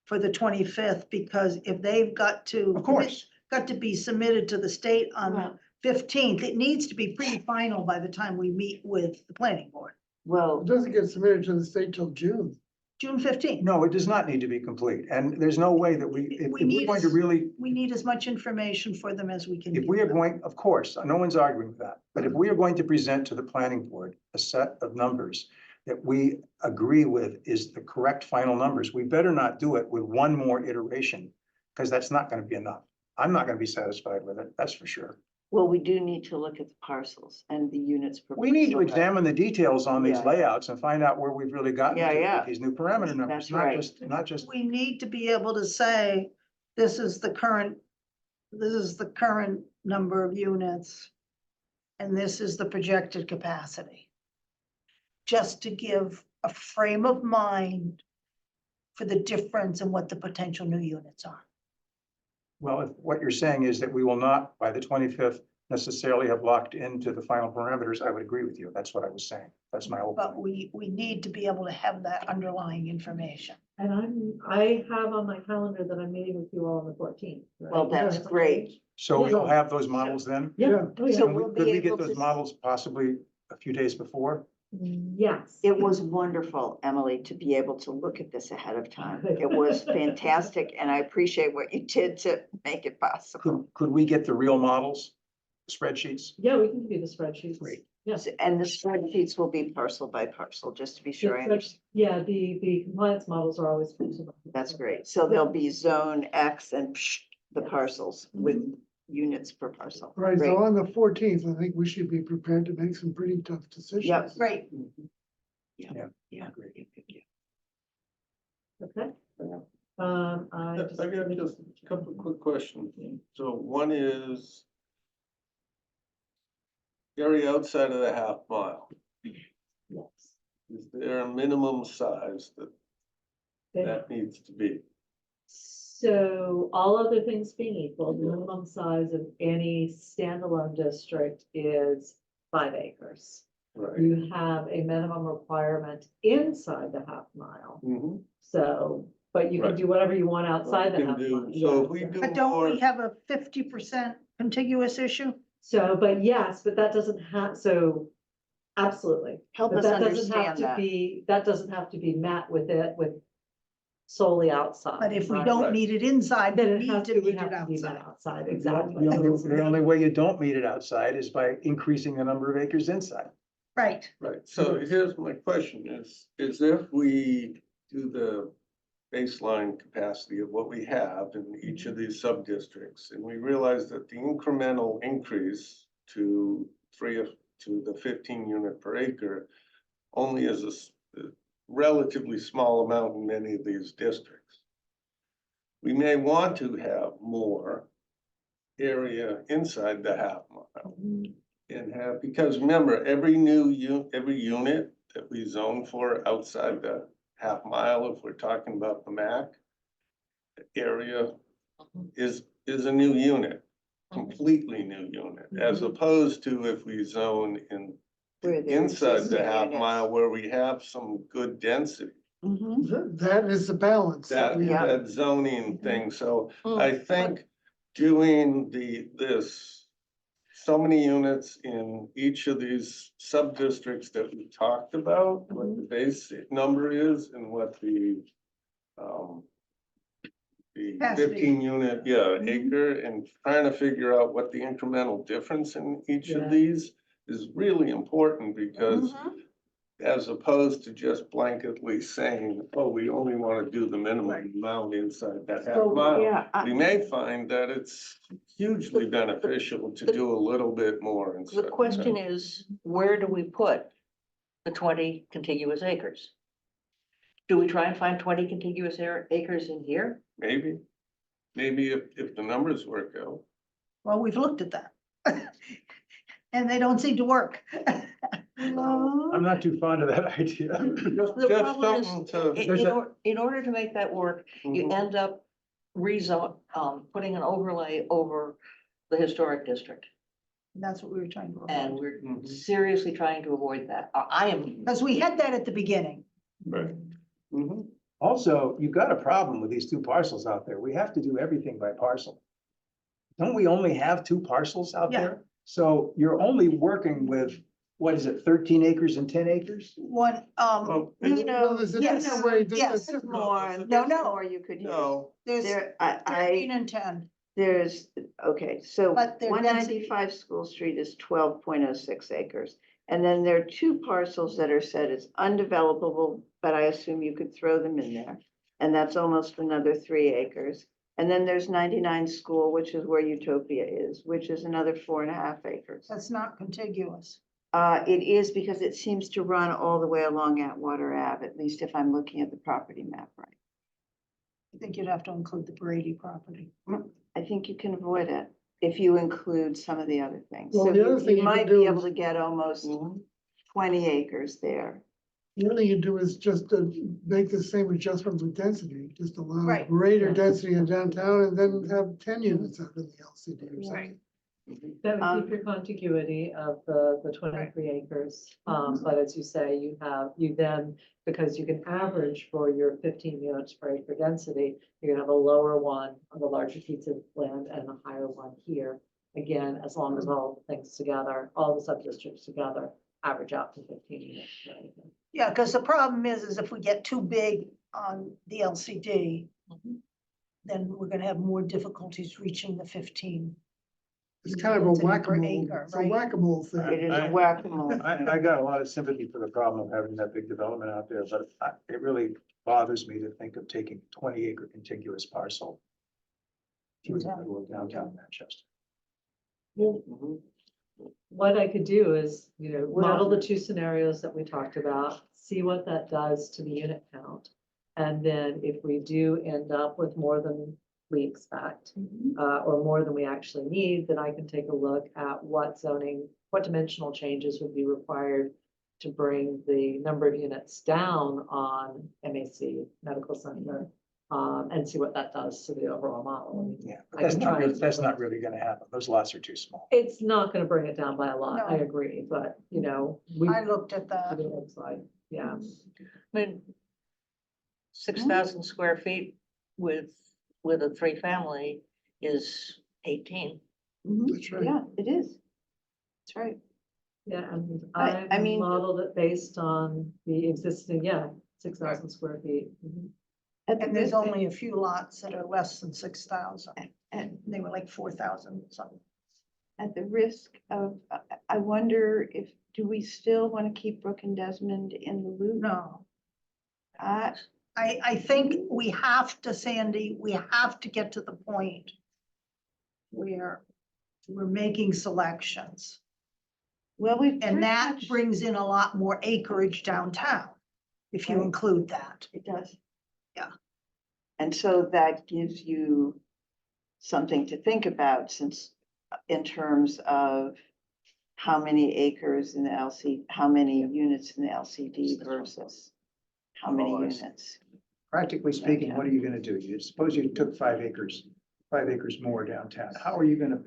Speaker 6: for the 25th, because if they've got to.
Speaker 7: Of course,
Speaker 6: Got to be submitted to the state on the
Speaker 2: Well-
Speaker 6: 15th, it needs to be pretty final by the time we meet with the planning board,
Speaker 2: Well,
Speaker 1: It doesn't get submitted to the state till June.
Speaker 6: June 15th.
Speaker 7: no, it does not need to be complete, and there's no way that if
Speaker 6: We
Speaker 7: we're
Speaker 6: need
Speaker 7: going to
Speaker 6: is-
Speaker 7: really,
Speaker 6: We need as much information for them as we can.
Speaker 7: if
Speaker 6: give
Speaker 7: we are
Speaker 6: them.
Speaker 7: going, of course, no one's arguing with that, but if we are going to present to the planning board a set of numbers that we agree with is the correct final numbers, we better not do it with one more iteration, because that's not gonna be enough. I'm not gonna be satisfied with it, that's for sure.
Speaker 11: Well, we do need to look at the parcels and the units. per
Speaker 7: We need to
Speaker 11: parcel, right?
Speaker 7: examine the details on these
Speaker 11: Yeah.
Speaker 7: layouts and find out where we've really gotten
Speaker 11: Yeah,
Speaker 7: to
Speaker 11: yeah.
Speaker 7: with these new parameter numbers,
Speaker 11: That's
Speaker 7: not
Speaker 11: right.
Speaker 7: just.
Speaker 6: We need to be able to say, this is the current number of units. And this is the projected capacity. Just to give a frame of mind for the difference in what the potential new units are.
Speaker 7: Well, if what you're saying is that we will not, by the 25th, necessarily have locked into the final parameters, I would agree with you. That's what I was saying. That's my whole
Speaker 6: But
Speaker 7: point.
Speaker 6: we need to be able to have that underlying information.
Speaker 10: And I have on my calendar that I'm meeting with you all on the 14th. right?
Speaker 11: Well, that's great.
Speaker 7: So we'll have those models then?
Speaker 10: Yeah. Oh, yeah.
Speaker 11: So
Speaker 7: Can we-
Speaker 11: we'll
Speaker 7: Could
Speaker 11: be
Speaker 7: we get
Speaker 11: able
Speaker 7: those
Speaker 11: to-
Speaker 7: models possibly a few days before?
Speaker 10: Yes.
Speaker 11: It was wonderful, Emily, to be able to look at this ahead of time. It was fantastic, and I appreciate what you did to make it possible.
Speaker 7: Could we get the real models, spreadsheets?
Speaker 10: Yeah, we can give you the spreadsheets.
Speaker 7: Great.
Speaker 10: Yes.
Speaker 11: And the spreadsheets will be parcel by parcel, just to be sure I understand.
Speaker 10: Yeah, the compliance models are always.
Speaker 11: That's great. So there'll be zone X and the parcels with units per parcel.
Speaker 1: Right,
Speaker 11: Great.
Speaker 1: so on the 14th, I think we should be prepared to make some pretty tough decisions.
Speaker 11: Yep.
Speaker 6: Great.
Speaker 11: Yeah.
Speaker 7: Great.
Speaker 10: Okay. I
Speaker 9: I got just a couple of quick questions. So one is area outside of the half mile.
Speaker 10: yes.
Speaker 9: Is there a minimum size that
Speaker 10: Okay.
Speaker 9: that needs to be?
Speaker 10: So all other things being equal, the minimum size of any standalone district is 5 acres.
Speaker 9: Right.
Speaker 10: You have a minimum requirement inside the half mile.
Speaker 9: Mhm.
Speaker 10: So, but you can
Speaker 9: Right.
Speaker 10: do whatever you want outside the
Speaker 9: Can
Speaker 10: half
Speaker 9: do-
Speaker 10: mile.
Speaker 9: So
Speaker 10: Yeah,
Speaker 9: if we
Speaker 10: yeah.
Speaker 9: do
Speaker 6: But don't
Speaker 9: more,
Speaker 6: we have a 50% contiguous issue?
Speaker 10: So, but yes, but that doesn't have, so absolutely.
Speaker 11: Help
Speaker 10: But
Speaker 11: us
Speaker 10: that doesn't have
Speaker 11: understand
Speaker 10: to
Speaker 11: that.
Speaker 10: be, that doesn't have to be met with it with solely outside.
Speaker 6: But if we
Speaker 10: right?
Speaker 6: don't
Speaker 9: Right.
Speaker 6: meet it inside,
Speaker 10: Then
Speaker 6: we
Speaker 10: it
Speaker 6: need
Speaker 10: has
Speaker 6: to
Speaker 10: to,
Speaker 6: meet
Speaker 10: would have
Speaker 6: it
Speaker 10: to be met
Speaker 6: outside.
Speaker 10: outside,
Speaker 7: The
Speaker 10: exactly.
Speaker 7: only way you don't meet it outside is by increasing the number of acres inside.
Speaker 6: Right.
Speaker 9: right, so here's my question is if we do the baseline capacity of what we have in each of these sub-districts, and we realize that the incremental increase to the 15 unit per acre only is a relatively small amount in many of these districts. We may want to have more area inside the half mile. And have, because remember, every unit that we zone for outside the half mile, if we're talking about the MAC area, is a new unit, completely new unit, as opposed to if we zone in
Speaker 11: Where there
Speaker 9: inside the
Speaker 11: existing
Speaker 9: half
Speaker 11: units.
Speaker 9: mile where we have some good density.
Speaker 11: Mhm.
Speaker 1: That is the balance.
Speaker 9: That,
Speaker 1: we have.
Speaker 9: that zoning thing, so
Speaker 11: Mm.
Speaker 9: I think doing this, so many units in each of these sub-districts that we talked about, what the basic number is and what the
Speaker 6: Capacity.
Speaker 9: 15 unit,
Speaker 6: Mhm.
Speaker 9: acre, and trying to figure out what the incremental difference in each
Speaker 10: Yeah.
Speaker 9: of these is really important because
Speaker 6: Mhm.
Speaker 9: as opposed to just blanketly saying, oh, we only want to do the minimum amount inside that half
Speaker 1: So,
Speaker 9: mile.
Speaker 11: Yeah,
Speaker 9: We may find that it's hugely beneficial to do a little bit more
Speaker 2: The
Speaker 9: instead.
Speaker 2: question is, where do we put the 20 contiguous acres? Do we try and find 20 contiguous acres in here?
Speaker 9: Maybe if the numbers work out.
Speaker 6: Well, we've looked at that. And they don't seem to work.
Speaker 7: I'm not too fond of that idea.
Speaker 2: The
Speaker 9: Just
Speaker 2: problem is,
Speaker 9: something to.
Speaker 2: in order to make that work, you
Speaker 9: Mhm.
Speaker 2: end up putting an overlay over the historic district.
Speaker 6: That's what we were trying to
Speaker 2: And
Speaker 6: avoid.
Speaker 2: we're
Speaker 9: Mhm.
Speaker 2: seriously trying to avoid that. I am,
Speaker 6: Because we had that at the beginning.
Speaker 9: Right. Mhm.
Speaker 7: Also, you've got a problem with these two parcels out there. We have to do everything by parcel. Don't we only have two parcels out
Speaker 6: Yeah.
Speaker 7: there? So you're only working with, what is it, 13 acres and 10 acres?
Speaker 6: One,
Speaker 9: Well,
Speaker 11: you know,
Speaker 1: there's a
Speaker 6: yes,
Speaker 1: different way, there's a
Speaker 6: yes.
Speaker 11: there's
Speaker 1: different-
Speaker 11: more,
Speaker 6: No,
Speaker 11: there's
Speaker 6: no.
Speaker 11: more you could use.
Speaker 9: no,
Speaker 6: there's
Speaker 11: There,
Speaker 6: 13 and 10.
Speaker 11: there's, okay, so
Speaker 6: But their
Speaker 11: one
Speaker 6: density-
Speaker 11: 95 School Street is 12.06 acres. And then there are two parcels that are said as undevelopable, but I assume you could throw them in there. And that's almost another 3 acres. And then there's 99 School, which is where Utopia is, which is another 4.5 acres.
Speaker 6: That's not contiguous.
Speaker 11: It is because it seems to run all the way along Atwater Ave, at least if I'm looking at the property map right.
Speaker 6: I think you'd have to include the Brady property.
Speaker 11: I think you can avoid it if you include some of the other things.
Speaker 1: Well,
Speaker 11: So
Speaker 1: the other thing you could
Speaker 11: might
Speaker 1: do
Speaker 11: be able
Speaker 1: is-
Speaker 11: to get almost
Speaker 9: Mhm.
Speaker 11: 20 acres there.
Speaker 1: The other thing you do is just to make the same adjustment with density, just allow
Speaker 6: Right.
Speaker 1: greater
Speaker 2: Yeah.
Speaker 1: density in downtown and then have 10 units out in the LCD or something.
Speaker 10: That would
Speaker 11: Um,
Speaker 10: keep your contiguity of the 23 acres. But as you say, you then, because you can average for your 15 units per acre density, you're gonna have a lower one on the larger piece of land and a higher one here. Again, as long as all the things together, all the sub-districts together, average out to 15 units per acre.
Speaker 6: Yeah, because the problem is if we get too big on the LCD, then we're gonna have more difficulties reaching the 15.
Speaker 1: It's kind of a
Speaker 6: Density per
Speaker 1: whack-a-mole,
Speaker 6: acre,
Speaker 1: it's a
Speaker 6: right?
Speaker 1: whack-a-mole thing.
Speaker 11: It is a whack-a-mole.
Speaker 7: I got a lot of sympathy for the problem of having that big development out there, but it really bothers me to think of taking 20-acre contiguous parcel through the middle of downtown Manchester.
Speaker 10: What I could do is, model
Speaker 11: Well-
Speaker 10: the two scenarios that we talked about, see what that does to the unit count. And then if we do end up with more than we expect, or more than we actually need, then I can take a look at what zoning, what dimensional changes would be required to bring the number of units down on MAC Medical Center, and see what that does to the overall model. I mean,
Speaker 7: Yeah,
Speaker 10: I
Speaker 7: but that's
Speaker 10: can
Speaker 7: not,
Speaker 10: try
Speaker 7: really-
Speaker 10: and-
Speaker 7: that's not really gonna happen. Those lots are too small.
Speaker 10: It's not gonna bring it down by a lot, I
Speaker 6: No.
Speaker 10: agree, but,
Speaker 6: I looked at that.
Speaker 10: it looks like, yeah.
Speaker 2: I mean, 6,000 square feet with a 3-family is 18.
Speaker 1: That's right.
Speaker 11: Yeah, it is. That's right.
Speaker 10: Yeah, and
Speaker 11: I
Speaker 10: I
Speaker 11: mean-
Speaker 10: modeled it based on the existing, 6,000 square feet.
Speaker 6: And there's only a few lots that are less than 6,000.
Speaker 11: And
Speaker 6: They were like 4,000 something.
Speaker 11: at the risk of, I wonder do we still want to keep Brooke and Desmond in the loop?
Speaker 6: No,
Speaker 11: I,
Speaker 6: I think we have to, Sandy, we have to get to the point where we're making selections.
Speaker 11: well, we've. pretty
Speaker 6: And that
Speaker 11: much-
Speaker 6: brings in a lot more acreage downtown, if you
Speaker 11: Right.
Speaker 6: include that.
Speaker 11: It does.
Speaker 6: Yeah.
Speaker 11: And so that gives you something to think about since in terms of how many acres in the how many units in the LCD versus how many
Speaker 7: Oh, I see.
Speaker 11: units.
Speaker 7: Practically speaking, what are you gonna do? Suppose you took 5 acres more downtown. How are you gonna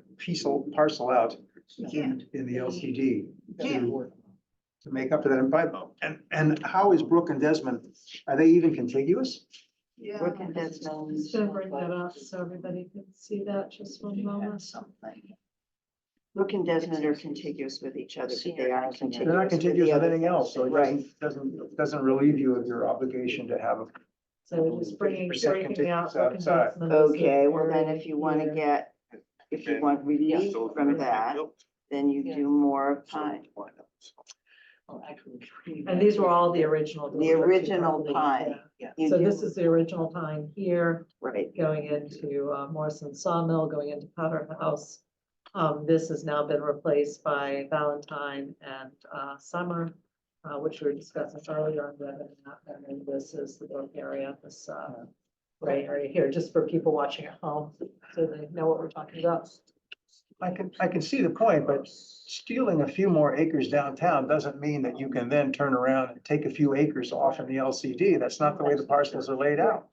Speaker 7: parcel out
Speaker 6: You can't.
Speaker 7: in the LCD
Speaker 6: Yeah.
Speaker 7: to make up for that? And how is Brooke and Desmond, are they even contiguous?
Speaker 6: Yeah.
Speaker 11: Brooke and Desmond.
Speaker 10: Just gonna bring that up so everybody can see that just one moment.
Speaker 6: Something.
Speaker 11: Brooke and Desmond are contiguous with each other, but they aren't contiguous.
Speaker 7: They're not
Speaker 11: with
Speaker 7: contiguous
Speaker 11: the
Speaker 7: with
Speaker 11: other
Speaker 7: anything else, so it
Speaker 11: Right.
Speaker 7: doesn't relieve you of your obligation to have a.
Speaker 10: So just breaking
Speaker 7: 50%
Speaker 10: out.
Speaker 7: contiguous
Speaker 10: Brooke and
Speaker 7: outside.
Speaker 10: Desmond as the
Speaker 11: Okay, well then
Speaker 10: area
Speaker 11: if you want to
Speaker 10: here.
Speaker 11: get, if you want relief from that, then you do more of Pine.
Speaker 2: Oh, actually.
Speaker 10: And these were all the original.
Speaker 11: The original pine.
Speaker 2: Yeah.
Speaker 11: You
Speaker 10: So
Speaker 11: do-
Speaker 10: this is the original pine here,
Speaker 11: Right,
Speaker 10: going into Morrison Sawmill, going into Powder House. This has now been replaced by Valentine and Summer, which we were discussing earlier on the map. And then this is the Brook area, this gray area here, just for people watching at home, so they know what we're talking about.
Speaker 7: I can see the point, but stealing a few more acres downtown doesn't mean that you can then turn around and take a few acres off in the LCD. That's not the way the parcels are laid out.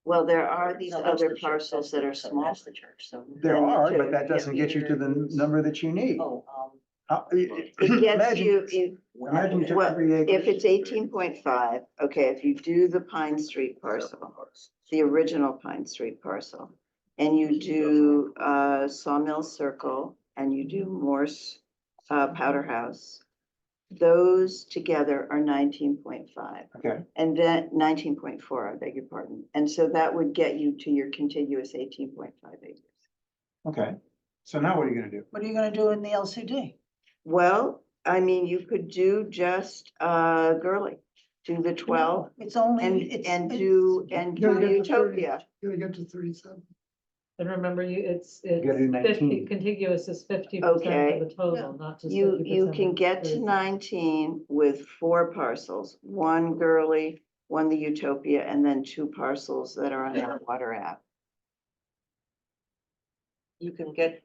Speaker 11: well, there are these
Speaker 2: No, that's
Speaker 11: other
Speaker 2: the church,
Speaker 11: parcels that are small.
Speaker 2: That's the church, so.
Speaker 7: There
Speaker 11: Then the
Speaker 7: are,
Speaker 11: two.
Speaker 7: but that doesn't get you to the number that you need.
Speaker 2: Oh,
Speaker 11: It gets you,
Speaker 7: Imagine you took
Speaker 11: well,
Speaker 7: 3 acres.
Speaker 11: if it's 18.5, okay, if you do the Pine Street parcel, the original Pine Street parcel, and you do Sawmill Circle, and you do Morse Powder House, those together are 19.5.
Speaker 7: Okay,
Speaker 11: And then 19.4, I beg your pardon. And so that would get you to your contiguous 18.5 acres.
Speaker 7: okay. So now what are you gonna do?
Speaker 6: What are you gonna do in the LCD?
Speaker 11: Well, I mean, you could do just Gurley, do the 12
Speaker 6: It's only,
Speaker 11: and,
Speaker 6: it's.
Speaker 11: and
Speaker 6: it's-
Speaker 11: do, and
Speaker 1: You gotta
Speaker 11: do
Speaker 1: get to 30.
Speaker 11: Utopia.
Speaker 1: Gotta get to 37.
Speaker 10: And remember, it's
Speaker 7: gotta do
Speaker 10: 50,
Speaker 7: 19.
Speaker 10: contiguous is 50%
Speaker 11: Okay.
Speaker 10: of the total, not just 50%.
Speaker 11: You can
Speaker 10: of
Speaker 11: get to
Speaker 10: 30.
Speaker 11: 19 with 4 parcels, 1 Gurley, 1 the Utopia, and then 2 parcels that are on that water app.
Speaker 2: you can get,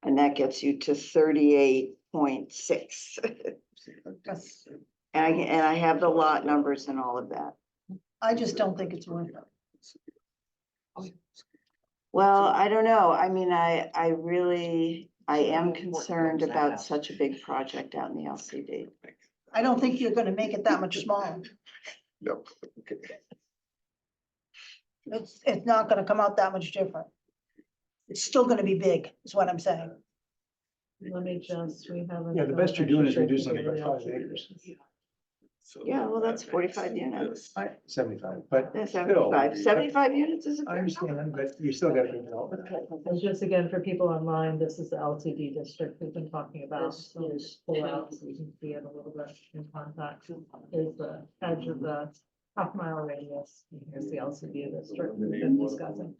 Speaker 11: And that gets you to 38.6.
Speaker 6: That's-
Speaker 11: And I have the lot numbers and all of that.
Speaker 6: I just don't think it's worth it.
Speaker 11: Well, I don't know. I mean, I am concerned about such a big project out in the LCD.
Speaker 6: I don't think you're gonna make it that much smaller.
Speaker 9: No.
Speaker 6: It's not gonna come out that much different. It's still gonna be big, is what I'm saying.
Speaker 10: Let me just, we have.
Speaker 7: Yeah, the best you're doing is reducing it by 5 acres,
Speaker 11: Yeah, well, that's 45 units.
Speaker 7: 75, but
Speaker 11: Yeah,
Speaker 7: still.
Speaker 11: 75 units is a.
Speaker 7: I understand, but you still gotta be development.
Speaker 10: And just again, for people online, this is the LCD district we've been talking about.
Speaker 2: This
Speaker 10: So
Speaker 2: is
Speaker 10: pull out so you can see it a little bit in contact. Is the edge of the half-mile radius. And here's the LCD district we've been discussing.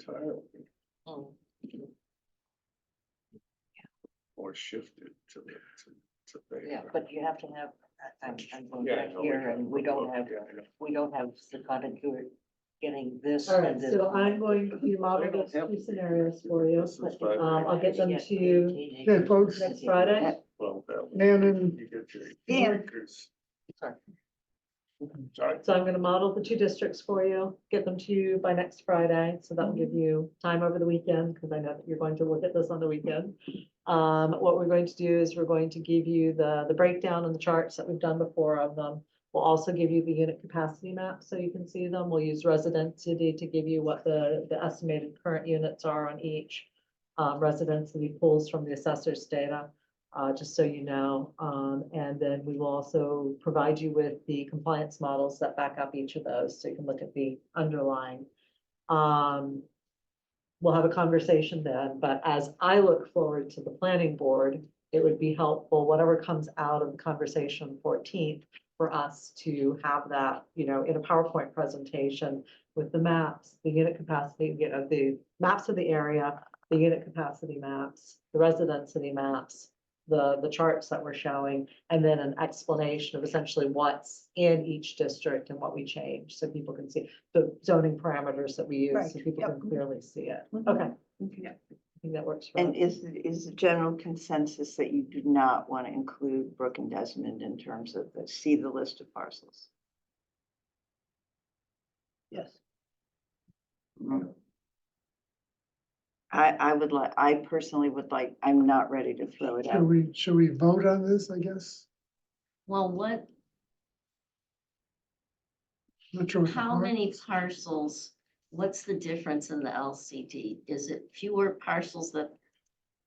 Speaker 9: Or shifted to the, to the.
Speaker 2: yeah, but you have to have, I'm going
Speaker 9: Yeah, I
Speaker 2: back
Speaker 9: know,
Speaker 2: here and we don't have,
Speaker 9: yeah, I know.
Speaker 2: we don't have the continuity getting this
Speaker 10: All right,
Speaker 2: and this.
Speaker 10: so I'm going to model those 2 scenarios for you.
Speaker 9: This is 5
Speaker 10: I'll get them
Speaker 9: acres.
Speaker 10: to you
Speaker 1: Okay, folks.
Speaker 10: next Friday.
Speaker 9: Well, that would-
Speaker 1: And then-
Speaker 9: you get your
Speaker 6: Yeah.
Speaker 9: acres. Sorry.
Speaker 10: So I'm gonna model the 2 districts for you, get them to you by next Friday, so that'll give you time over the weekend, because I know that you're going to look at this on the weekend. What we're going to do is we're going to give you the breakdown and the charts that we've done before of them. We'll also give you the unit capacity map, so you can see them. We'll use residency to give you what the estimated current units are on each. Residency pulls from the assessor's data, just so you know. And then we will also provide you with the compliance models that back up each of those, so you can look at the underlying. We'll have a conversation then, but as I look forward to the planning board, it would be helpful, whatever comes out of the conversation on the 14th, for us to have that, in a PowerPoint presentation with the maps, the unit capacity, the maps of the area, the unit capacity maps, the residency maps, the charts that we're showing, and then an explanation of essentially what's in each district and what we change, so people can see the zoning parameters that we use, so
Speaker 6: Right,
Speaker 10: people
Speaker 6: yep.
Speaker 10: can clearly see it.
Speaker 11: Mhm.
Speaker 10: Okay,
Speaker 11: Okay.
Speaker 10: I think that works for
Speaker 11: And
Speaker 10: us.
Speaker 11: is the general consensus that you do not want to include Brook and Desmond in terms of see the list of parcels?
Speaker 6: Yes.
Speaker 11: Mm. I personally would like, I'm not ready to throw it out.
Speaker 1: Should we vote on this, I guess?
Speaker 8: Well, what,
Speaker 1: Not sure. what the
Speaker 8: how
Speaker 1: board-
Speaker 8: many parcels, what's the difference in the LCD? Is it fewer parcels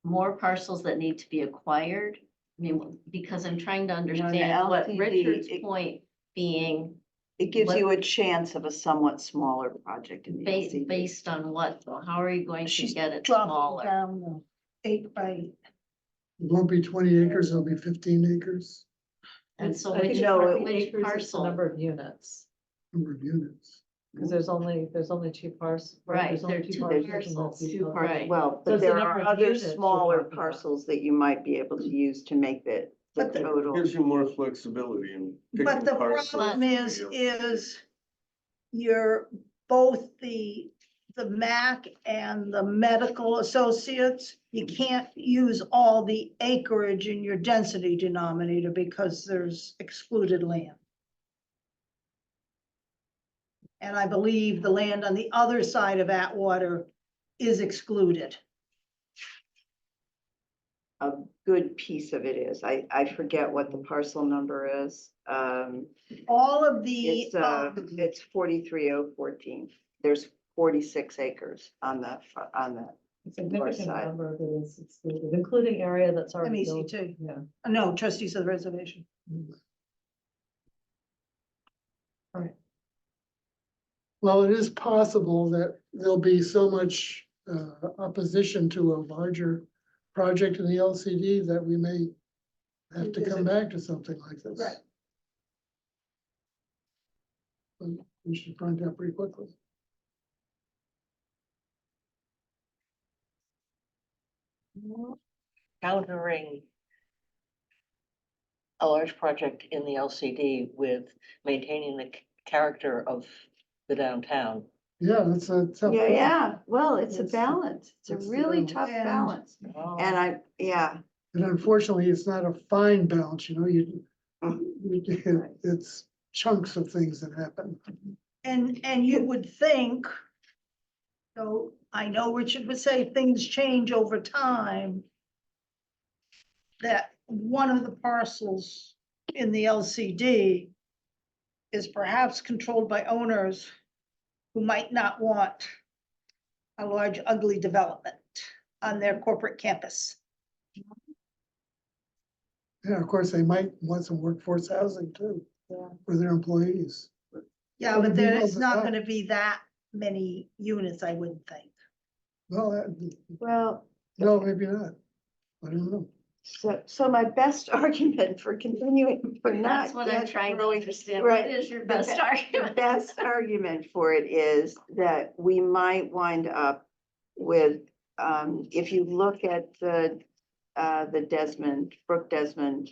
Speaker 8: more parcels that need to be acquired? I mean, because I'm trying to understand what
Speaker 11: LCD,
Speaker 8: Richard's
Speaker 11: it-
Speaker 8: point being,
Speaker 11: It gives you a chance of a somewhat smaller project in the LCD.
Speaker 8: based on what, though? How are you going to
Speaker 6: She's
Speaker 8: get it
Speaker 6: dropping
Speaker 8: smaller?
Speaker 6: down the 8 by
Speaker 1: It won't be 20 acres, it'll be 15 acres,
Speaker 8: And so
Speaker 10: I think
Speaker 8: which,
Speaker 10: no,
Speaker 8: which
Speaker 10: acres is the
Speaker 8: parcel?
Speaker 10: number of units,
Speaker 1: number of units.
Speaker 10: because there's only two parcels.
Speaker 8: Right,
Speaker 10: There's only
Speaker 8: there are two
Speaker 10: parcels in
Speaker 8: parcels.
Speaker 10: the-
Speaker 11: Two
Speaker 8: Right.
Speaker 11: parcels, well,
Speaker 10: So
Speaker 11: but
Speaker 10: it's the
Speaker 11: there
Speaker 10: number
Speaker 11: are
Speaker 10: of
Speaker 11: other
Speaker 10: units you're
Speaker 11: smaller
Speaker 10: talking about.
Speaker 11: parcels that you might be able to use to make the
Speaker 6: But the-
Speaker 11: total.
Speaker 9: Gives you more flexibility in
Speaker 6: But
Speaker 9: picking
Speaker 6: the
Speaker 9: parcels.
Speaker 6: problem
Speaker 9: for
Speaker 6: is,
Speaker 9: you.
Speaker 6: you're both the MAC and the medical associates, you can't use all the acreage in your density denominator because there's excluded land. And I believe the land on the other side of Atwater is excluded.
Speaker 11: A good piece of it is, I forget what the parcel number is.
Speaker 6: All of the,
Speaker 11: It's 43014. There's 46 acres on the, on the,
Speaker 10: A significant
Speaker 11: side.
Speaker 10: number of it is excluded, including area that's already built.
Speaker 6: MEC2.
Speaker 10: Yeah.
Speaker 6: No, trustees of the reservation.
Speaker 1: Well, it is possible that there'll be so much opposition to a larger project in the LCD that we may have to come back to something like this.
Speaker 6: Right.
Speaker 1: But we should find out pretty quickly.
Speaker 2: Countering a large project in the LCD with maintaining the character of the downtown.
Speaker 1: Yeah, that's a tough.
Speaker 11: yeah,
Speaker 1: call.
Speaker 11: yeah, well, it's a
Speaker 1: It's-
Speaker 11: balance. It's a
Speaker 1: it's the
Speaker 11: really
Speaker 1: balance.
Speaker 11: tough
Speaker 6: And-
Speaker 11: balance. And yeah,
Speaker 1: And unfortunately, it's not a fine balance, you know, it's chunks of things that happen.
Speaker 6: And you would think, so I know Richard would say things change over time, that one of the parcels in the LCD is perhaps controlled by owners who might not want a large ugly development on their corporate campus.
Speaker 1: Yeah, of course, they might want some workforce housing too,
Speaker 10: Yeah.
Speaker 1: for their employees.
Speaker 6: Yeah,
Speaker 1: Well,
Speaker 6: but
Speaker 1: it'd be
Speaker 6: then
Speaker 1: well
Speaker 6: it's not
Speaker 1: designed.
Speaker 6: gonna be that many units, I wouldn't think.
Speaker 1: Well,
Speaker 11: well,
Speaker 1: no, maybe not. I don't know.
Speaker 11: so my best argument for continuing, for not.
Speaker 8: That's what I'm
Speaker 11: yet
Speaker 8: trying to
Speaker 11: growing-
Speaker 8: understand.
Speaker 11: right,
Speaker 8: What is your
Speaker 11: the
Speaker 8: best
Speaker 11: be- The
Speaker 8: argument?
Speaker 11: best argument for it is that we might wind up with, if you look at the Brook Desmond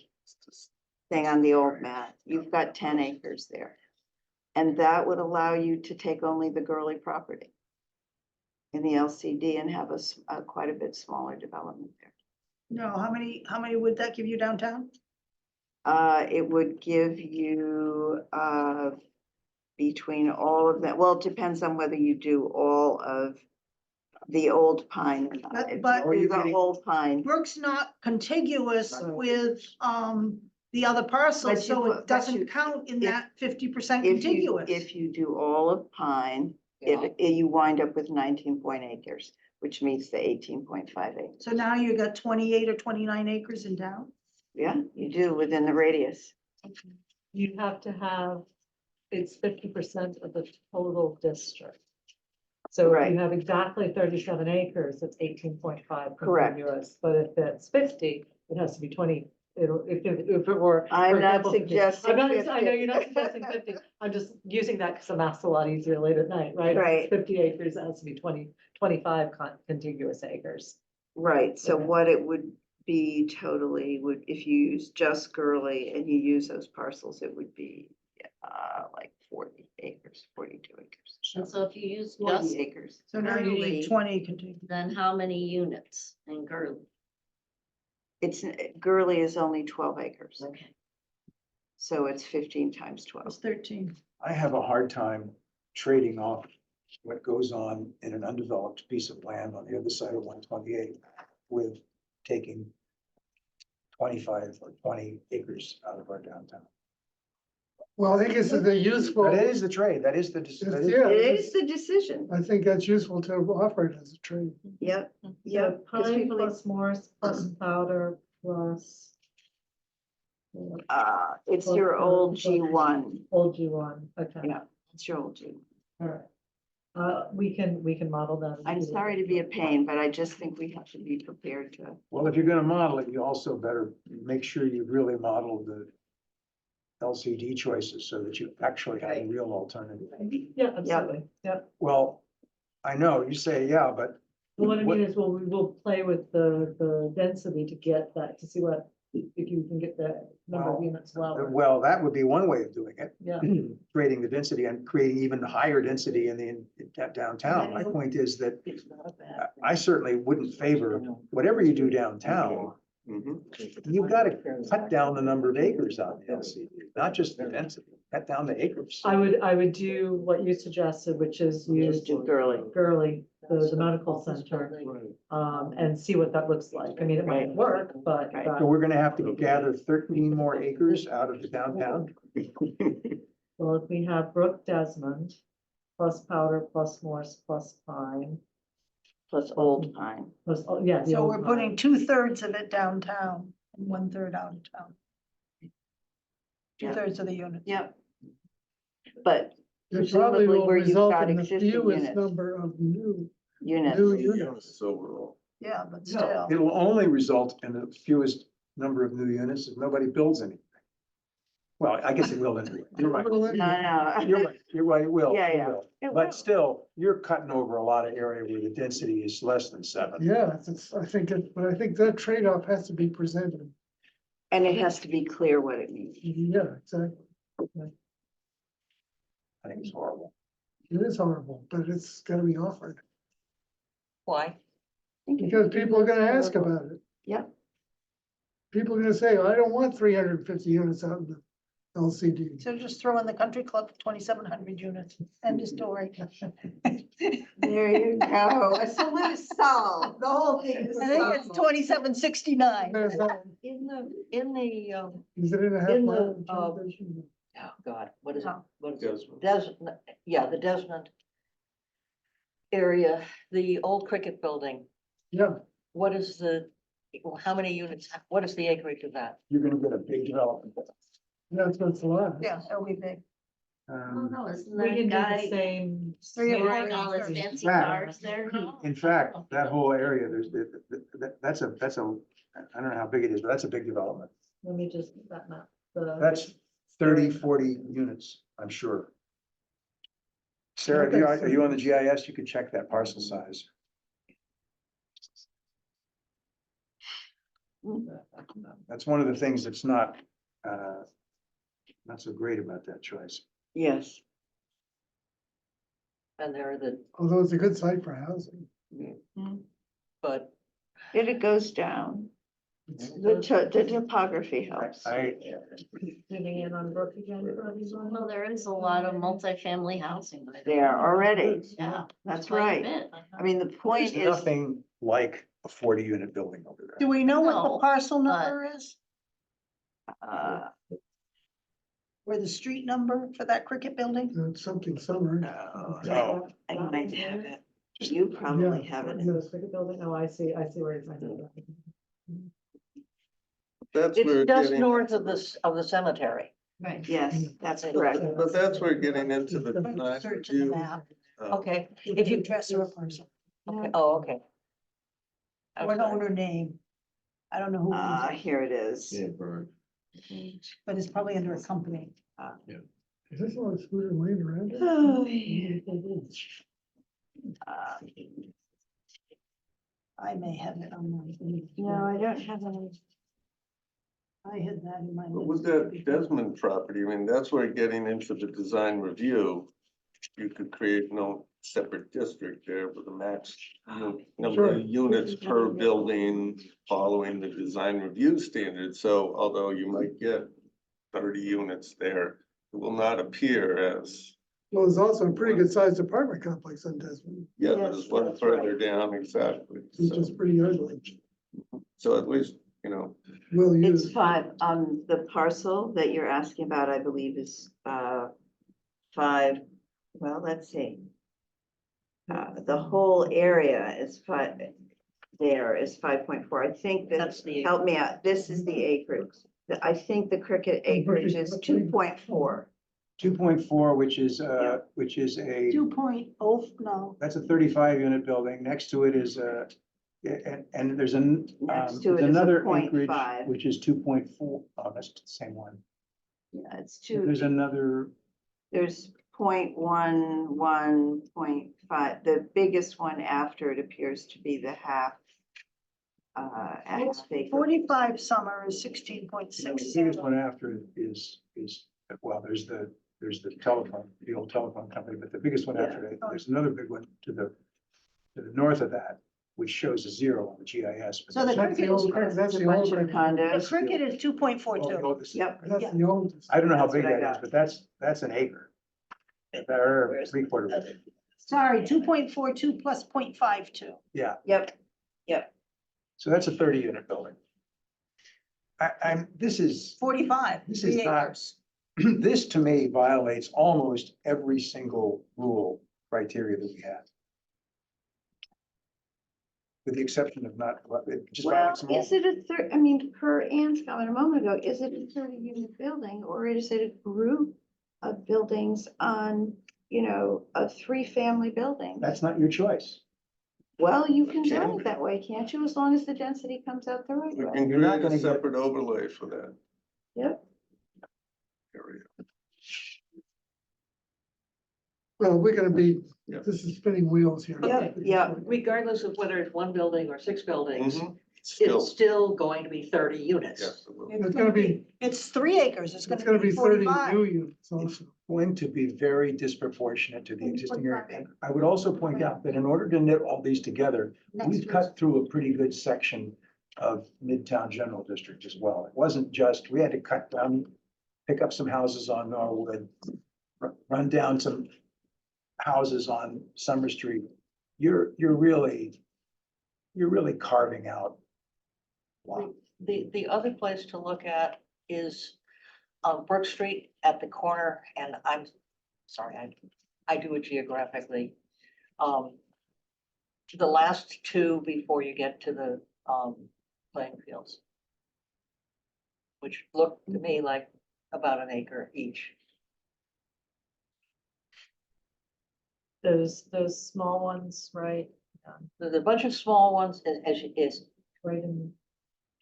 Speaker 11: thing on the old map, you've got 10 acres there. And that would allow you to take only the Gurley property in the LCD and have a quite a bit smaller development there.
Speaker 6: No, how many would that give you downtown?
Speaker 11: It would give you, between all of that, well, it depends on whether you do all of the old Pine or not. If
Speaker 6: But-
Speaker 11: you do the old Pine,
Speaker 6: Brook's not contiguous
Speaker 11: Right.
Speaker 6: with, the other parcels,
Speaker 11: But you
Speaker 6: so
Speaker 11: put-
Speaker 6: it
Speaker 11: but you-
Speaker 6: doesn't count in
Speaker 11: if-
Speaker 6: that 50%
Speaker 11: if
Speaker 6: contiguous.
Speaker 11: you do all of Pine, you wind up with 19 acres, which meets the 18.5 acres.
Speaker 6: So now you got 28 or 29 acres in town?
Speaker 11: Yeah, you do within the radius.
Speaker 10: You have to have, it's 50% of the total district. So if
Speaker 11: Right.
Speaker 10: you have exactly 37 acres, it's 18.5
Speaker 11: Correct.
Speaker 10: contiguous, but if it's 50, it has to be 20. If it were.
Speaker 11: I'm
Speaker 10: for
Speaker 11: not
Speaker 10: example, 50.
Speaker 11: suggesting
Speaker 10: I'm not, I know
Speaker 11: 50.
Speaker 10: you're not suggesting 50, I'm just using that because the math's a lot easier late at night, right? If it's
Speaker 11: Right.
Speaker 10: 50 acres, it has to be 25 contiguous acres.
Speaker 11: Right, so
Speaker 10: Okay.
Speaker 11: what it would be totally would, if you use just Gurley and you use those parcels, it would be like 40 acres, 42 acres.
Speaker 8: And so if you use
Speaker 11: 40
Speaker 8: just,
Speaker 11: acres.
Speaker 6: So now you
Speaker 11: Gurley,
Speaker 6: need 20 contiguous.
Speaker 8: then how many units in Gurley?
Speaker 11: Gurley is only 12 acres,
Speaker 8: Okay.
Speaker 11: so it's 15 times
Speaker 6: It's
Speaker 11: 12.
Speaker 6: 13.
Speaker 7: I have a hard time trading off what goes on in an undeveloped piece of land on the other side of 128 with taking 25 or 20 acres out of our downtown.
Speaker 1: Well, I think it's the useful,
Speaker 7: That is the trade, that is the, that is-
Speaker 1: Yeah.
Speaker 11: It is the decision.
Speaker 1: I think that's useful to offer it as a trade.
Speaker 11: Yep,
Speaker 10: So
Speaker 11: yep. 'cause
Speaker 10: Pine
Speaker 11: people-
Speaker 10: plus Morse plus powder plus.
Speaker 11: It's your old G1.
Speaker 10: Old G1, okay.
Speaker 11: Yeah, it's your old G1.
Speaker 10: All right. We can model that.
Speaker 11: I'm sorry to be a pain, but I just think we have to be prepared to.
Speaker 7: Well, if you're gonna model it, you also better make sure you really model the LCD choices so that you actually have a real alternative.
Speaker 10: Yeah, absolutely, yeah.
Speaker 7: Well, I know, you say, yeah, but
Speaker 10: Well, what I
Speaker 7: What-
Speaker 10: mean is, we will play with the density to get that, to see what, if you can get the number of
Speaker 7: Well,
Speaker 10: units lower.
Speaker 7: well, that would be one way of doing it.
Speaker 10: Yeah.
Speaker 7: Creating the density and creating even higher density in downtown. My point is that
Speaker 2: It's not a bad.
Speaker 7: I certainly wouldn't favor, whatever you do downtown, you've got to cut down the number of acres on the LCD, not just the density, cut down the acres.
Speaker 10: I would do what you suggested, which is use
Speaker 11: Just do Gurley.
Speaker 10: Gurley, the medical center, and see what that looks like. I mean, it might
Speaker 11: Right.
Speaker 10: work, but.
Speaker 11: Right.
Speaker 7: So we're gonna have to gather 13 more acres out of the downtown.
Speaker 10: Well, if we have Brook Desmond, plus Powder, plus Morse, plus Pine,
Speaker 11: Plus Old Pine.
Speaker 10: plus, oh, yeah. the
Speaker 6: So
Speaker 10: old
Speaker 6: we're
Speaker 10: Pine.
Speaker 6: putting 2/3 of it downtown and 1/3 out of town.
Speaker 11: Yeah.
Speaker 6: 2/3 of the units.
Speaker 11: Yep. But
Speaker 1: It probably
Speaker 11: presumably
Speaker 1: will
Speaker 11: where you've
Speaker 1: result
Speaker 11: got
Speaker 1: in the
Speaker 11: existing
Speaker 1: fewest
Speaker 11: units.
Speaker 1: number of new
Speaker 11: Units.
Speaker 1: units.
Speaker 9: Overall.
Speaker 6: Yeah, but
Speaker 7: No,
Speaker 6: still.
Speaker 7: it'll only result in the fewest number of new units if nobody builds anything. Well, I guess it will anyway. You're right.
Speaker 1: Well,
Speaker 11: No,
Speaker 1: anyway,
Speaker 11: no.
Speaker 7: You're right, it will.
Speaker 11: Yeah,
Speaker 7: it
Speaker 11: yeah.
Speaker 7: will.
Speaker 11: It will.
Speaker 7: But still, you're cutting over a lot of area where the density is less than 7.
Speaker 1: Yeah, but I think that trade-off has to be presented.
Speaker 11: And it has to be clear what it means.
Speaker 1: Yeah, exactly.
Speaker 7: I think it's horrible.
Speaker 1: It is horrible, but it's gotta be offered,
Speaker 2: Why?
Speaker 1: because people are gonna ask about it.
Speaker 11: Yep.
Speaker 1: People are gonna say, I don't want 350 units out in the LCD.
Speaker 6: So just throw in the country club, 2,700 units, end of story.
Speaker 11: There you go. A solution solved. The whole thing is
Speaker 6: I think it's
Speaker 11: solved.
Speaker 6: 2,769.
Speaker 1: Is
Speaker 2: In the,
Speaker 1: it in a half
Speaker 2: in the,
Speaker 1: mile?
Speaker 2: oh God, what is it?
Speaker 6: No.
Speaker 2: What is it?
Speaker 9: Desmond.
Speaker 2: Desmond, yeah, the Desmond area, the old cricket building.
Speaker 1: Yeah,
Speaker 2: What is how many units, what is the acreage of that?
Speaker 7: You're gonna get a big development.
Speaker 1: that's what's a lot.
Speaker 6: Yeah, it'll be big.
Speaker 8: Oh, no, isn't
Speaker 10: We
Speaker 8: that
Speaker 10: can do the
Speaker 8: guy
Speaker 10: same.
Speaker 6: Three of
Speaker 8: wearing all his
Speaker 6: them.
Speaker 8: fancy
Speaker 7: Right.
Speaker 8: cars there?
Speaker 7: In fact, that whole area, that's a, I don't know how big it is, but that's a big development.
Speaker 10: Let me just, get that map.
Speaker 7: That's 30, 40 units, I'm sure. Sarah, are you on the GIS? You can check that parcel size. That's one of the things that's not so great about that choice.
Speaker 11: Yes.
Speaker 2: And there are
Speaker 1: Although it's a good site for housing.
Speaker 2: but
Speaker 11: It goes down. The topography helps.
Speaker 10: Moving in on Brook again for everyone.
Speaker 8: Well, there is a lot of multifamily housing.
Speaker 11: There already.
Speaker 8: Yeah.
Speaker 11: That's
Speaker 8: quite a
Speaker 11: right.
Speaker 8: bit.
Speaker 11: I mean, the point
Speaker 7: There's
Speaker 11: is,
Speaker 7: nothing like a 40-unit building over
Speaker 6: Do
Speaker 7: there.
Speaker 6: we know what
Speaker 8: No,
Speaker 6: the parcel
Speaker 8: but-
Speaker 6: number is? Or the street number for that cricket building?
Speaker 1: Something similar.
Speaker 7: No.
Speaker 11: I might have it. You probably
Speaker 1: Yeah.
Speaker 11: have it.
Speaker 10: The cricket building, oh, I see where you're talking about.
Speaker 9: That's where
Speaker 2: it's just
Speaker 9: getting,
Speaker 2: north of the cemetery.
Speaker 8: Right.
Speaker 11: Yes, that's correct.
Speaker 9: but that's where getting into the
Speaker 6: Search
Speaker 9: design
Speaker 6: the
Speaker 9: review.
Speaker 6: map.
Speaker 2: Okay,
Speaker 6: If you address or a parcel,
Speaker 2: okay, oh, okay.
Speaker 6: or an owner name. I don't know who, owns it,
Speaker 11: Here it is.
Speaker 6: but it's probably under a company.
Speaker 1: Is this all Scooter Lane around?
Speaker 11: Oh, yeah.
Speaker 6: I may have it on my.
Speaker 11: No, I don't have any.
Speaker 6: I had that in my.
Speaker 9: But with that Desmond property, I mean, that's where getting into the design review, you could create no separate district there with a max number of units per building following the design review standards. So although you might get 30 units there, it will not appear as,
Speaker 1: Well, there's also a pretty good sized apartment complex on Desmond,
Speaker 9: yeah,
Speaker 11: Yes,
Speaker 9: there's one
Speaker 11: that's
Speaker 9: further down, exactly.
Speaker 1: which is pretty ugly.
Speaker 9: So at least,
Speaker 1: Well
Speaker 11: It's
Speaker 1: used.
Speaker 11: 5, the parcel that you're asking about, I believe is 5, well, let's see. The whole area is 5, there is 5.4. I think
Speaker 2: That's the-
Speaker 11: help me out, this is the acreage. I think the cricket acreage is 2.4.
Speaker 7: 2.4, which is a,
Speaker 6: 2.0, no,
Speaker 7: that's a 35 unit building. Next to it is and there's
Speaker 11: Next to it is a
Speaker 7: another
Speaker 11: 0.5.
Speaker 7: acreage, which is 2.4. Oh, that's the same one.
Speaker 11: Yeah, it's two,
Speaker 7: There's another,
Speaker 11: there's 0.1, 1.5. The biggest one after it appears to be the half. A half acre.
Speaker 6: 45 summer is
Speaker 7: the
Speaker 6: 16.6.
Speaker 7: biggest one after it is, well, there's the telephone, the old telephone company, but the biggest one after it, there's another big one to the north of that, which shows a 0 on the GIS. but
Speaker 6: So the
Speaker 7: that's-
Speaker 1: That's the old, that's
Speaker 11: There's a
Speaker 1: the
Speaker 11: bunch
Speaker 1: old.
Speaker 11: of
Speaker 6: The
Speaker 11: condos.
Speaker 6: cricket is 2.42.
Speaker 7: Oh, this is-
Speaker 11: Yep.
Speaker 1: That's the old.
Speaker 7: I don't know how
Speaker 11: That's
Speaker 7: big
Speaker 11: what I
Speaker 7: that is,
Speaker 11: got.
Speaker 7: but that's an acre. Or 3/4 of it.
Speaker 6: Sorry, 2.42 plus 0.52.
Speaker 7: Yeah,
Speaker 11: Yep,
Speaker 7: so that's a 30 unit building. This is
Speaker 6: 45,
Speaker 7: This is
Speaker 6: 3
Speaker 7: not-
Speaker 6: acres.
Speaker 7: this to me violates almost every single rule criteria that we have. With the exception of not, it just
Speaker 11: well,
Speaker 7: violates them all.
Speaker 11: is it I mean, per Ann's comment a moment ago, is it a 30 unit building or is it a group of buildings on, a 3-family building?
Speaker 7: That's not your choice.
Speaker 11: Well, you can
Speaker 9: Can
Speaker 11: zone
Speaker 9: be.
Speaker 11: it that way, can't you? As long as the density comes out the right
Speaker 9: We
Speaker 11: way.
Speaker 9: can
Speaker 7: You're not
Speaker 9: create
Speaker 7: gonna
Speaker 9: a
Speaker 7: get-
Speaker 9: separate overlay for that
Speaker 11: Yep.
Speaker 9: area.
Speaker 1: Well, we're gonna be,
Speaker 9: Yeah.
Speaker 1: this is spinning wheels here.
Speaker 11: Yep, yep.
Speaker 2: Regardless of whether it's one building or 6 buildings,
Speaker 9: Mhm.
Speaker 2: it's still going to be 30 units.
Speaker 9: Yes, it will.
Speaker 1: It's gonna be,
Speaker 6: It's 3 acres, it's
Speaker 1: it's
Speaker 6: gonna be
Speaker 1: 30
Speaker 6: 45.
Speaker 1: new units
Speaker 7: It's
Speaker 1: also.
Speaker 7: going to be very disproportionate to the existing area. And I would also point out that in order to knit all these together, we've cut through a pretty good section of Midtown General District as well. It wasn't just, we had to cut down, pick up some houses on Norwood, run down some houses on Summer Street. You're really carving out. Wow.
Speaker 2: The other place to look at is on Brook Street at the corner, and I'm sorry, I do it geographically. The last 2 before you get to the playing fields. Which look to me like about an acre each.
Speaker 10: Those small ones, right?
Speaker 2: There's a bunch of small ones is,
Speaker 10: Right in,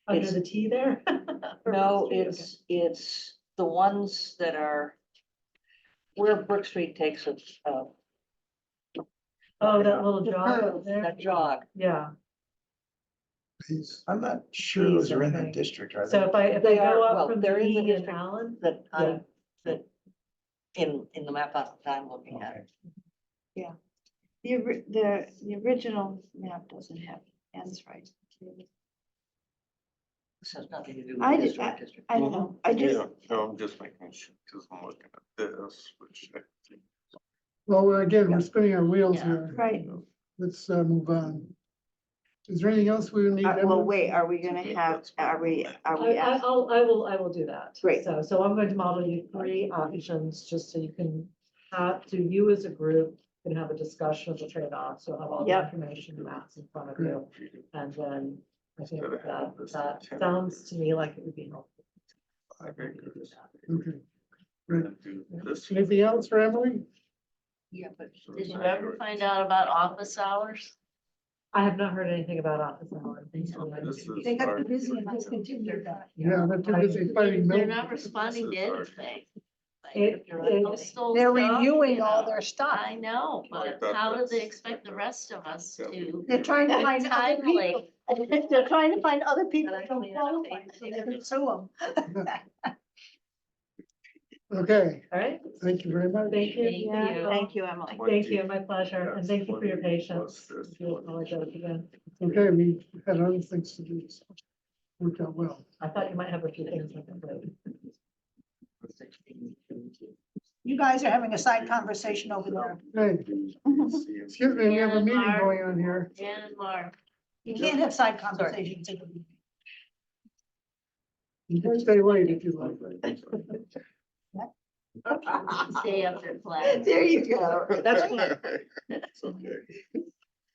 Speaker 10: under
Speaker 2: It's-
Speaker 10: the T there?
Speaker 2: no,
Speaker 10: Okay.
Speaker 2: it's the ones that are where Brook Street takes a,
Speaker 10: Oh, that little
Speaker 6: The
Speaker 10: jog
Speaker 6: curve.
Speaker 10: up there?
Speaker 2: that jog.
Speaker 10: Yeah,
Speaker 7: I'm not sure those are in that
Speaker 10: Okay.
Speaker 7: district, are
Speaker 10: so
Speaker 7: they?
Speaker 10: if I
Speaker 2: They
Speaker 10: go
Speaker 2: are-
Speaker 10: up
Speaker 2: well,
Speaker 10: from
Speaker 2: they're
Speaker 10: the
Speaker 2: in the
Speaker 10: E and
Speaker 2: district.
Speaker 10: Allen,
Speaker 2: That
Speaker 10: Yeah.
Speaker 2: that in the map that I'm looking at.
Speaker 7: Okay.
Speaker 11: The original map doesn't have ends right.
Speaker 2: This has nothing to do
Speaker 11: I
Speaker 2: with
Speaker 11: did-
Speaker 2: historic district.
Speaker 11: I don't know, I just,
Speaker 9: Yeah, no, I'm just making sure, because I'm looking at this, which I think.
Speaker 1: Well, again, we're spinning our wheels
Speaker 8: Yeah.
Speaker 1: here.
Speaker 11: right.
Speaker 1: Let's move on. Is there anything else we need?
Speaker 11: Well, wait, are we gonna have, are we
Speaker 10: I
Speaker 11: ask-
Speaker 10: will do that.
Speaker 11: Great.
Speaker 10: So I'm going to model you 3 options, just so you can you as a group can have a discussion of the trade-offs, you'll have all the
Speaker 11: Yep.
Speaker 10: information and maps in front of you. And then I think
Speaker 9: Instead of having
Speaker 10: that
Speaker 9: this
Speaker 10: that
Speaker 9: 10
Speaker 10: sounds to me like it would be helpful.
Speaker 9: 5 acres.
Speaker 1: Okay. Great.
Speaker 9: And do this.
Speaker 1: Anything else for Emily?
Speaker 8: Yeah, but did you ever find out about office hours?
Speaker 10: I have not heard anything about office hours.
Speaker 9: This is
Speaker 6: They got
Speaker 9: our-
Speaker 6: too busy and discontinued that.
Speaker 1: Yeah, they're too busy fighting.
Speaker 8: They're
Speaker 1: Milton.
Speaker 8: not responding to anything. Like,
Speaker 10: It- it-
Speaker 8: postal
Speaker 6: They're
Speaker 8: stuff,
Speaker 6: reviewing
Speaker 8: you
Speaker 6: all
Speaker 8: know.
Speaker 6: their stuff.
Speaker 8: I know,
Speaker 9: Like
Speaker 8: but
Speaker 9: that,
Speaker 8: how do they
Speaker 9: that's-
Speaker 8: expect the rest of us to?
Speaker 6: They're trying to find other people.
Speaker 8: Timely.
Speaker 6: They're trying to find other people
Speaker 8: But I
Speaker 6: who don't
Speaker 8: mean,
Speaker 6: qualify, so they can sue them.
Speaker 1: Okay,
Speaker 10: All right,
Speaker 1: thank you very much.
Speaker 10: thank you.
Speaker 11: Yeah, thank you, Emily.
Speaker 10: Thank you, my pleasure, and thank you for your
Speaker 9: 20
Speaker 10: patience.
Speaker 9: plus this
Speaker 10: I do apologize again.
Speaker 1: Okay, we had other things to do. So worked out well.
Speaker 10: I thought you might have a few things I can do.
Speaker 6: You guys are having a side conversation over there.
Speaker 1: Hey, excuse me, we have a meeting going on here.
Speaker 8: Jan and Mark.
Speaker 6: You can't have side conversations. in a meeting.
Speaker 1: You can stay late if you like.
Speaker 8: Stay up there flat.
Speaker 11: There you go.
Speaker 2: That's fine.
Speaker 9: It's okay.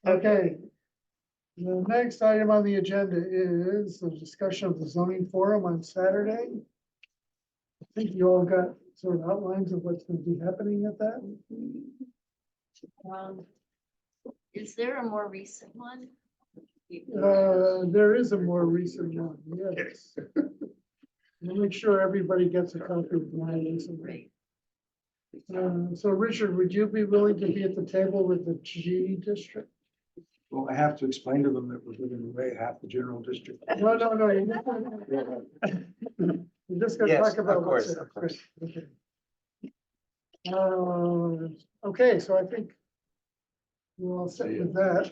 Speaker 1: Okay. The next item on the agenda is the discussion of the zoning forum on Saturday. I think you all got sort of outlines of what's going to be happening at that?
Speaker 8: Is there a more recent one?
Speaker 1: There is a more recent one, yes. We'll make sure everybody gets a copy of my recent.
Speaker 8: Great.
Speaker 1: So Richard, would you be willing to be at the table with the G district?
Speaker 7: Well, I have to explain to them that we're giving away half the general district.
Speaker 1: No, you're just gonna
Speaker 7: Yes,
Speaker 1: talk about.
Speaker 7: of course,
Speaker 1: what's
Speaker 7: of course.
Speaker 1: Okay. Okay, so I think we're all set with that.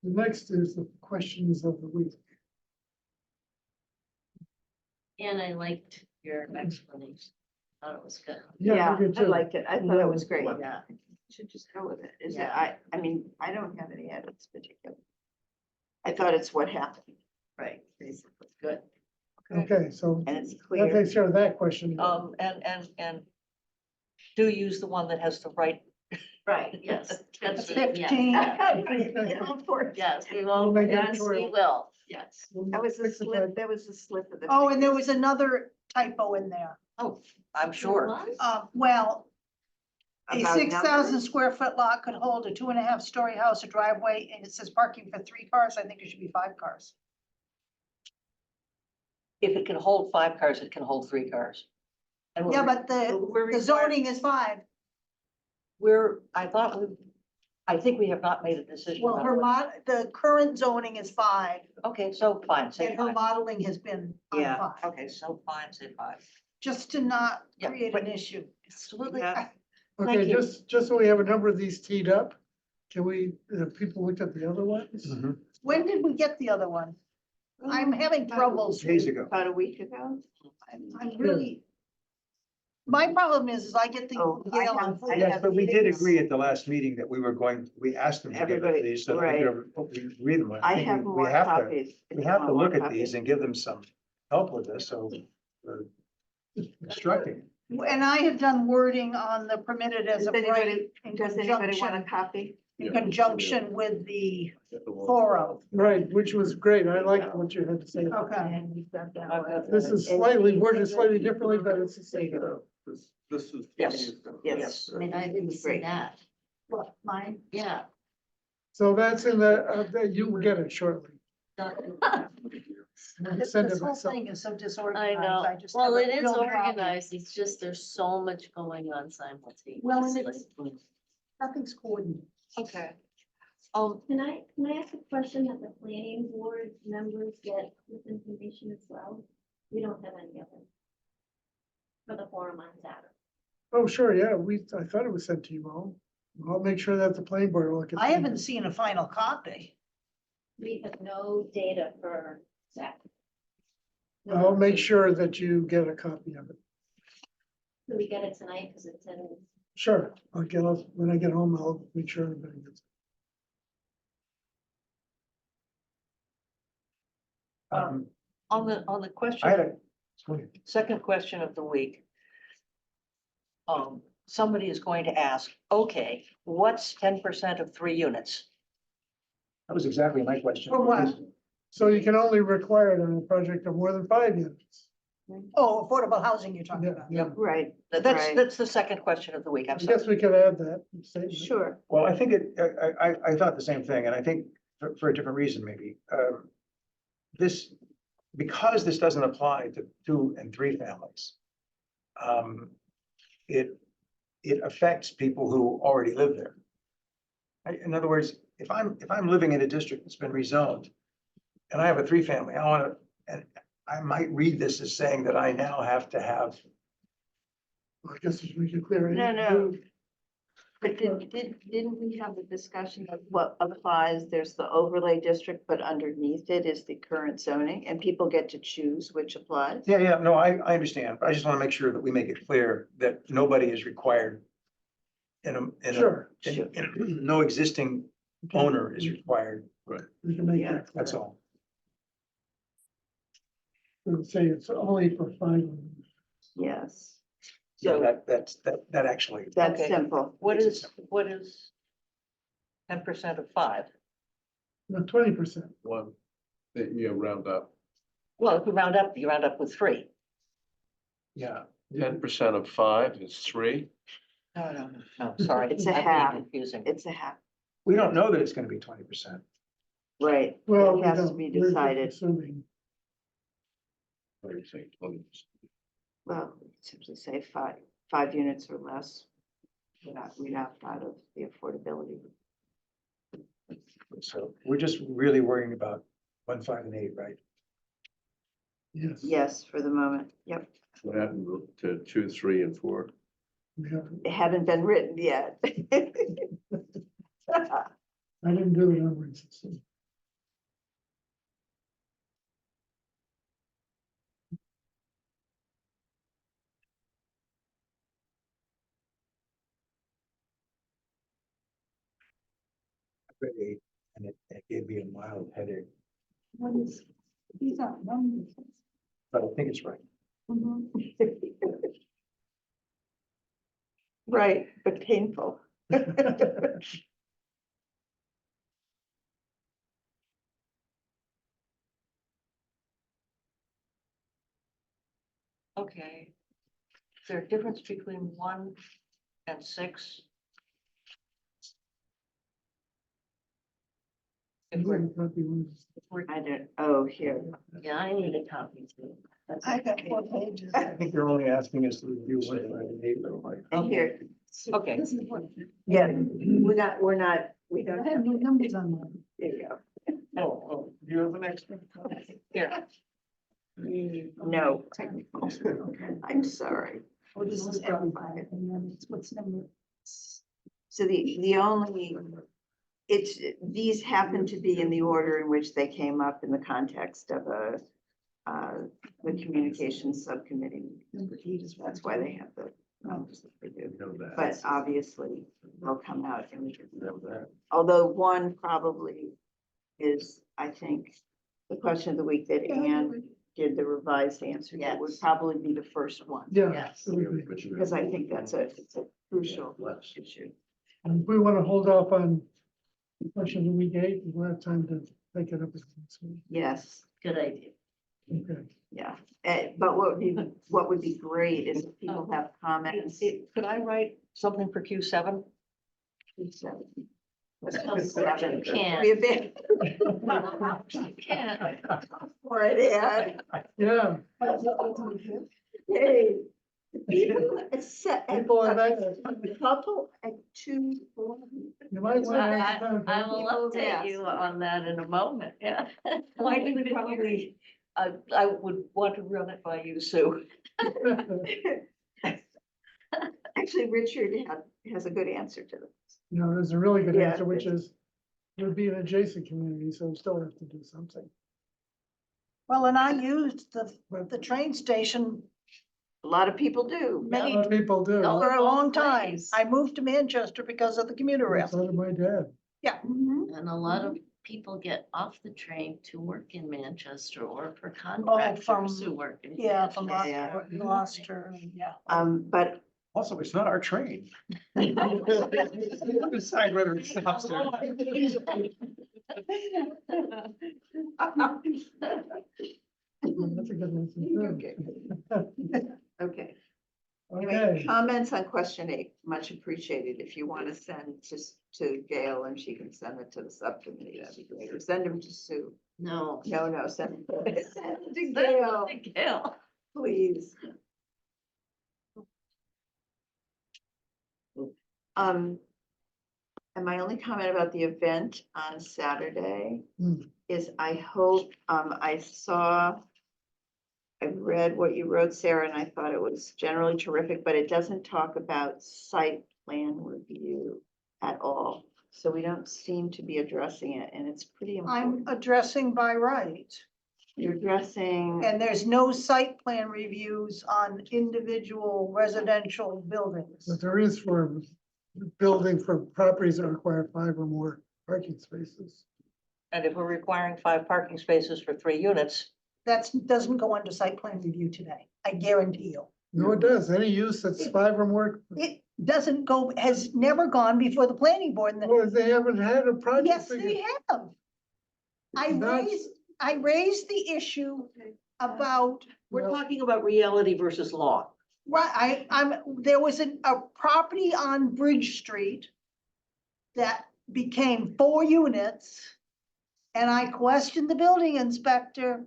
Speaker 1: The next is the questions of the week.
Speaker 8: And I liked your explanation. Thought it was good.
Speaker 11: Yeah,
Speaker 1: we did
Speaker 11: I
Speaker 1: too.
Speaker 11: liked it. I thought it was great.
Speaker 8: Yeah.
Speaker 11: Should just go with it. Is it,
Speaker 8: Yeah.
Speaker 11: I mean, I don't have any edits particularly. I thought it's what happened
Speaker 8: Right, basically, good.
Speaker 1: Okay, so
Speaker 11: and it's
Speaker 1: that
Speaker 11: clear.
Speaker 1: takes care of that question.
Speaker 2: And do use the one that has the right.
Speaker 8: Right, yes. That's the-
Speaker 6: 15.
Speaker 8: yes,
Speaker 11: Of course.
Speaker 8: Yes, we will,
Speaker 1: Make it
Speaker 8: yes, we
Speaker 1: short.
Speaker 8: will, yes.
Speaker 11: That was a
Speaker 1: Fix it
Speaker 11: slip, that was a slip of the.
Speaker 6: Oh, and there was another typo in there.
Speaker 2: Oh, I'm sure.
Speaker 8: What?
Speaker 6: Well, a
Speaker 11: About
Speaker 6: 6,000
Speaker 11: numbers.
Speaker 6: square foot lot could hold a 2.5 story house, a driveway, and it says parking for 3 cars. I think it should be 5 cars.
Speaker 2: If it can hold 5 cars, it can hold 3 cars. And
Speaker 6: Yeah,
Speaker 2: we're-
Speaker 6: but
Speaker 2: we're
Speaker 6: the zoning is 5.
Speaker 2: I think we have not made a decision.
Speaker 6: Well,
Speaker 2: about
Speaker 6: the current zoning is 5,
Speaker 2: what- Okay, so fine, say
Speaker 6: and her
Speaker 2: 5.
Speaker 6: modeling has been on
Speaker 2: Yeah,
Speaker 6: 5,
Speaker 2: okay, so fine, say 5.
Speaker 6: just to not
Speaker 2: Yeah,
Speaker 6: create
Speaker 2: but-
Speaker 6: an issue.
Speaker 2: Absolutely.
Speaker 11: Yeah.
Speaker 1: Okay,
Speaker 2: Thank you.
Speaker 1: just so we have a number of these teed up, can we, people looked at the other ones?
Speaker 6: When did we get the other one? I'm having troubles.
Speaker 7: Days ago.
Speaker 11: About a week ago.
Speaker 6: I'm really. My problem is I get the.
Speaker 11: Oh, I
Speaker 6: Yale
Speaker 11: have-
Speaker 6: on
Speaker 11: I
Speaker 6: full.
Speaker 7: Yes, but we did agree at the last meeting that we asked them to give us
Speaker 11: Everybody,
Speaker 7: these, so that
Speaker 11: right.
Speaker 7: we read them.
Speaker 11: I
Speaker 7: think
Speaker 11: have
Speaker 7: we
Speaker 11: more
Speaker 7: have to-
Speaker 11: copies. if
Speaker 7: We
Speaker 11: you
Speaker 7: have
Speaker 11: want
Speaker 7: to
Speaker 11: more
Speaker 7: look at
Speaker 11: copies.
Speaker 7: these and give them some help with this, so we're instructing.
Speaker 6: And I have done wording on the permitted as
Speaker 11: Does
Speaker 6: of
Speaker 11: anybody-
Speaker 6: right in
Speaker 11: Does anybody want a
Speaker 6: conjunction,
Speaker 11: copy?
Speaker 6: in conjunction with the forum.
Speaker 1: Right, which was great. I liked what you had to say.
Speaker 6: Okay.
Speaker 11: And we've got that
Speaker 2: I've
Speaker 11: one.
Speaker 2: got
Speaker 1: This is slightly, worded slightly differently, but it's the same.
Speaker 9: This is.
Speaker 2: Yes.
Speaker 11: Yes.
Speaker 8: I mean, I didn't see
Speaker 11: Great.
Speaker 8: that.
Speaker 6: What, mine?
Speaker 8: Yeah.
Speaker 1: So that's in you will get it shortly.
Speaker 6: This
Speaker 1: Send it
Speaker 6: this whole
Speaker 1: myself.
Speaker 6: thing is so
Speaker 8: I
Speaker 6: disorganized.
Speaker 8: know.
Speaker 6: just
Speaker 8: Well,
Speaker 6: have a
Speaker 8: it is
Speaker 6: real problem.
Speaker 8: organized. It's just there's so much going on simultaneously.
Speaker 6: Well, and it's- Nothing's coordinated.
Speaker 2: Okay.
Speaker 12: Can I ask a question that the planning board members get this information as well? We don't have any of it. For the forum on Saturday.
Speaker 1: Oh, sure, yeah, I thought it was sent to you all. I'll make sure that the planning board will. get
Speaker 6: I
Speaker 1: it.
Speaker 6: haven't seen a final copy.
Speaker 12: We have no data for Saturday.
Speaker 1: I'll make sure that you get a copy of it.
Speaker 12: Do we get it tonight? Because it's in,
Speaker 1: Sure, when I get home, I'll make sure everybody gets it.
Speaker 7: Um,
Speaker 2: On the
Speaker 7: I had
Speaker 2: question,
Speaker 7: a,
Speaker 2: second question of the week. Somebody is going to ask, okay, what's 10% of 3 units?
Speaker 7: that was exactly my question.
Speaker 6: For what?
Speaker 1: So you can only require it on a project of more than 5 units.
Speaker 6: Oh, affordable housing you're talking
Speaker 1: Yeah,
Speaker 6: about.
Speaker 1: yeah.
Speaker 11: Right,
Speaker 2: That's,
Speaker 11: Right.
Speaker 2: that's the second question of the week.
Speaker 1: I
Speaker 2: I'm sorry.
Speaker 1: guess we could add that. statement.
Speaker 11: sure.
Speaker 7: Well, I think I thought the same thing, and I think for a different reason, maybe. This, because this doesn't apply to 2 and 3 families. It affects people who already live there. In other words, if I'm living in a district that's been rezoned, and I have a 3-family, and I might read this as saying that I now have to have.
Speaker 1: I guess we should clear it.
Speaker 11: No. But didn't we have the discussion of what applies? There's the overlay district, but underneath it is the current zoning, and people get to choose which applies.
Speaker 7: Yeah, no, I understand, but I just want to make sure that we make it clear that nobody is required.
Speaker 1: Sure.
Speaker 7: No existing owner is required,
Speaker 1: We can make
Speaker 11: Yeah.
Speaker 1: that.
Speaker 7: that's all.
Speaker 1: We'll say it's only for 5 units.
Speaker 11: Yes,
Speaker 7: So
Speaker 2: So
Speaker 7: that actually,
Speaker 11: that's
Speaker 2: Okay.
Speaker 11: simple.
Speaker 2: what is 10% of 5?
Speaker 1: No, 20%.
Speaker 3: One, that you round up.
Speaker 2: Well, if you round up with three.
Speaker 7: Yeah.
Speaker 3: 10% of 5 is 3.
Speaker 2: No, sorry.
Speaker 11: It's a
Speaker 2: I'm being
Speaker 11: half.
Speaker 2: Confusing.
Speaker 11: It's a half,
Speaker 7: We don't know that it's gonna be 20%.
Speaker 11: right?
Speaker 1: Well,
Speaker 11: It
Speaker 1: we
Speaker 11: has to
Speaker 1: don't,
Speaker 11: be
Speaker 1: we're
Speaker 11: decided.
Speaker 1: assuming.
Speaker 3: What do you think? 20%?
Speaker 11: Well, simply say 5 units or less. We'd opt out of the affordability.
Speaker 7: So we're just really worrying about 1, 5, and 8, right?
Speaker 1: Yes.
Speaker 11: Yes, for the moment. Yep.
Speaker 3: What happened to 2, 3, and 4?
Speaker 1: We haven't-
Speaker 11: It haven't been written yet.
Speaker 1: I didn't do the numbers. so.
Speaker 7: I read 8, and it gave me a mild headache,
Speaker 6: These aren't numbers.
Speaker 7: but I think it's right.
Speaker 11: Right, but painful.
Speaker 2: Okay. Is there a difference between 1 and 6? If we're,
Speaker 11: I don't, oh, here.
Speaker 8: Yeah, I need a copy too.
Speaker 6: I got 4 pages.
Speaker 7: I think you're only asking us to review 1, 5, and 8, though, like.
Speaker 11: Here,
Speaker 2: okay,
Speaker 11: yeah, we don't
Speaker 6: I have no numbers on mine.
Speaker 11: there you go.
Speaker 7: Oh, you have an extra?
Speaker 2: here.
Speaker 11: No, I'm sorry.
Speaker 6: Oh, this is everybody, and then it's what's number.
Speaker 11: So the only, these happen to be in the order in which they came up in the context of the communications subcommittee.
Speaker 6: Number 8 is.
Speaker 11: That's why they have the numbers that they do.
Speaker 3: Know that.
Speaker 11: But obviously, they'll come out in,
Speaker 3: Know that.
Speaker 11: although one probably is, I think, the question of the week that Anne did the revised answer. That would probably be the first one.
Speaker 1: Yeah.
Speaker 8: Yes.
Speaker 1: it would be.
Speaker 3: But you
Speaker 11: Because
Speaker 3: have
Speaker 11: I think it's a crucial
Speaker 3: less.
Speaker 11: issue.
Speaker 1: And if we want to hold off on the question of week 8, we'll have time to take it up. with next week.
Speaker 11: Yes,
Speaker 8: Good idea.
Speaker 1: Okay.
Speaker 11: yeah. But what would be great is if people have comments.
Speaker 2: Could I write something for Q7?
Speaker 11: So,
Speaker 8: You can't.
Speaker 11: we have been
Speaker 8: You can't.
Speaker 11: for it, Ed.
Speaker 1: Yeah.
Speaker 11: Hey. People set at
Speaker 1: People are
Speaker 11: a
Speaker 1: there.
Speaker 11: couple at 2, 4.
Speaker 1: You might want to ask them.
Speaker 8: I will update you on that in a moment, yeah.
Speaker 2: I would probably, I would want to run it by you, Sue.
Speaker 11: Actually, Richard has a good answer to this.
Speaker 1: You know, there's a really good
Speaker 11: Yeah.
Speaker 1: answer, which is, it would be an adjacent community, so we still have to do something.
Speaker 6: Well, and I used the train station
Speaker 11: A lot of people do.
Speaker 1: A
Speaker 6: many,
Speaker 1: lot of people do.
Speaker 8: No.
Speaker 6: for a long
Speaker 8: Both
Speaker 6: time.
Speaker 8: ways.
Speaker 6: I moved to Manchester because of the commuter rail.
Speaker 1: So did my dad.
Speaker 11: Mhm.
Speaker 8: And a lot of people get off the train to work in Manchester or for contractors who work in.
Speaker 6: Yeah, from
Speaker 8: Manchester.
Speaker 6: Gloucester, yeah.
Speaker 11: But
Speaker 7: Also, it's not our train. Decide whether it stops there.
Speaker 1: That's a good answer. too.
Speaker 11: Okay. Okay. Anyway,
Speaker 1: Okay,
Speaker 11: comments on question 8, much appreciated. If you want to send just to Gail and she can send it to the subcommittee, that'd be great. Or send them to Sue.
Speaker 8: No.
Speaker 11: No, send them to
Speaker 8: Send
Speaker 11: Gail,
Speaker 8: it to Gail.
Speaker 11: please. And my only comment about the event on Saturday
Speaker 1: Hmm.
Speaker 11: is I hope, I read what you wrote, Sarah, and I thought it was generally terrific, but it doesn't talk about site plan review at all. So we don't seem to be addressing it, and it's pretty
Speaker 6: I'm
Speaker 11: important.
Speaker 6: addressing by right.
Speaker 11: You're addressing,
Speaker 6: And there's no site plan reviews on individual residential buildings.
Speaker 1: but there is for building for properties that require 5 or more parking spaces.
Speaker 2: And if we're requiring 5 parking spaces for 3 units,
Speaker 6: That doesn't go under site plan review today. I guarantee you.
Speaker 1: No, it does. Any use that's 5 or more,
Speaker 6: It doesn't go, has never gone before the planning board. And
Speaker 1: well, they haven't had a project.
Speaker 6: yes,
Speaker 1: that
Speaker 6: they
Speaker 1: you-
Speaker 6: have.
Speaker 1: That's-
Speaker 6: I raised the issue about,
Speaker 2: We're talking about reality versus law.
Speaker 6: right, there was a property on Bridge Street that became 4 units. And I questioned the building inspector,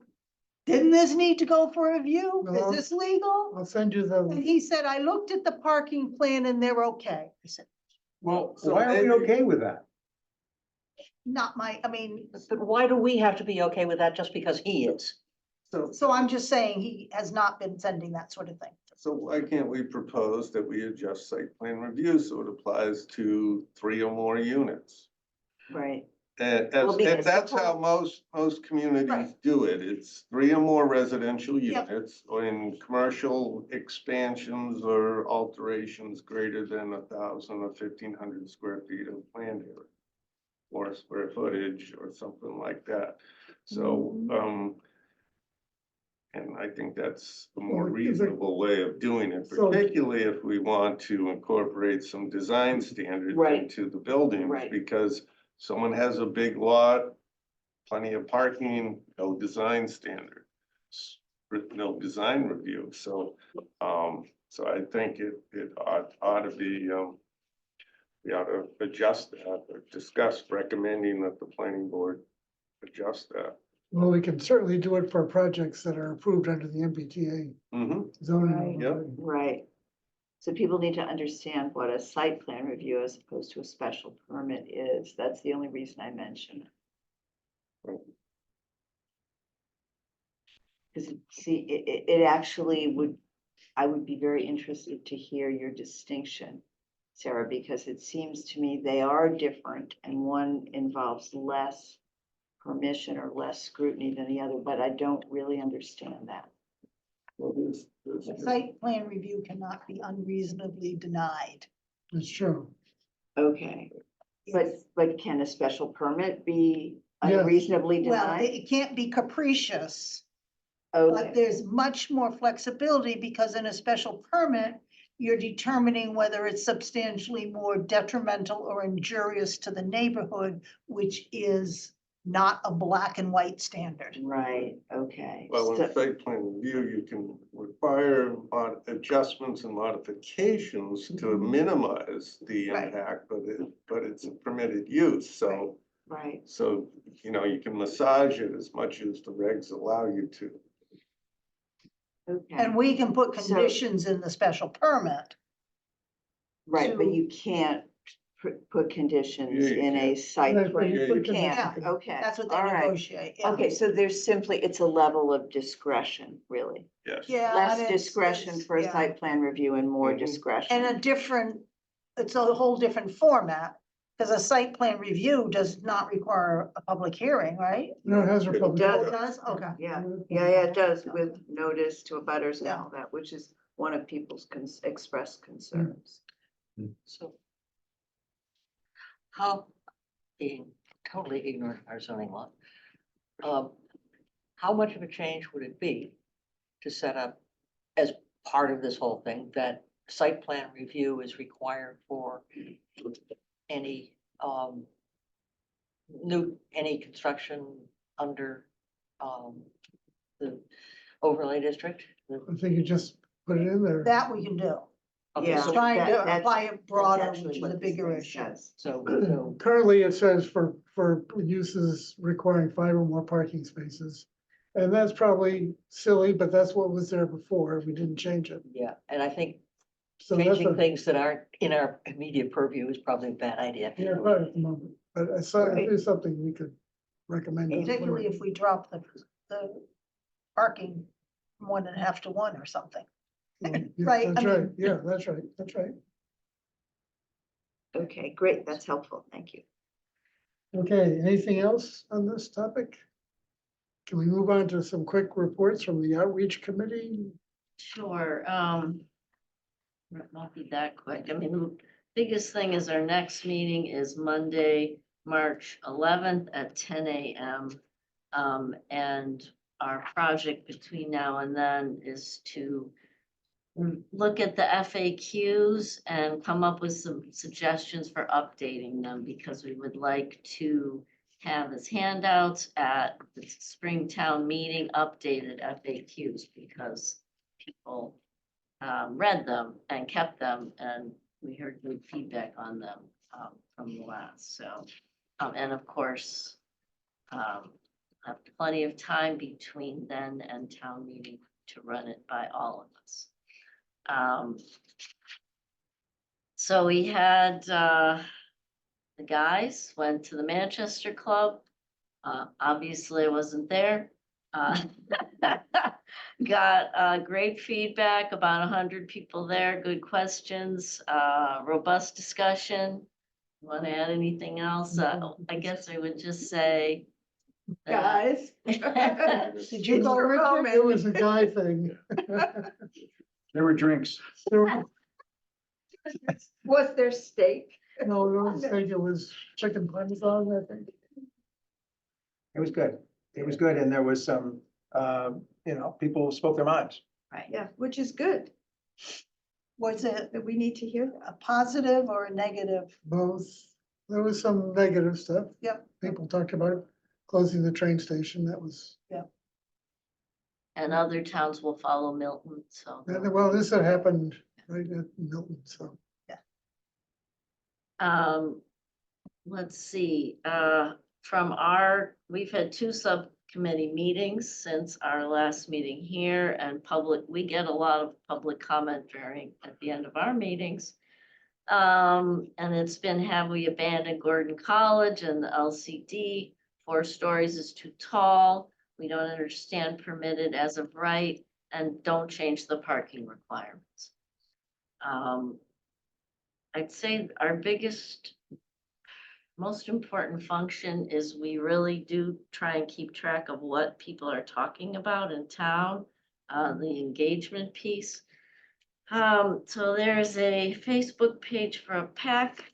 Speaker 6: didn't this need to go for review?
Speaker 1: No.
Speaker 6: Is this legal?
Speaker 1: I'll send you
Speaker 6: And
Speaker 1: the,
Speaker 6: he said, I looked at the parking plan and they're okay. I said,
Speaker 7: Well,
Speaker 9: So
Speaker 7: why are we
Speaker 9: maybe-
Speaker 7: okay with that?
Speaker 6: not my, I mean,
Speaker 2: But why do we have to be okay with that just because he is?
Speaker 6: so I'm just saying he has not been sending that sort of thing.
Speaker 9: So why can't we propose that we adjust site plan review so it applies to 3 or more units?
Speaker 11: Right.
Speaker 9: And
Speaker 11: Well, because the
Speaker 9: that's how
Speaker 11: whole-
Speaker 9: most communities
Speaker 6: Right.
Speaker 9: do it. It's 3 or more residential
Speaker 6: Yep.
Speaker 9: units or in commercial expansions or alterations greater than 1,000 or 1,500 square feet of land area. Or square footage or something like that. So, and I think that's a more
Speaker 1: Well, is it-
Speaker 9: reasonable way of doing it,
Speaker 1: So-
Speaker 9: particularly if we want to incorporate some design standards
Speaker 2: Right.
Speaker 9: into the buildings.
Speaker 2: Right.
Speaker 9: Because someone has a big lot, plenty of parking, no design standard, no design review. So, so I think it ought to be, we ought to adjust that or discuss recommending that the planning board adjust that.
Speaker 1: well, we can certainly do it for projects that are approved under the MBTA zoning.
Speaker 11: Right.
Speaker 9: Yep.
Speaker 1: overlay.
Speaker 11: Right. So people need to understand what a site plan review as opposed to a special permit is. That's the only reason I mention it. Because see, it actually would, I would be very interested to hear your distinction, Sarah, because it seems to me they are different and one involves less permission or less scrutiny than the other, but I don't really understand that.
Speaker 9: Well,
Speaker 6: The site plan review cannot be unreasonably denied.
Speaker 1: It's true.
Speaker 11: Okay, but can a special permit be
Speaker 1: Yes.
Speaker 11: unreasonably
Speaker 6: Well,
Speaker 11: denied?
Speaker 6: it can't be capricious. But
Speaker 11: Okay,
Speaker 6: there's much more flexibility because in a special permit, you're determining whether it's substantially more detrimental or injurious to the neighborhood, which is not a black and white standard.
Speaker 11: right, okay.
Speaker 9: Well,
Speaker 11: So-
Speaker 9: in site plan review, you can require adjustments and modifications to minimize the
Speaker 6: Right.
Speaker 9: impact, but it's a permitted use, so.
Speaker 11: Right,
Speaker 9: So, you know, you can massage it as much as the regs allow you to.
Speaker 11: okay,
Speaker 6: And we can put
Speaker 11: So-
Speaker 6: conditions in the special permit.
Speaker 11: right, but
Speaker 6: to-
Speaker 11: you can't put conditions
Speaker 9: Yeah, you
Speaker 11: in a
Speaker 9: can't.
Speaker 11: site
Speaker 1: Yeah,
Speaker 11: plan,
Speaker 1: you
Speaker 11: you
Speaker 1: put
Speaker 11: can't,
Speaker 1: conditions.
Speaker 11: okay.
Speaker 6: That's what they
Speaker 11: all right.
Speaker 6: negotiate. Yeah.
Speaker 11: Okay, so there's simply, it's a level of discretion, really.
Speaker 9: Yes.
Speaker 6: Yeah.
Speaker 11: Less
Speaker 6: and it's-
Speaker 11: discretion
Speaker 6: it's-
Speaker 11: for a
Speaker 6: yeah.
Speaker 11: site plan review and more
Speaker 9: Mhm.
Speaker 11: discretion.
Speaker 6: And a different, it's a whole different format, because a site plan review does not require a public hearing, right?
Speaker 1: No, it has
Speaker 9: It
Speaker 1: a public.
Speaker 11: does.
Speaker 6: It does, okay.
Speaker 11: Yeah, yeah, it does with notice to abutters and
Speaker 6: Yeah.
Speaker 11: all that, which is one of people's expressed concerns.
Speaker 2: So. How, being totally ignorant of our zoning law, how much of a change would it be to set up as part of this whole thing, that site plan review is required for any, any construction under, the overlay district?
Speaker 1: I think you just put it in there.
Speaker 6: That we can do.
Speaker 2: Okay,
Speaker 11: Yeah.
Speaker 2: so-
Speaker 6: Trying to
Speaker 11: that's-
Speaker 6: apply it
Speaker 11: That's
Speaker 6: broader,
Speaker 11: actually
Speaker 6: which is
Speaker 11: what
Speaker 6: a
Speaker 11: this
Speaker 6: bigger
Speaker 11: thing
Speaker 6: issue.
Speaker 11: says.
Speaker 2: So,
Speaker 1: Currently, it says for uses requiring 5 or more parking spaces. And that's probably silly, but that's what was there before. We didn't change it.
Speaker 2: yeah, and I think
Speaker 1: So that's
Speaker 2: changing
Speaker 1: a,
Speaker 2: things that aren't in our immediate purview is probably a bad idea.
Speaker 1: yeah, right at the moment, but it's
Speaker 11: Right.
Speaker 1: it's something we could recommend. to the
Speaker 6: Particularly
Speaker 1: board.
Speaker 6: if we drop the parking from 1.5 to 1 or something.
Speaker 1: Yeah,
Speaker 6: Right, I
Speaker 1: That's right,
Speaker 6: mean-
Speaker 1: yeah, that's right, that's right.
Speaker 11: Okay, great, that's helpful, thank you.
Speaker 1: Okay, anything else on this topic? Can we move on to some quick reports from the outreach committee?
Speaker 8: Sure, it won't be that quick. I mean, the biggest thing is our next meeting is Monday, March 11th at 10 a.m. And our project between now and then is to look at the FAQs and come up with some suggestions for updating them, because we would like to have as handouts at the Springtown meeting, updated FAQs, because people read them and kept them, and we heard good feedback on them from the last, so. And of course, have plenty of time between then and town meeting to run it by all of us. So we had, the guys went to the Manchester Club. Obviously I wasn't there. Got great feedback, about 100 people there, good questions, robust discussion. Want to add anything else? I guess I would just say.
Speaker 11: Guys.
Speaker 6: Did you go, Richard?
Speaker 1: It was a guy thing.
Speaker 7: There were drinks.
Speaker 11: Was there steak?
Speaker 1: No, I don't think it was chicken parmesan, I think.
Speaker 7: It was good. It was good. And there was some, people spoke their minds.
Speaker 8: Right.
Speaker 11: Yeah, which is good,
Speaker 6: Was it
Speaker 11: that we need to hear that.
Speaker 6: a positive or a negative?
Speaker 1: Both. There was some negative stuff.
Speaker 6: Yep.
Speaker 1: People talked about closing the train station. That was,
Speaker 8: And other towns will follow Milton, so.
Speaker 1: well, this had happened right at Milton, so.
Speaker 8: Let's see, we've had 2 subcommittee meetings since our last meeting here, and we get a lot of public comment at the end of our meetings. And it's been, have we abandoned Gordon College and the LCD? 4 stories is too tall. We don't understand permitted as of right, and don't change the parking requirements. I'd say our biggest, most important function is we really do try and keep track of what people are talking about in town, the engagement piece. So there's a Facebook page for a PAC.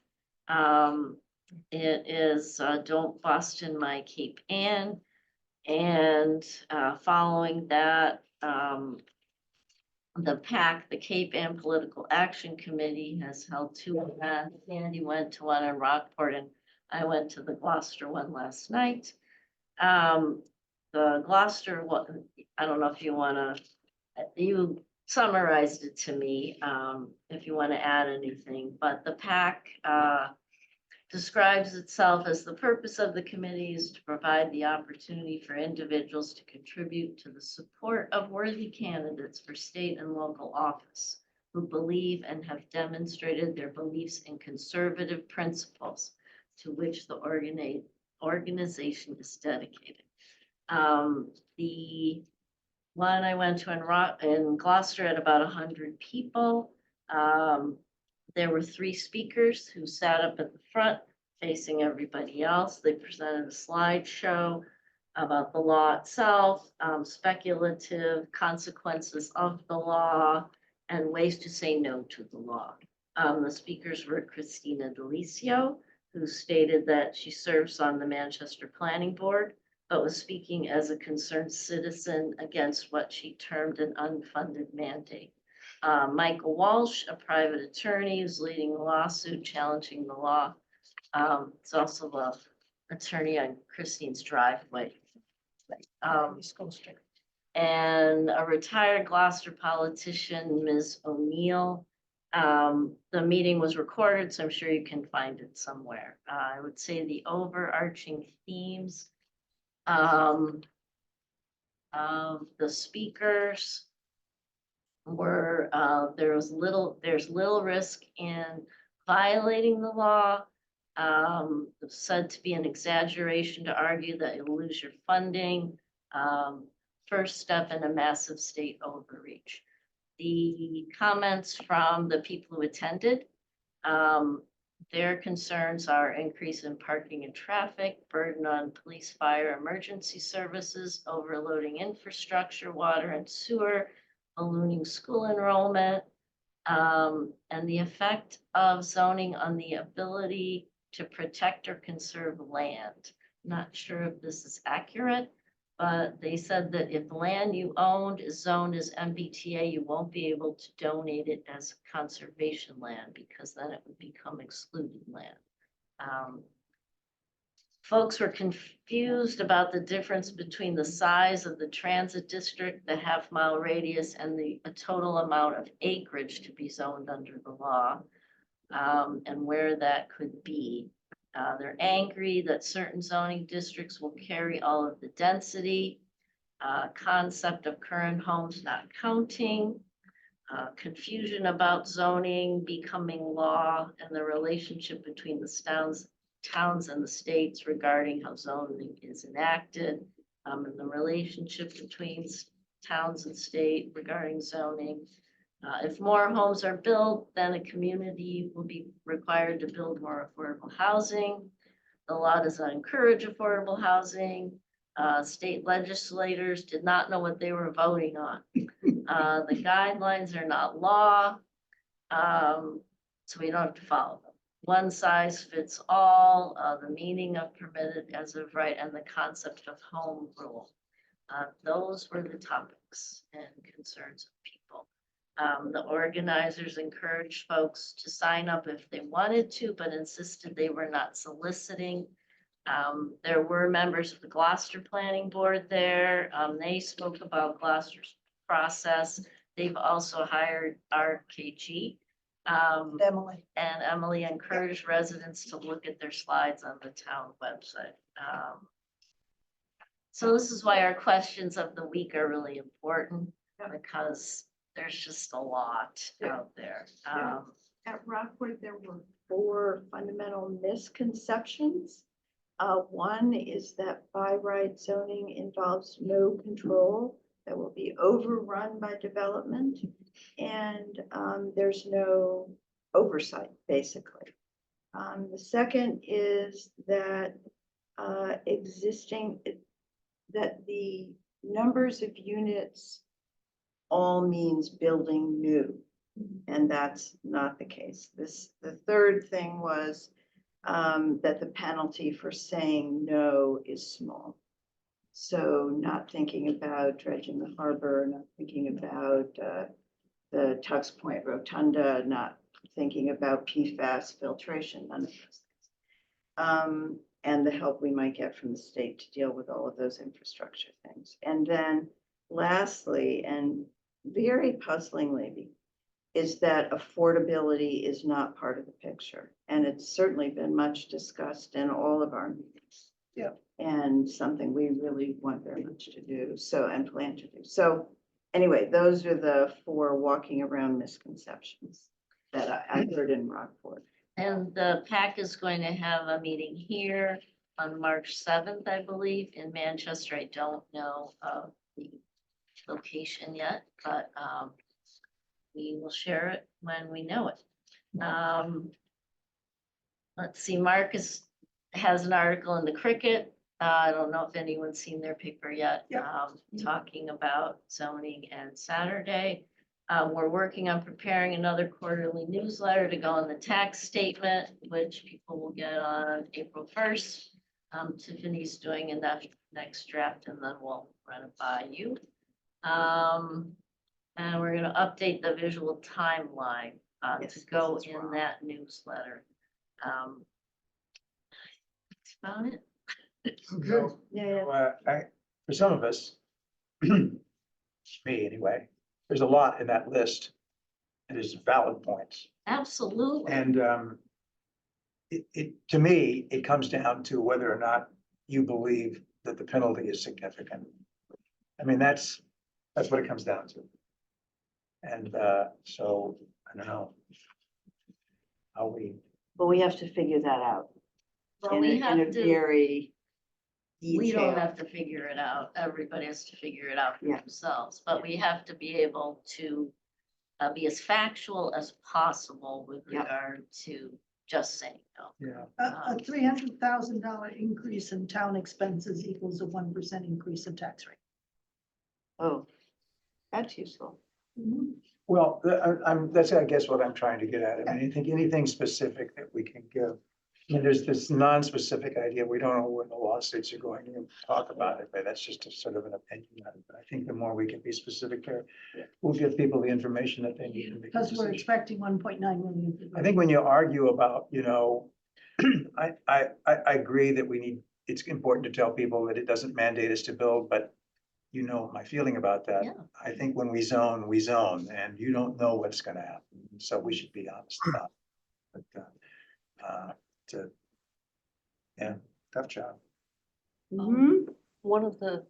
Speaker 8: It is Don't Boston My Cape Ann. And following that, the PAC, the Cape Ann Political Action Committee, has held 2 events. Sandy went to one in Rockport, and I went to the Gloucester one last night. The Gloucester one, I don't know if you you summarized it to me, if you want to add anything, but the PAC describes itself as the purpose of the committee is to provide the opportunity for individuals to contribute to the support of worthy candidates for state and local office who believe and have demonstrated their beliefs in conservative principles to which the organization is dedicated. The one I went to in Gloucester had about 100 people. There were 3 speakers who sat up at the front facing everybody else. They presented a slideshow about the law itself, speculative consequences of the law, and ways to say no to the law. The speakers were Christina Delicio, who stated that she serves on the Manchester Planning Board, but was speaking as a concerned citizen against what she termed an unfunded mandate. Michael Walsh, a private attorney who's leading a lawsuit challenging the law. It's also the attorney on Christine's driveway. And a retired Gloucester politician, Ms. O'Neill. The meeting was recorded, so I'm sure you can find it somewhere. I would say the overarching themes of the speakers were there's little risk in violating the law. Said to be an exaggeration to argue that you'll lose your funding. First step in a massive state overreach. The comments from the people who attended, their concerns are increase in parking and traffic, burden on police, fire, emergency services, overloading infrastructure, water and sewer, ballooning school enrollment, and the effect of zoning on the ability to protect or conserve land. Not sure if this is accurate, but they said that if land you owned is zoned as MBTA, you won't be able to donate it as conservation land because then it would become excluded land. folks were confused about the difference between the size of the transit district, the half-mile radius, and the a total amount of acreage to be zoned under the law, and where that could be. They're angry that certain zoning districts will carry all of the density, concept of current homes not counting, confusion about zoning becoming law, and the relationship between the towns and the states regarding how zoning is enacted, and the relationship between towns and state regarding zoning. If more homes are built, then a community will be required to build more affordable housing. The law does not encourage affordable housing. State legislators did not know what they were voting on. The guidelines are not law, so we don't have to follow them. One size fits all, the meaning of permitted as of right, and the concept of home rule. Those were the topics and concerns of people. The organizers encouraged folks to sign up if they wanted to, but insisted they were not soliciting. There were members of the Gloucester Planning Board there. They spoke about Gloucester's process. They've also hired RKG.
Speaker 6: Emily.
Speaker 8: And Emily encouraged residents to look at their slides on the town website. So this is why our questions of the week are really important, because there's just a lot out there.
Speaker 11: At Rockwood, there were 4 fundamental misconceptions. One is that by right zoning involves no control, that will be overrun by development, and there's no oversight, basically. The second is that that the numbers of units all means building new, and that's not the case. The third thing was that the penalty for saying no is small. So not thinking about dredging the harbor, not thinking about the Tux Point Rotunda, not thinking about PFAS filtration, none of those things. And the help we might get from the state to deal with all of those infrastructure things. And then lastly, and very puzzlingly, is that affordability is not part of the picture. And it's certainly been much discussed in all of our meetings.
Speaker 6: Yeah.
Speaker 11: And something we really want very much to do, and plan to do. So anyway, those are the 4 walking around misconceptions that I heard in Rockport.
Speaker 8: And the PAC is going to have a meeting here on March 7th, I believe, in Manchester. I don't know the location yet, but we will share it when we know it. Let's see, Marcus has an article in the Cricket. I don't know if anyone's seen their paper yet, talking about zoning and Saturday. We're working on preparing another quarterly newsletter to go on the tax statement, which people will get on April 1st. Tiffany's doing a next draft, and then we'll run it by you. And we're gonna update the visual timeline to go in that newsletter. That's about it.
Speaker 1: Okay.
Speaker 11: Yeah.
Speaker 7: For some of us, me anyway, there's a lot in that list. And there's valid points.
Speaker 8: Absolutely.
Speaker 7: And to me, it comes down to whether or not you believe that the penalty is significant. I mean, that's what it comes down to. And so I don't know how we.
Speaker 11: But we have to figure that out.
Speaker 8: Well,
Speaker 11: in
Speaker 8: we
Speaker 11: a
Speaker 8: have to.
Speaker 11: very
Speaker 8: We don't
Speaker 11: detailed.
Speaker 8: have to figure it out. Everybody has to figure it out for
Speaker 11: Yeah.
Speaker 8: themselves, but we have to be able to be as factual as possible with
Speaker 11: Yeah.
Speaker 8: regard to just saying no.
Speaker 7: Yeah.
Speaker 6: A $300,000 increase in town expenses equals a 1% increase in tax rate.
Speaker 11: Oh, that's useful.
Speaker 7: Well, that's, I guess, what I'm trying to get at. I mean, I think anything specific that we can give. I mean, there's this non-specific idea. We don't know when the lawsuits are going to talk about it, but that's just a sort of an opinion. But I think the more we can be specific there, we'll give people the information that they need to make a
Speaker 6: Because we're
Speaker 7: decision.
Speaker 6: expecting 1.9 million.
Speaker 7: I think when you argue about, I agree that we need it's important to tell people that it doesn't mandate us to build, but you know my feeling about that.
Speaker 8: Yeah.
Speaker 7: I think when we zone, and you don't know what's gonna happen, so we should be honest about it. But, yeah, tough job.
Speaker 2: One of the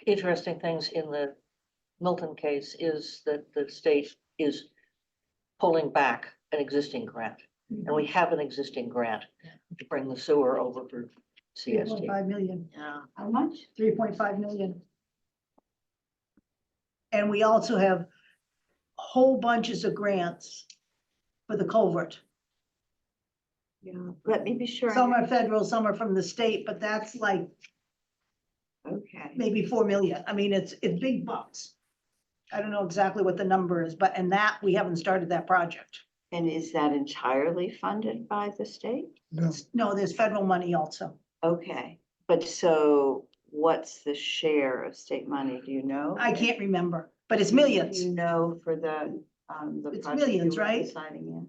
Speaker 2: interesting things in the Milton case is that the state is pulling back an existing grant. And we have an existing grant to bring the sewer over for CST.
Speaker 6: 3.5 million,
Speaker 8: Yeah.
Speaker 11: How much?
Speaker 6: 3.5 million. And we also have whole bunches of grants for the culvert.
Speaker 11: Yeah, let me be sure. I
Speaker 6: Some are federal, some are from the state, but that's like
Speaker 11: Okay.
Speaker 6: maybe 4 million. I mean, it's big bucks. I don't know exactly what the number is, but, and that, we haven't started that project.
Speaker 11: And is that entirely funded by the state?
Speaker 1: No,
Speaker 6: No, there's federal money also.
Speaker 11: Okay, but so what's the share of state money? Do you know?
Speaker 6: I can't remember, but it's
Speaker 11: Do
Speaker 6: millions.
Speaker 11: you know for the
Speaker 6: It's
Speaker 11: project you
Speaker 6: millions,
Speaker 11: were
Speaker 6: right?
Speaker 11: deciding in?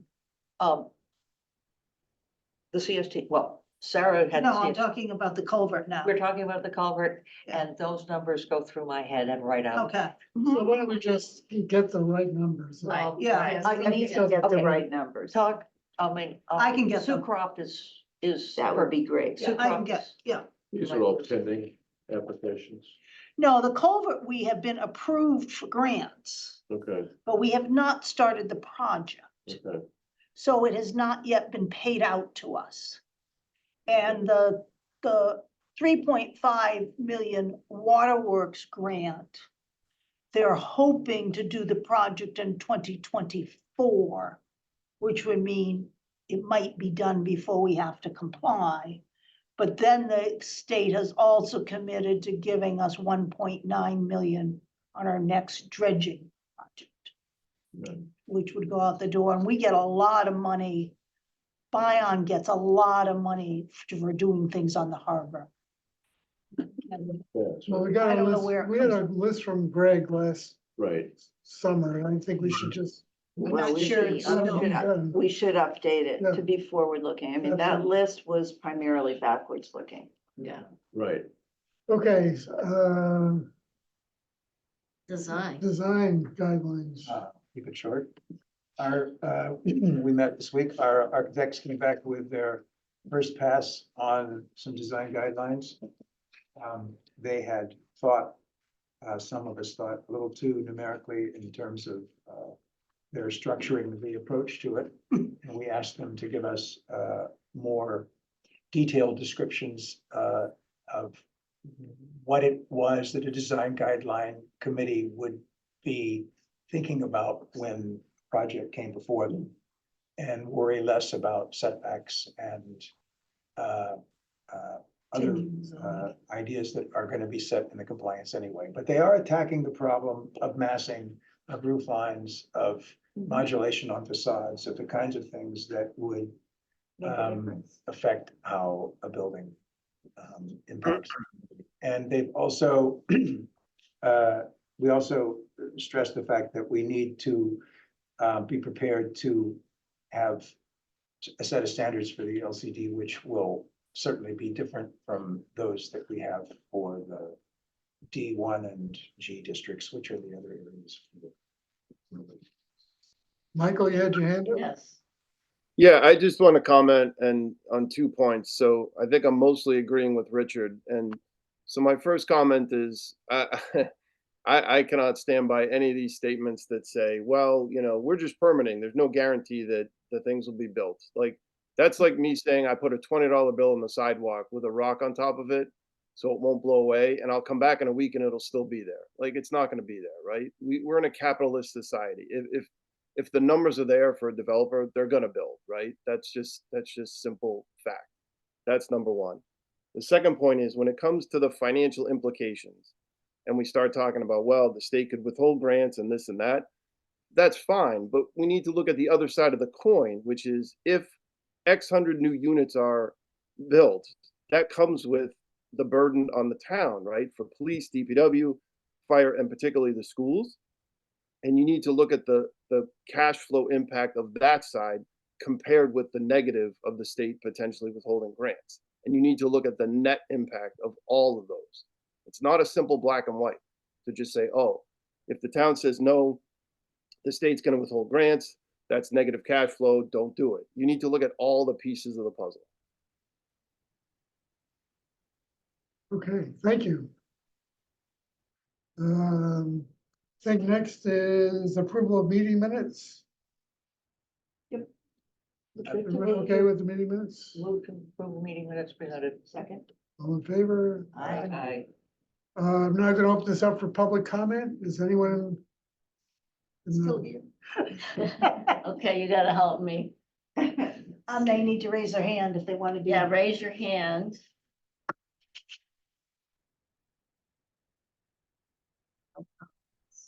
Speaker 2: The CST, well, Sarah had.
Speaker 6: No, I'm
Speaker 2: CST.
Speaker 6: talking about the culvert now.
Speaker 2: We're talking about the culvert,
Speaker 6: Yeah.
Speaker 2: and those numbers go through my head and right out.
Speaker 6: Okay,
Speaker 1: so why don't we just get the right numbers?
Speaker 8: Right.
Speaker 6: yeah.
Speaker 11: I need to get the
Speaker 2: Okay.
Speaker 11: right numbers.
Speaker 2: Talk, I mean.
Speaker 6: I can get them.
Speaker 2: Sucroft is.
Speaker 11: That would be great.
Speaker 6: Yeah, I can get, yeah.
Speaker 3: These are all pending applications.
Speaker 6: No, the culvert, we have been approved for grants,
Speaker 3: Okay,
Speaker 6: but we have not started the project.
Speaker 3: okay.
Speaker 6: So it has not yet been paid out to us. And the 3.5 million waterworks grant, they're hoping to do the project in 2024, which would mean it might be done before we have to comply. But then the state has also committed to giving us 1.9 million on our next dredging project,
Speaker 3: Right.
Speaker 6: which would go out the door, and we get a lot of money. Bion gets a lot of money for doing things on the harbor. And
Speaker 3: Yeah,
Speaker 1: Well,
Speaker 3: so-
Speaker 1: we got
Speaker 6: I
Speaker 1: a
Speaker 6: don't know
Speaker 1: list,
Speaker 6: where it
Speaker 1: we had a
Speaker 6: comes
Speaker 1: list from Greg last
Speaker 3: right.
Speaker 1: summer, and I think we should just.
Speaker 11: Well,
Speaker 6: not
Speaker 11: we
Speaker 6: sure
Speaker 11: should,
Speaker 6: it's still-
Speaker 11: we should update it
Speaker 1: Yeah.
Speaker 11: to be forward looking. I mean, that
Speaker 1: Absolutely.
Speaker 11: list was primarily backwards looking.
Speaker 2: Yeah.
Speaker 3: Right.
Speaker 1: Okay,
Speaker 8: Design.
Speaker 1: design guidelines.
Speaker 7: Keep it short. We met this week, our architects came back with their first pass on some design guidelines. They had thought, some of us thought a little too numerically in terms of their structuring the approach to it. And we asked them to give us more detailed descriptions of what it was that a design guideline committee would be thinking about when project came before them, and worry less about setbacks and other ideas that are going to be set in the compliance anyway. But they are attacking the problem of massing, of roof lines, of modulation on facades, of the kinds of things that would
Speaker 11: Make a difference.
Speaker 7: affect how a building impacts. And they've also, we also stress the fact that we need to be prepared to have a set of standards for the LCD, which will certainly be different from those that we have for the D1 and G districts, which are the other areas.
Speaker 1: Michael, you had your hand up?
Speaker 8: Yes.
Speaker 4: Yeah, I just want to comment and on 2 points. So I think I'm mostly agreeing with Richard. And so my first comment is, I cannot stand by any of these statements that say, well, you know, we're just permitting. There's no guarantee that the things will be built. Like, that's like me saying I put a $20 bill on the sidewalk with a rock on top of it so it won't blow away, and I'll come back in a week and it'll still be there. Like, it's not going to be there, right? We're in a capitalist society. If the numbers are there for a developer, they're going to build, right? That's just simple fact. That's number one. The second point is when it comes to the financial implications, and we start talking about, well, the state could withhold grants and this and that, that's fine. But we need to look at the other side of the coin, which is if X hundred new units are built, that comes with the burden on the town, right? For police, DPW, fire, and particularly the schools. And you need to look at the cash flow impact of that side compared with the negative of the state potentially withholding grants. And you need to look at the net impact of all of those. It's not a simple black and white to just say, oh, if the town says no, the state's going to withhold grants, that's negative cash flow, don't do it. You need to look at all the pieces of the puzzle.
Speaker 1: Okay, thank you. I think next is approval of meeting minutes. Everyone okay with the meeting minutes?
Speaker 2: Move to approve meeting minutes presented. Second.
Speaker 1: All in favor?
Speaker 2: Aye.
Speaker 1: I'm now gonna open this up for public comment. Is anyone?
Speaker 8: Still here. Okay, you gotta help me.
Speaker 6: They need to raise their hand if they want to be.
Speaker 8: Yeah, raise your hand.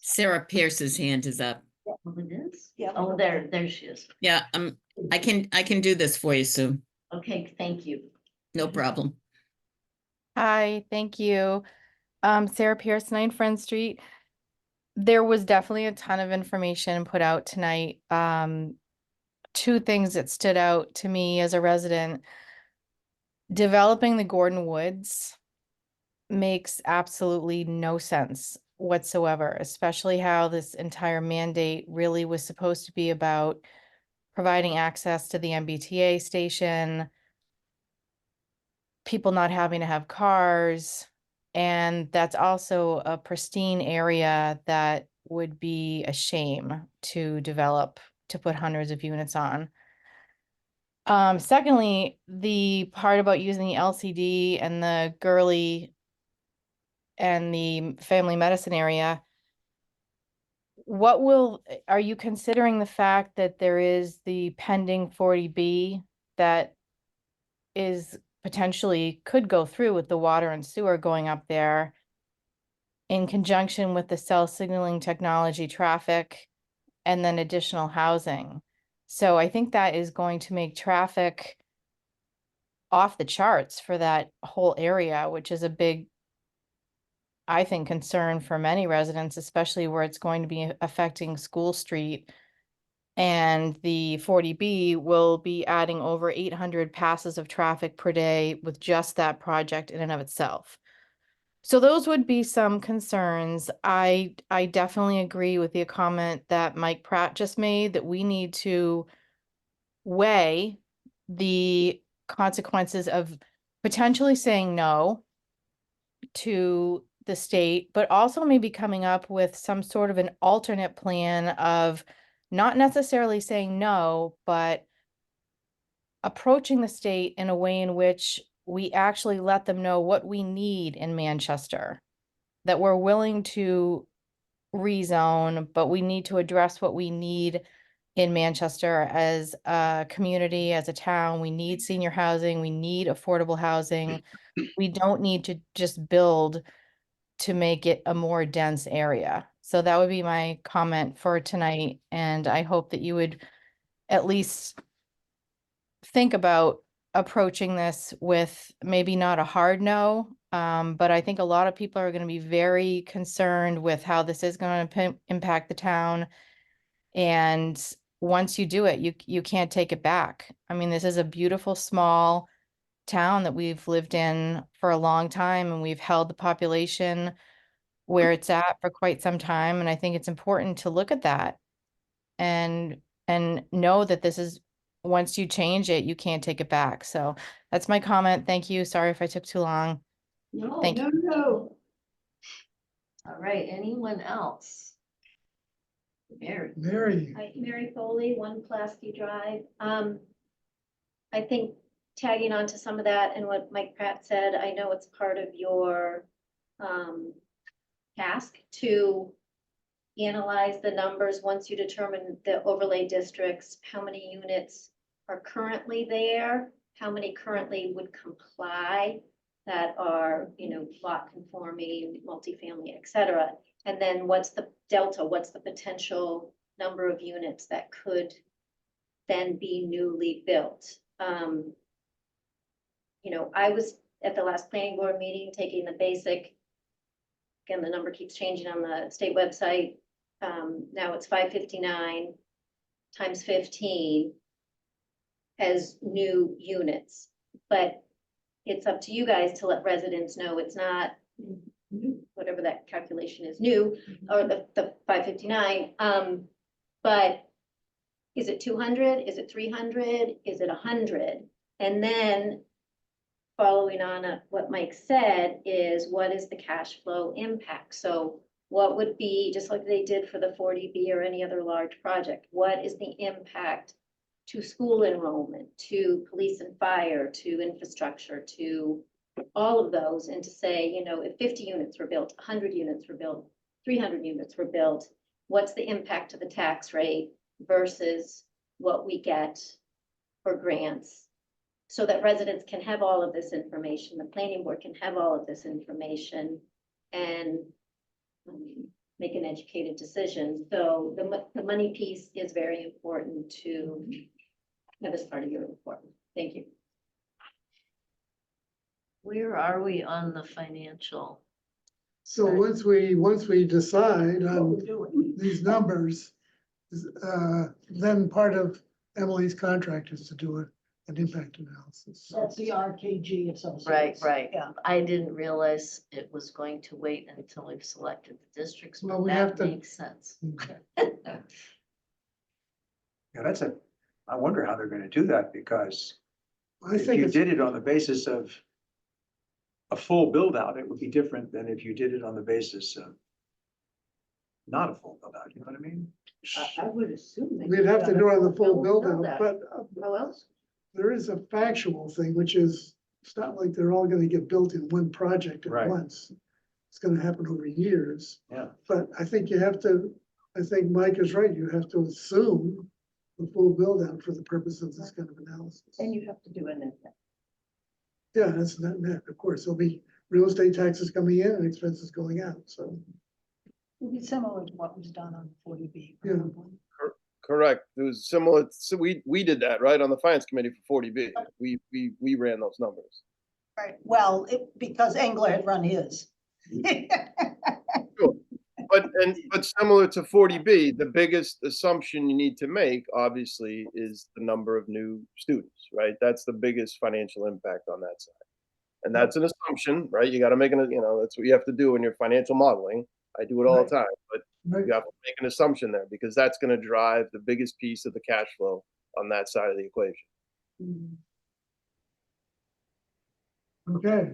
Speaker 13: Sarah Pierce's hand is up.
Speaker 8: Oh, it is?
Speaker 6: Yeah.
Speaker 8: Oh, there she is.
Speaker 13: Yeah, I can do this for you, Sue.
Speaker 8: Okay, thank you.
Speaker 13: No problem.
Speaker 14: Hi, thank you. Sarah Pierce, 9 Friend Street. There was definitely a ton of information put out tonight. 2 things that stood out to me as a resident. Developing the Gordon Woods makes absolutely no sense whatsoever, especially how this entire mandate really was supposed to be about providing access to the MBTA station, people not having to have cars. And that's also a pristine area that would be a shame to develop, to put hundreds of units on. Secondly, the part about using the LCD and the Gurley and the family medicine area, are you considering the fact that there is the pending 40B that is potentially could go through with the water and sewer going up there in conjunction with the cell signaling technology traffic and then additional housing? So I think that is going to make traffic off the charts for that whole area, which is a big, I think, concern for many residents, especially where it's going to be affecting School Street. And the 40B will be adding over 800 passes of traffic per day with just that project in and of itself. So those would be some concerns. I definitely agree with the comment that Mike Pratt just made, that we need to weigh the consequences of potentially saying no to the state, but also maybe coming up with some sort of an alternate plan of not necessarily saying no, but approaching the state in a way in which we actually let them know what we need in Manchester, that we're willing to rezone, but we need to address what we need in Manchester as a community, as a town. We need senior housing, we need affordable housing. We don't need to just build to make it a more dense area. So that would be my comment for tonight. And I hope that you would at least think about approaching this with maybe not a hard no, but I think a lot of people are going to be very concerned with how this is going to impact the town. And once you do it, you can't take it back. I mean, this is a beautiful, small town that we've lived in for a long time, and we've held the population where it's at for quite some time. And I think it's important to look at that and know that this is, once you change it, you can't take it back. So that's my comment. Thank you. Sorry if I took too long.
Speaker 8: No,
Speaker 14: Thank you.
Speaker 8: no. All right, anyone else? Mary.
Speaker 1: Mary,
Speaker 12: Hi, Mary Foley, 1 Plasky Drive. I think tagging on to some of that and what Mike Pratt said, I know it's part of your task to analyze the numbers once you determine the overlay districts, how many units are currently there, how many currently would comply that are, lot conforming, multifamily, et cetera. And then what's the delta, what's the potential number of units that could then be newly built? I was at the last planning board meeting taking the basic, again, the number keeps changing on the state website. Now it's 559 times 15. as new units. But it's up to you guys to let residents know it's not whatever that calculation is, new, or the 559. But is it 200? Is it 300? Is it 100? And then following on what Mike said is, what is the cash flow impact? So what would be, just like they did for the 40B or any other large project, what is the impact to school enrollment, to police and fire, to infrastructure, to all of those? And to say, you know, if 50 units were built, 100 units were built, 300 units were built, what's the impact to the tax rate versus what we get for grants? So that residents can have all of this information, the planning board can have all of this information and make an educated decision. So the money piece is very important to have as part of your report. Thank you.
Speaker 8: Where are we on the financial?
Speaker 1: So
Speaker 8: side?
Speaker 1: once we decide
Speaker 6: What
Speaker 1: on
Speaker 6: we're doing.
Speaker 1: these numbers, then part of Emily's contract is to do an impact analysis.
Speaker 6: That's the RKG
Speaker 8: Right,
Speaker 6: Associates.
Speaker 8: right.
Speaker 6: Yeah.
Speaker 8: I didn't realize it was going to wait until we've selected the districts,
Speaker 1: Well,
Speaker 8: but
Speaker 1: we have
Speaker 8: that
Speaker 1: to-
Speaker 8: makes sense.
Speaker 7: Yeah, I wonder how they're gonna do that, because
Speaker 1: I
Speaker 7: if
Speaker 1: think
Speaker 7: you
Speaker 1: it's,
Speaker 7: did it on the basis of a full build out, it would be different than if you did it on the basis of not a full build out, you know what I mean?
Speaker 2: I would assume. they
Speaker 1: we'd have to do it on the full
Speaker 2: build
Speaker 1: build out,
Speaker 2: out.
Speaker 1: but
Speaker 2: How else?
Speaker 1: there is a factual thing, which is, it's not like they're all gonna get built in one project at
Speaker 7: Right.
Speaker 1: once. It's gonna happen over years.
Speaker 7: Yeah.
Speaker 1: But I think I think Mike is right, you have to assume the full build out for the purpose of this kind of analysis.
Speaker 2: And you have to do an impact.
Speaker 1: Yeah, that's net, of course, there'll be real estate taxes coming in and expenses going out, so.
Speaker 6: It'll be similar to what was done on 40B.
Speaker 1: Yeah.
Speaker 6: probably.
Speaker 4: Correct. It was similar. So we did that, right, on the finance committee for 40B. We ran those numbers.
Speaker 6: Right, well, because Engler had run his.
Speaker 4: But similar to 40B, the biggest assumption you need to make, obviously, is the number of new students, right? That's the biggest financial impact on that side. And that's an assumption, right? You gotta make that's what you have to do in your financial modeling. I do it all the time, but
Speaker 1: Right.
Speaker 4: you have to make an assumption there, because that's gonna drive the biggest piece of the cash flow on that side of the equation.
Speaker 1: Okay,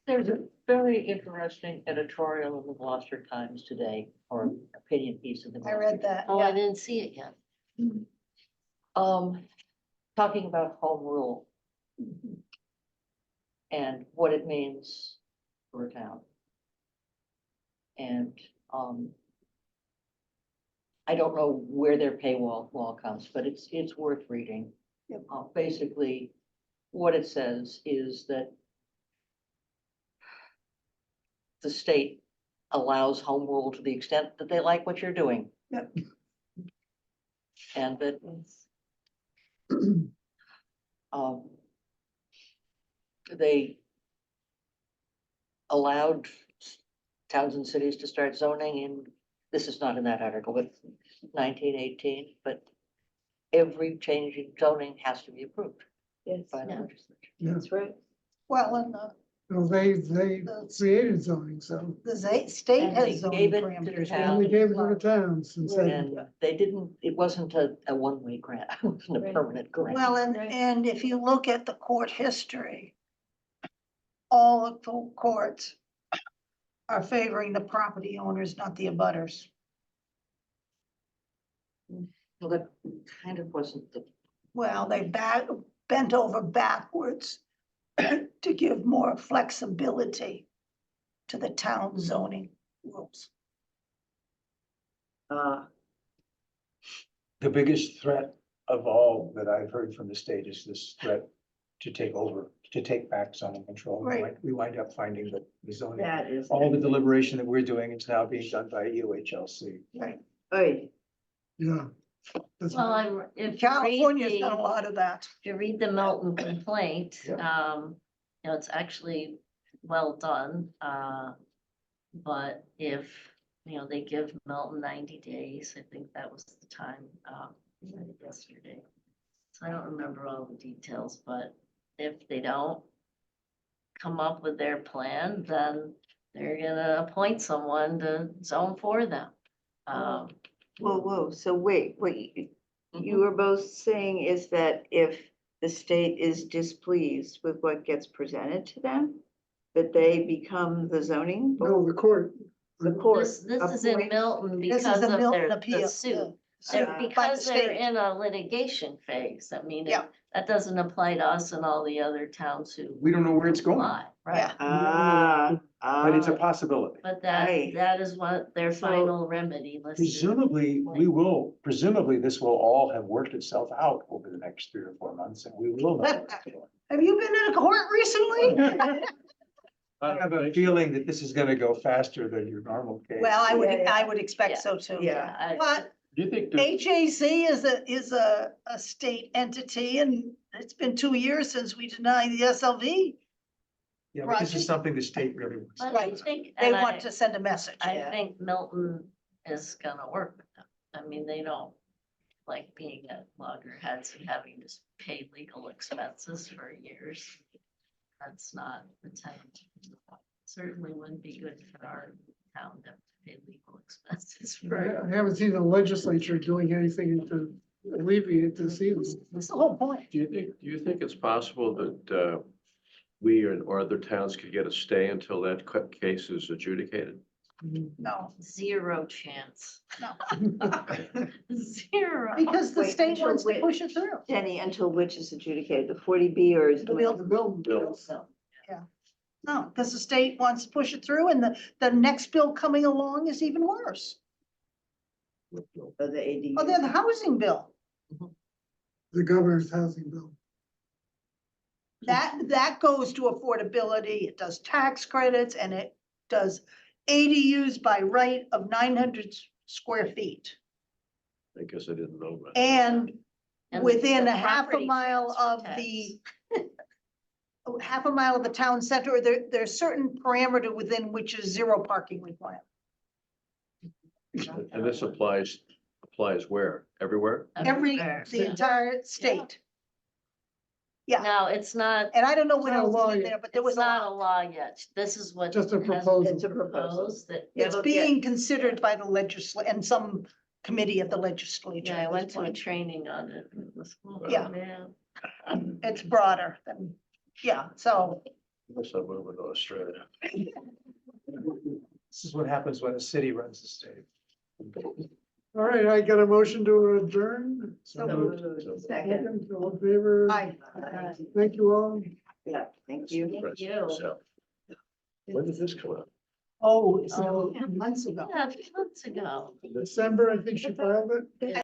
Speaker 15: There's a very interesting editorial in the Gloucester Times today, or opinion piece of the.
Speaker 6: I read that,
Speaker 8: Oh, I
Speaker 6: yeah.
Speaker 8: didn't see it yet.
Speaker 15: Talking about home rule and what it means for a town. And, I don't know where their paywall law comes, but it's worth reading.
Speaker 6: Yep.
Speaker 15: Basically, what it says is that the state allows home rule to the extent that they like what you're doing.
Speaker 6: Yep.
Speaker 15: And that they allowed towns and cities to start zoning in, this is not in that article, but 1918, but every change in zoning has to be approved
Speaker 2: Yes,
Speaker 15: by the
Speaker 8: Yeah.
Speaker 15: legislature.
Speaker 1: yeah,
Speaker 2: that's right.
Speaker 6: Well, and
Speaker 1: well, they created zoning, so,
Speaker 6: the state
Speaker 15: And they
Speaker 6: has zoning
Speaker 15: gave it to the
Speaker 6: parameters.
Speaker 15: town.
Speaker 1: and they gave it to the towns and said,
Speaker 15: And they didn't, it wasn't a one-way grant, it wasn't a
Speaker 2: Right.
Speaker 15: permanent grant.
Speaker 6: Well, and if you look at the court history, all of the courts are favoring the property owners, not the abutters.
Speaker 15: Well, that kind of wasn't the,
Speaker 6: Well, they bent over backwards to give more flexibility to the town zoning rules.
Speaker 7: The biggest threat of all that I've heard from the state is this threat to take back zoning control.
Speaker 6: Right.
Speaker 7: We wind up finding that the zoning,
Speaker 2: That is.
Speaker 7: all the deliberation that we're doing is now being done by UHLC.
Speaker 6: Right.
Speaker 2: Oy.
Speaker 1: yeah. That's
Speaker 8: Well, if you
Speaker 6: California's
Speaker 8: read
Speaker 6: done a
Speaker 8: the,
Speaker 6: lot of that.
Speaker 8: if you read the Milton complaint,
Speaker 7: Yeah.
Speaker 8: it's actually well done. But if, they give Milton 90 days, I think that was the time, yesterday. So I don't remember all the details, but if they don't come up with their plan, then they're gonna appoint someone to zone for them. Um,
Speaker 11: Whoa, so wait, what you were both saying is that if the state is displeased with what gets presented to them, that they become the zoning
Speaker 1: No,
Speaker 11: board?
Speaker 1: the court.
Speaker 11: The court.
Speaker 8: This is in
Speaker 11: appoints-
Speaker 8: Milton
Speaker 6: This is
Speaker 8: because
Speaker 6: the
Speaker 8: of
Speaker 6: Milton
Speaker 8: their,
Speaker 6: appeal.
Speaker 8: the suit.
Speaker 6: Suit
Speaker 11: by the
Speaker 8: Because they're
Speaker 6: state.
Speaker 8: in a litigation phase, I mean,
Speaker 6: Yeah.
Speaker 8: that doesn't apply to us and all the other towns who
Speaker 7: We don't know where it's going,
Speaker 8: apply, right?
Speaker 6: Yeah.
Speaker 7: but it's a
Speaker 11: Ah,
Speaker 7: possibility.
Speaker 8: But that,
Speaker 11: Right.
Speaker 8: that is what their
Speaker 11: So,
Speaker 8: final remedy listed.
Speaker 7: Presumably this will all have worked itself out over the next 3 or 4 months and we will know. what's going on.
Speaker 6: Have you been in a court recently?
Speaker 7: I have a feeling that this is gonna go faster than your normal case.
Speaker 6: Well,
Speaker 11: Yeah, yeah.
Speaker 6: I would expect
Speaker 8: Yeah.
Speaker 6: so too.
Speaker 11: yeah.
Speaker 6: But
Speaker 3: Do you think that,
Speaker 6: HAC is a state entity and it's been 2 years since we denied the SLV.
Speaker 7: Yeah, but this
Speaker 6: Roger.
Speaker 7: is something the state really wants.
Speaker 8: But I
Speaker 6: Right.
Speaker 8: think,
Speaker 6: They
Speaker 8: and
Speaker 6: want to send a message.
Speaker 8: I
Speaker 11: Yeah.
Speaker 8: think Milton is gonna work with them. I mean, they don't like being at loggerheads and having to pay legal expenses for years. That's not the town. Certainly wouldn't be good for our town to pay legal expenses for.
Speaker 1: I haven't seen the legislature doing anything to alleviate this either.
Speaker 6: That's the whole point.
Speaker 3: do you think it's possible that, we or other towns could get a stay until that case is adjudicated?
Speaker 6: No,
Speaker 8: Zero chance.
Speaker 6: no,
Speaker 8: Zero.
Speaker 6: because the
Speaker 11: Wait,
Speaker 6: state
Speaker 11: until
Speaker 6: wants to
Speaker 11: which?
Speaker 6: push it through.
Speaker 11: Jenny, until which is adjudicated, the 40B or is?
Speaker 6: The bill- No, because the state wants to push it through and the next bill coming along is even worse.
Speaker 11: Or the AD?
Speaker 6: Oh, they're the housing bill.
Speaker 1: The governor's housing bill.
Speaker 6: That goes to affordability. It does tax credits and it does ADUs by right of 900 square feet.
Speaker 3: I guess I didn't know that.
Speaker 6: And
Speaker 8: And
Speaker 6: within
Speaker 8: the
Speaker 6: a half a
Speaker 8: property
Speaker 6: mile of
Speaker 8: transfer
Speaker 6: the half a mile of the town center, there's certain parameter within which is zero parking requirement.
Speaker 3: And this applies where? Everywhere?
Speaker 8: Everywhere.
Speaker 6: The entire state. Yeah.
Speaker 8: No, it's not,
Speaker 6: And I don't know what
Speaker 1: It's not a
Speaker 6: else
Speaker 1: law
Speaker 6: is in
Speaker 1: yet.
Speaker 6: there, but there
Speaker 8: it's
Speaker 6: was a
Speaker 8: not a
Speaker 6: law.
Speaker 8: law yet. This is what.
Speaker 1: Just a
Speaker 8: has
Speaker 1: proposal.
Speaker 8: been
Speaker 11: It's a proposal.
Speaker 8: proposed that,
Speaker 11: Yeah,
Speaker 6: It's
Speaker 11: but
Speaker 6: being considered by the legislature and some committee of the legislature.
Speaker 8: yeah, I
Speaker 6: at
Speaker 8: went
Speaker 6: this
Speaker 8: to a
Speaker 6: point.
Speaker 8: training on it. It was cool.
Speaker 6: Yeah.
Speaker 8: Man.
Speaker 6: It's broader than, yeah, so.
Speaker 3: Unless I'm moving to Australia.
Speaker 7: This is what happens when a city runs the state.
Speaker 1: All right, I got a motion to adjourn.
Speaker 11: Second.
Speaker 1: Second, all in favor?
Speaker 6: Aye.
Speaker 1: Thank you all.
Speaker 11: Yeah, thank you.
Speaker 8: Thank you.
Speaker 3: So, when did this come out?
Speaker 6: Oh, so months ago.
Speaker 8: Yeah, a few months ago.
Speaker 1: December, I think she filed it.